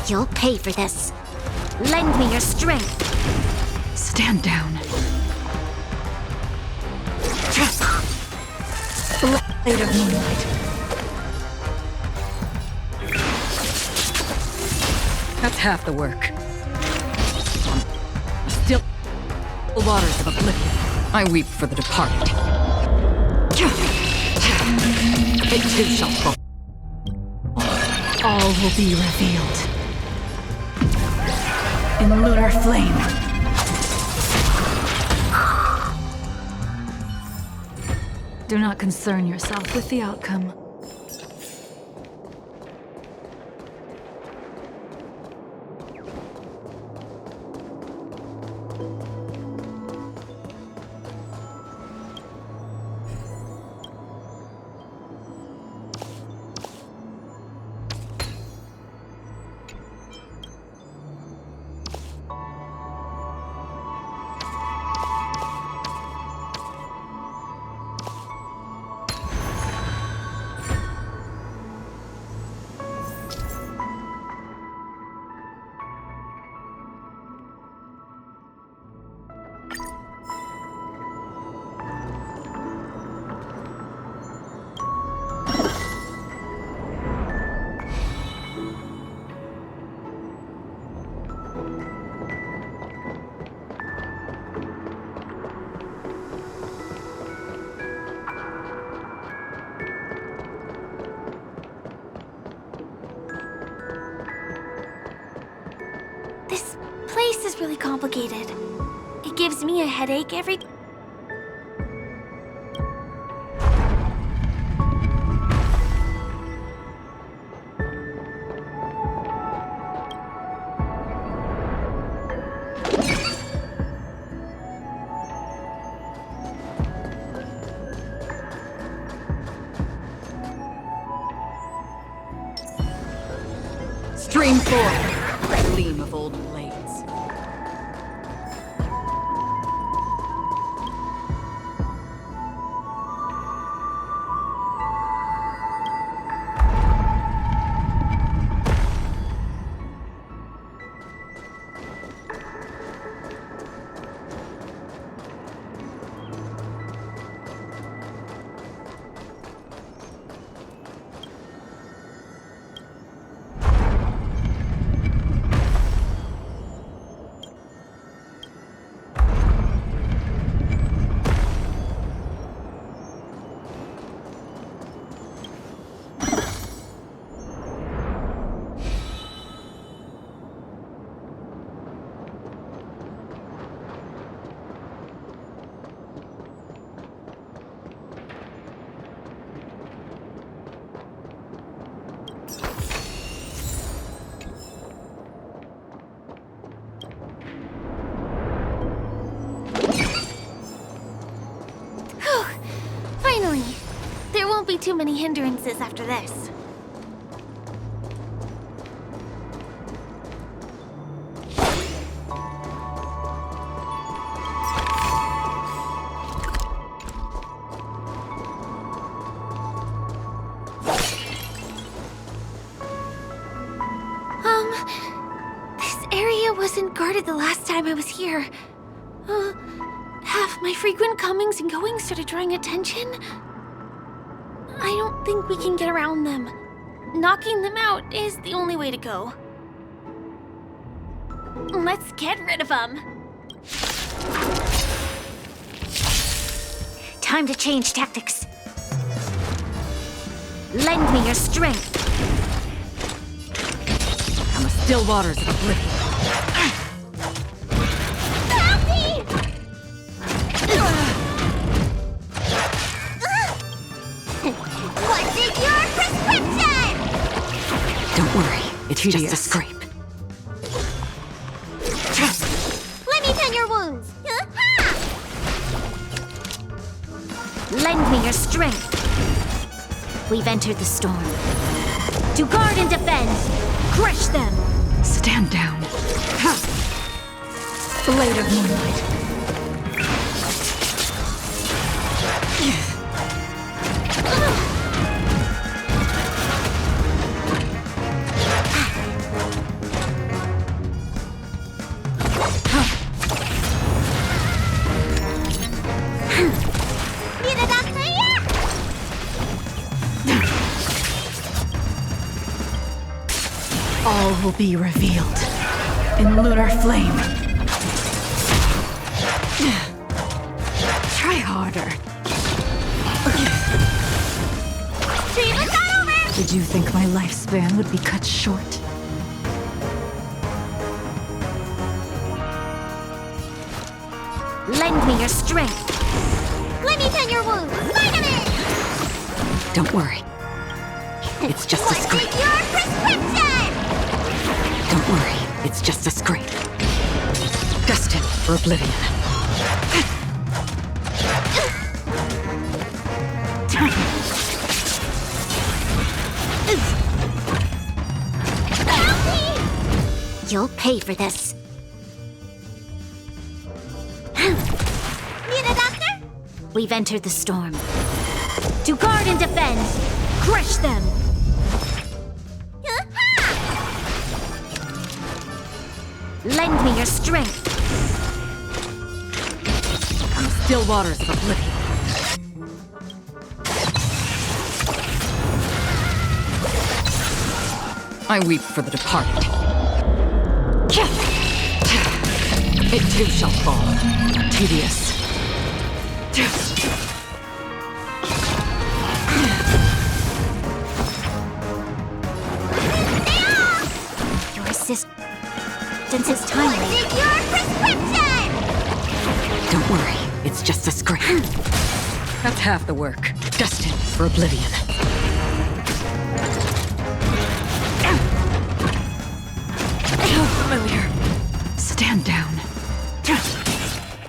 You'll pay for this. Lend me your strength. Stand down. Blade of moonlight. That's half the work. Still, the waters of oblivion. I weep for the departed. It too shall fall. All will be revealed. In lunar flame. Do not concern yourself with the outcome. This place is really complicated. It gives me a headache every... Stream 4. Gleam of old blades. Finally! There won't be too many hindrances after this. This area wasn't guarded the last time I was here. Have my frequent comings and goings started drawing attention? I don't think we can get around them. Knocking them out is the only way to go. Let's get rid of them. Time to change tactics. Lend me your strength. From the still waters of oblivion. What's in your prescription? Don't worry, it's just a scrape. Let me tend your wounds. Lend me your strength. We've entered the storm. To guard and defend, crush them. Stand down. Blade of moonlight. Need a doctor here? All will be revealed in lunar flame. Try harder. Treatment's not over! Did you think my lifespan would be cut short? Lend me your strength. Let me tend your wounds. Vitamin! Don't worry. It's just a What's scrape. in your prescription? Don't worry, it's just a scrape. Destined for oblivion. You'll pay for this. Need a doctor? We've entered the storm. To guard and defend, crush them. Lend me your strength. From the still waters of oblivion. I weep for the departed. It too shall fall. Tedious. Your assistance Persistence is timely. What's in your prescription? Don't worry, it's just a scrape. That's half the work. Destined for oblivion. So familiar. Stand down.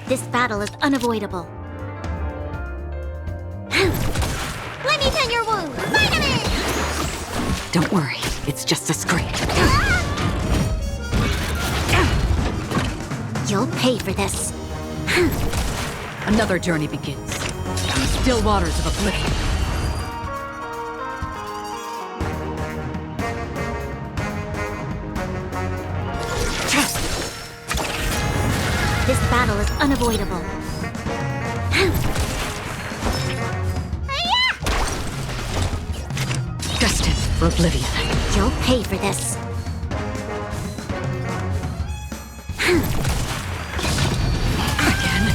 This battle is unavoidable. Let me tend your wound. Vitamin! Don't worry, it's just a scrape. You'll pay for this. Another journey begins. In still waters of oblivion. This battle is unavoidable. Destined for oblivion. You'll pay for this. Again.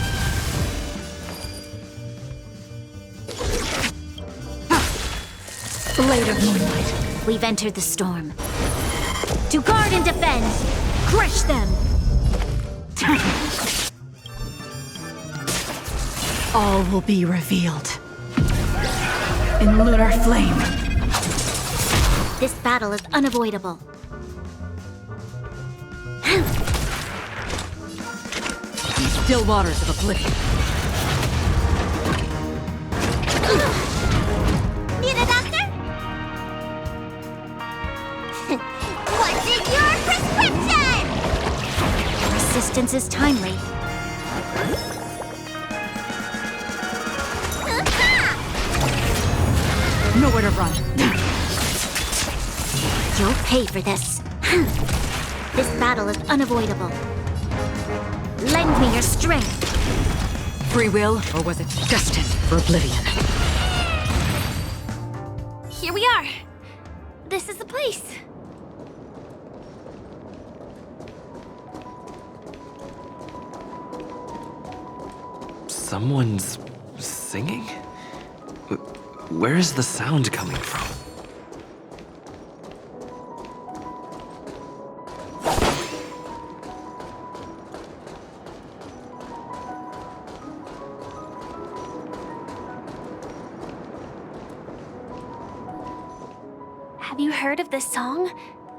Blade of moonlight. We've entered the storm. To guard and defend! Crush them! All will be revealed. In lunar flame. This battle is unavoidable. In still waters of oblivion. Need a doctor? What's in your prescription? Resistance is timely. Nowhere to run. You'll pay for this. This battle is unavoidable. Lend me your strength. Free will, or was it destined for oblivion? Here we are. This is the place. Someone's singing? Where is the sound coming from? Have you heard of this song?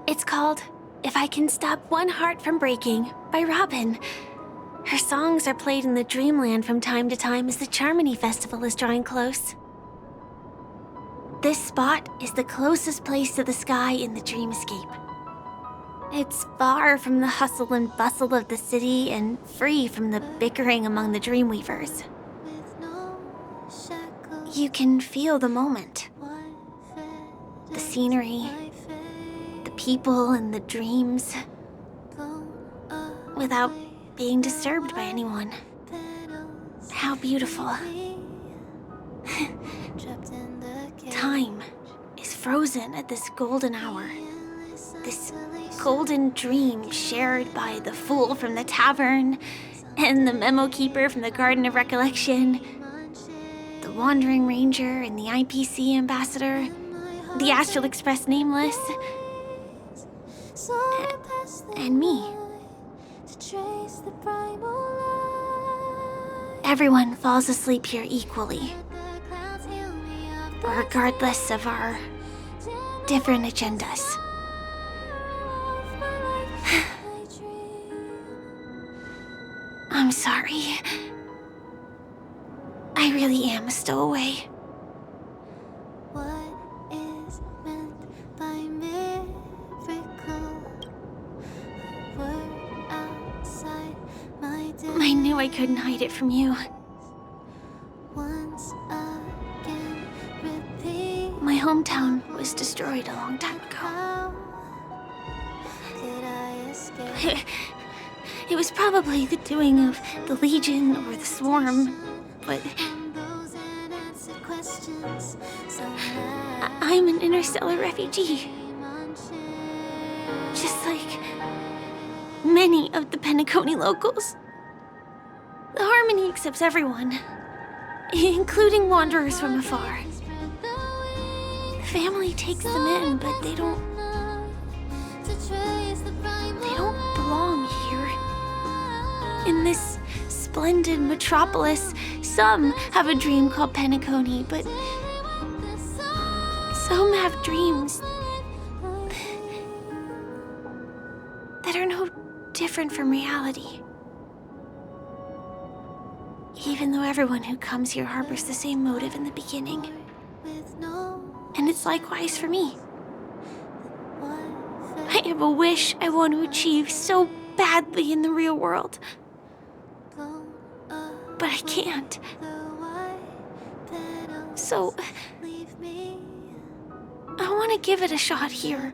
It's called If I Can Stop One Heart From Breaking by Robin. Her songs are played in the Dreamland from time to time as the Charmony Festival is drawing close. This spot is the closest place to the sky in the dreamscape. It's far from the hustle and bustle of the city and free from the bickering among the Dreamweavers. You can feel the moment. The scenery, the people and the dreams, without being disturbed by anyone. How beautiful. Time is frozen at this golden hour. This golden dream shared by the fool from the tavern and the memo keeper from the Garden of Recollection, the wandering ranger and the IPC ambassador, the Astral Express nameless, and me. Everyone falls asleep here equally, regardless of our different agendas. I'm sorry. I really am a stowaway. I knew I couldn't hide it from you. My hometown was destroyed a long time ago. It was probably the doing of the Legion or the Swarm, but I'm an interstellar refugee. Just like many of the Penacony locals. The Harmony accepts everyone, including wanderers from afar. The family takes them in, but they don't belong in this splendid metropolis, some have a dream called Penacony, but some have dreams that are no different from reality. Even though everyone who comes here harbors the same motive in the beginning. And it's likewise for me. I have a wish I want to achieve so badly in the real world. But I can't. So, I want to give it a shot here.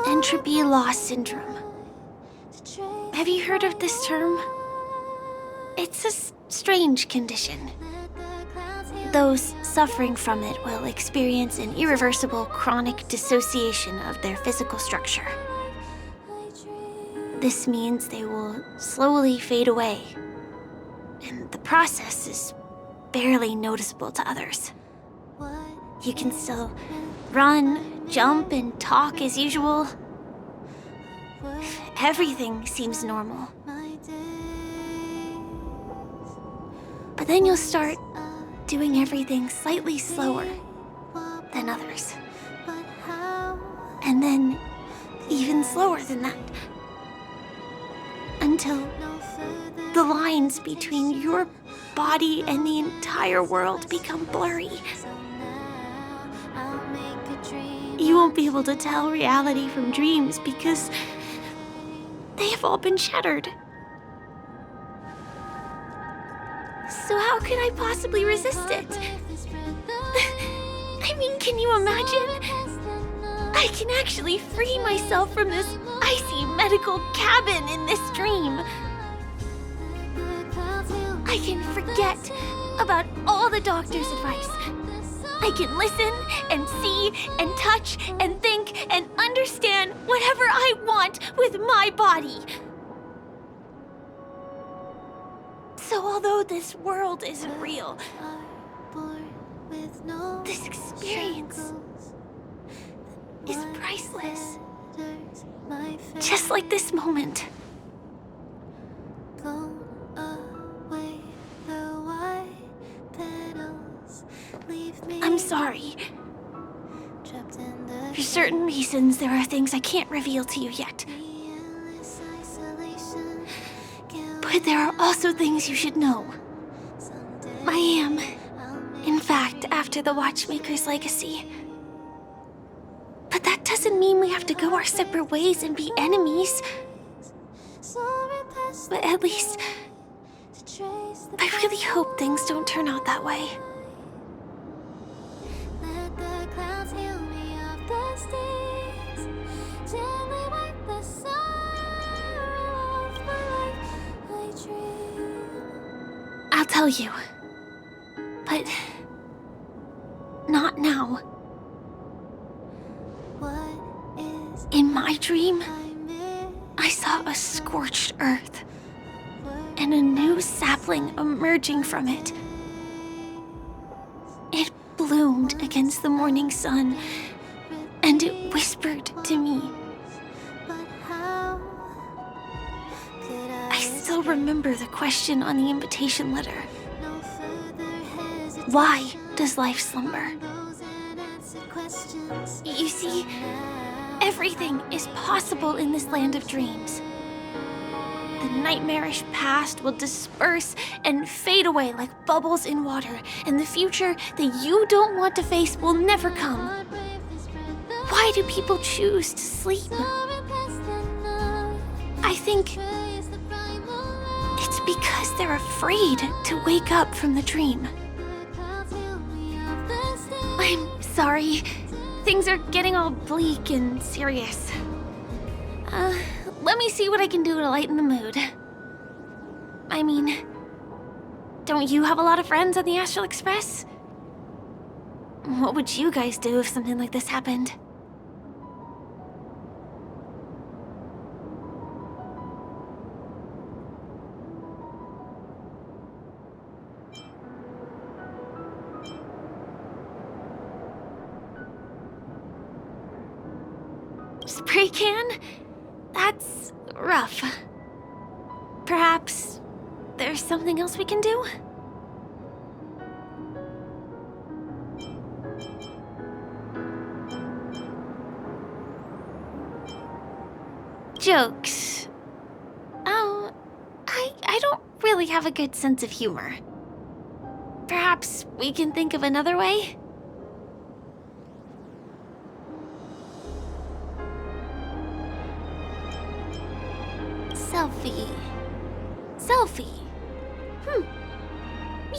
Entropy loss syndrome. Have you heard of this term? It's a strange condition. Those suffering from it will experience an irreversible chronic dissociation of their physical structure. This means they will slowly fade away, and the process is barely noticeable to others. You can still run, jump, and talk as usual. Everything seems normal. But then you'll start doing everything slightly slower than others. And then even slower than that. Until the lines between your body and the entire world become blurry. You won't be able to tell reality from dreams because they have all been shattered. So how could I possibly resist it? I mean, can you imagine? I can actually free myself from this icy medical cabin in this dream. I can forget about all the doctor's advice. I can listen and see and touch and think and understand whatever I want with my body. So although this world isn't real, this experience is priceless. Just like this moment. I'm sorry. For certain reasons, there are things I can't reveal to you yet. But there are also things you should know. I am, in fact, after the Watchmaker's legacy. But that doesn't mean we have to go our separate ways and be enemies. But at least, I really hope things don't turn out that way. I'll tell you. But not now. In my dream, I saw a scorched earth and a new sapling emerging from it. It bloomed against the morning sun, and it whispered to me. I still remember the question on the invitation letter. Why does life slumber? You see, everything is possible in this land of dreams. The nightmarish past will disperse and fade away like bubbles in water, and the future that you don't want to face will never come. Why do people choose to sleep? I think it's because they're afraid to wake up from the dream. I'm sorry. Things are getting all bleak and serious. Let me see what I can do to lighten the mood. I mean, don't you have a lot of friends on the Astral Express? What would you guys do if something like this happened? spray can? That's rough. Perhaps there's something else we can do? Jokes. Oh, I don't really have a good sense of humor. Perhaps we can think of another way? Selfie.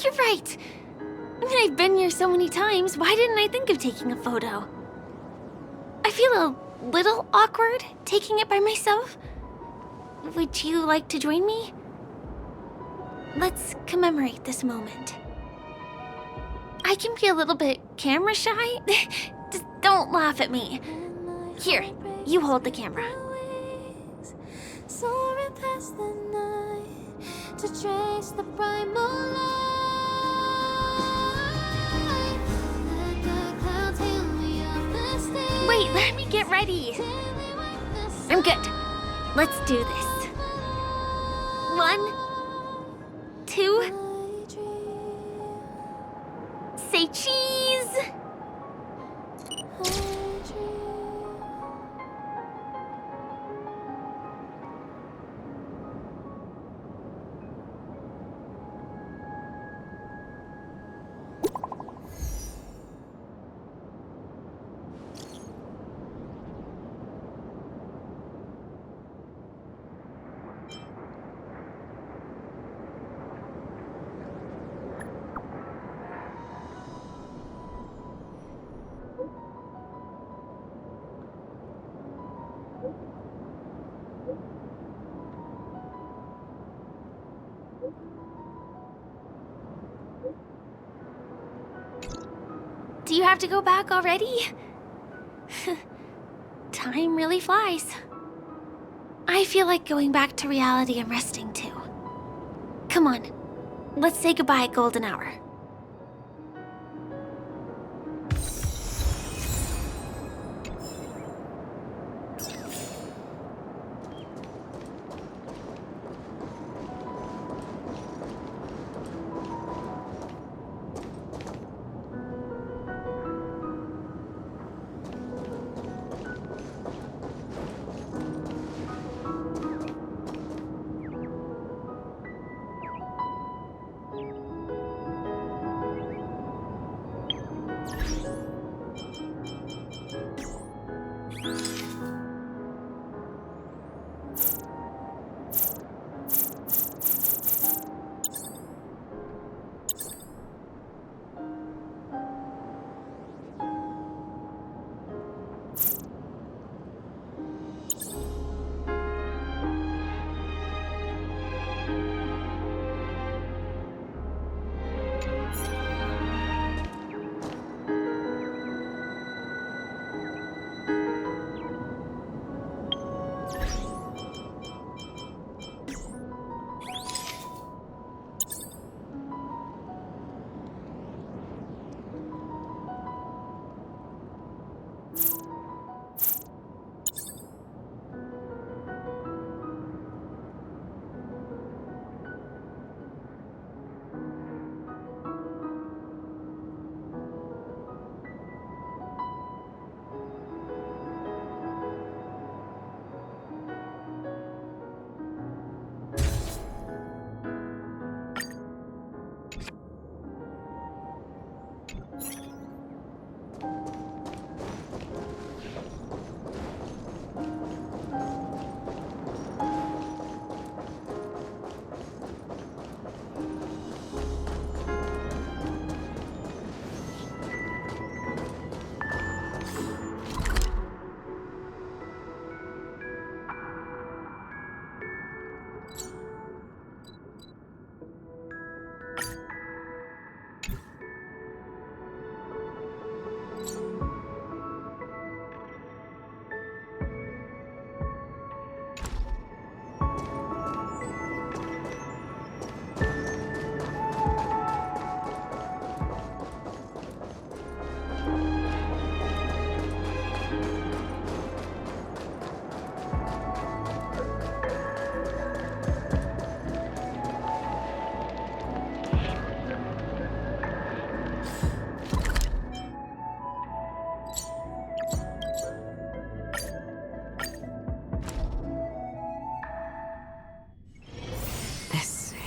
You're right. I mean, I've been here so many times. Why didn't I think of taking a photo? I feel a little awkward taking it by myself. Would you like to join me? Let's commemorate this moment. I can be a little bit camera shy. Just don't laugh at me. Here, you hold the camera. Soaring past the night to trace the primal light. Let the clouds heal me up the stairs. Wait, let me get ready. I'm good. Let's do this. 1, 2. Say cheese. Do you have to go back already? Time really flies. I feel like going back to reality and resting too. Come on, let's say goodbye at golden hour.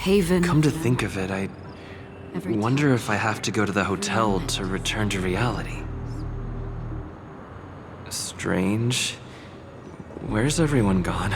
haven. Come to think of it, I wonder if I have to go to the hotel to return to reality. Strange. Where's everyone gone?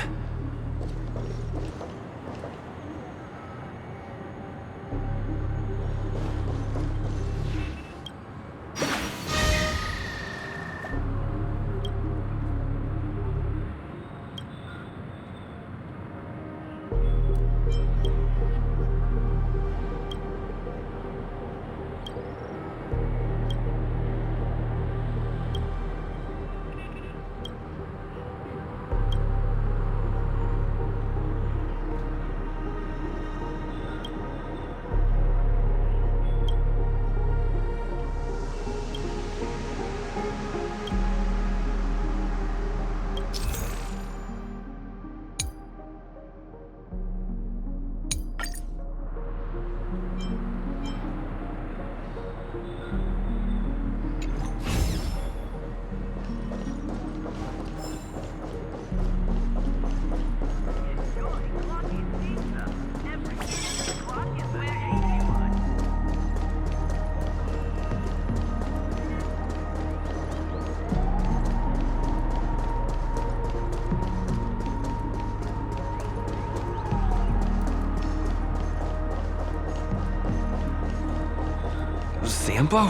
Sampo?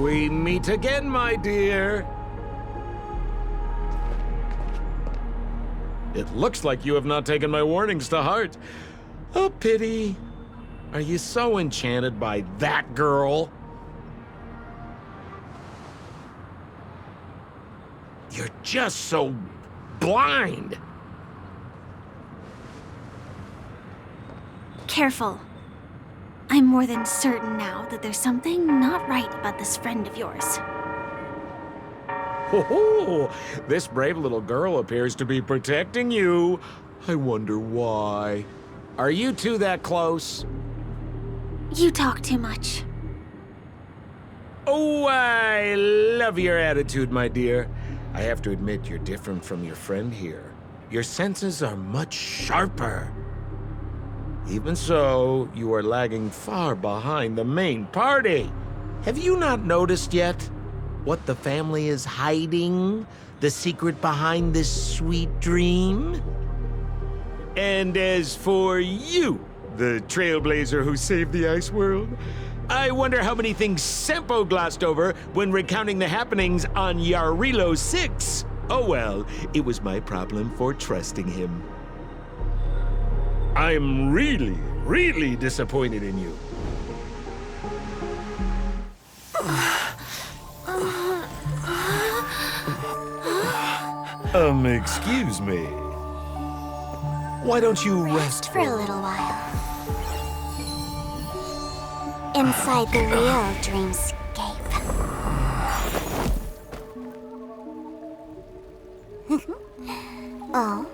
We meet again, my dear. It looks like you have not taken my warnings to heart. A pity. Are you so enchanted by that girl? You're just so blind. Careful. I'm more than certain now that there's something not right about this friend of yours. Oh, this brave little girl appears to be protecting you. I wonder why. Are you two that close? You talk too much. Oh, I love your attitude, my dear. I have to admit you're different from your friend here. Your senses are much sharper. Even so, you are lagging far behind the main party. Have you not noticed yet what the family is hiding? The secret behind this sweet dream? And as for you, the trailblazer who saved the ice world, I wonder how many things Sempo glossed over when recounting the happenings on Yarilo 6. Oh well, it was my problem for trusting him. I'm really, really disappointed in you. Excuse me. Why don't you rest For a little while. Inside the real dreamscape. Oh?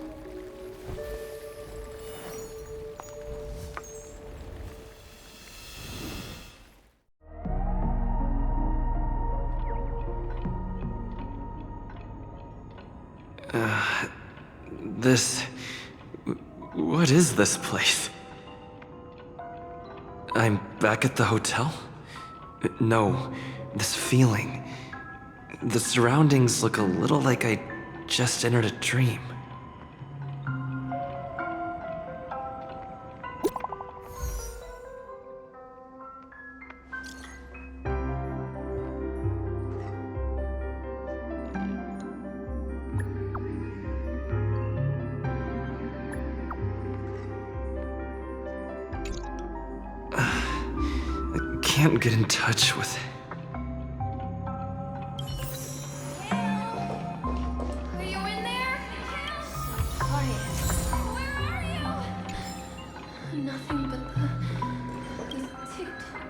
What is this place? I'm back at the hotel? No, this feeling. The surroundings look a little like I just entered a dream. Can't get in touch with it. Are you in there? Quiet. Where are you? Nothing but the tick-tock.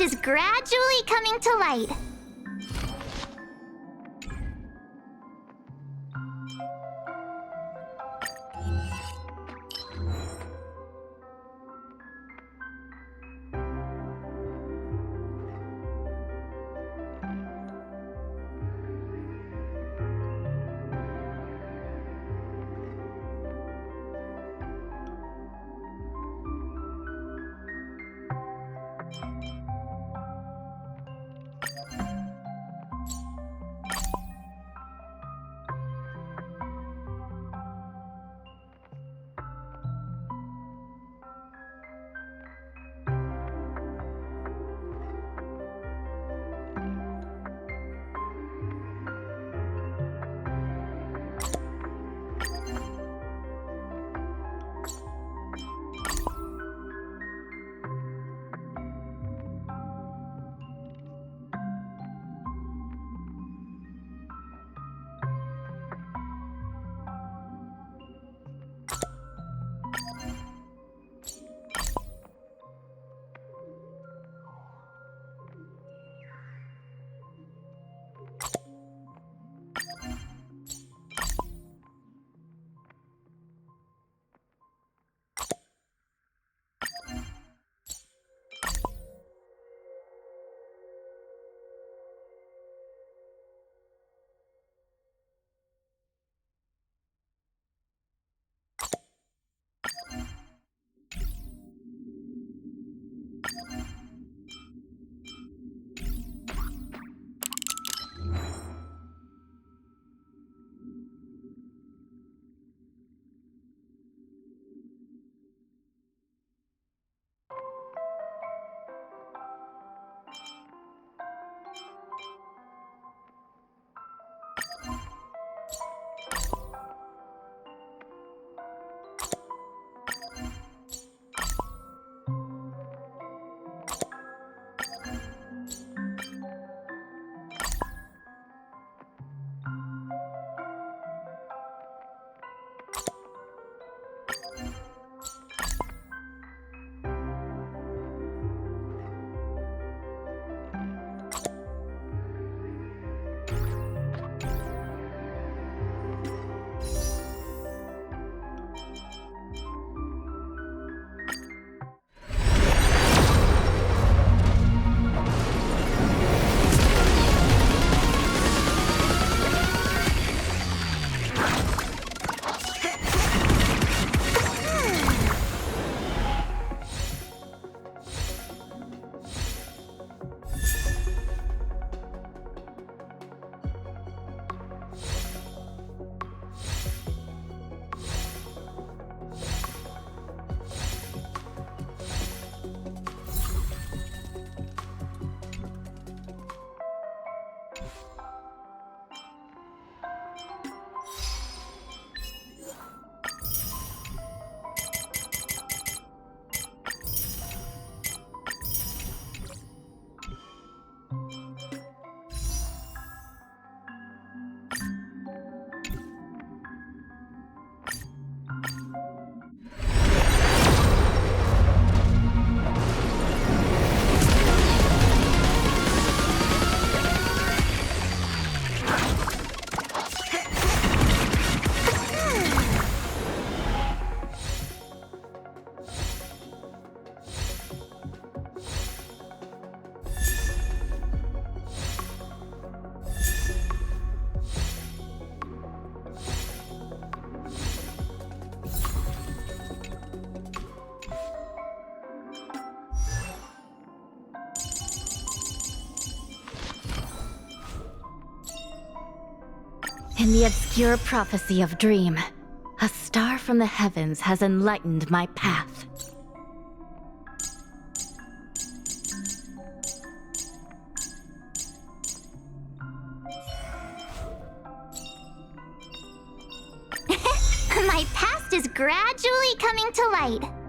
past is gradually coming to light. In the obscure prophecy of Dream, a star from the heavens has enlightened my path. My past is gradually coming to light.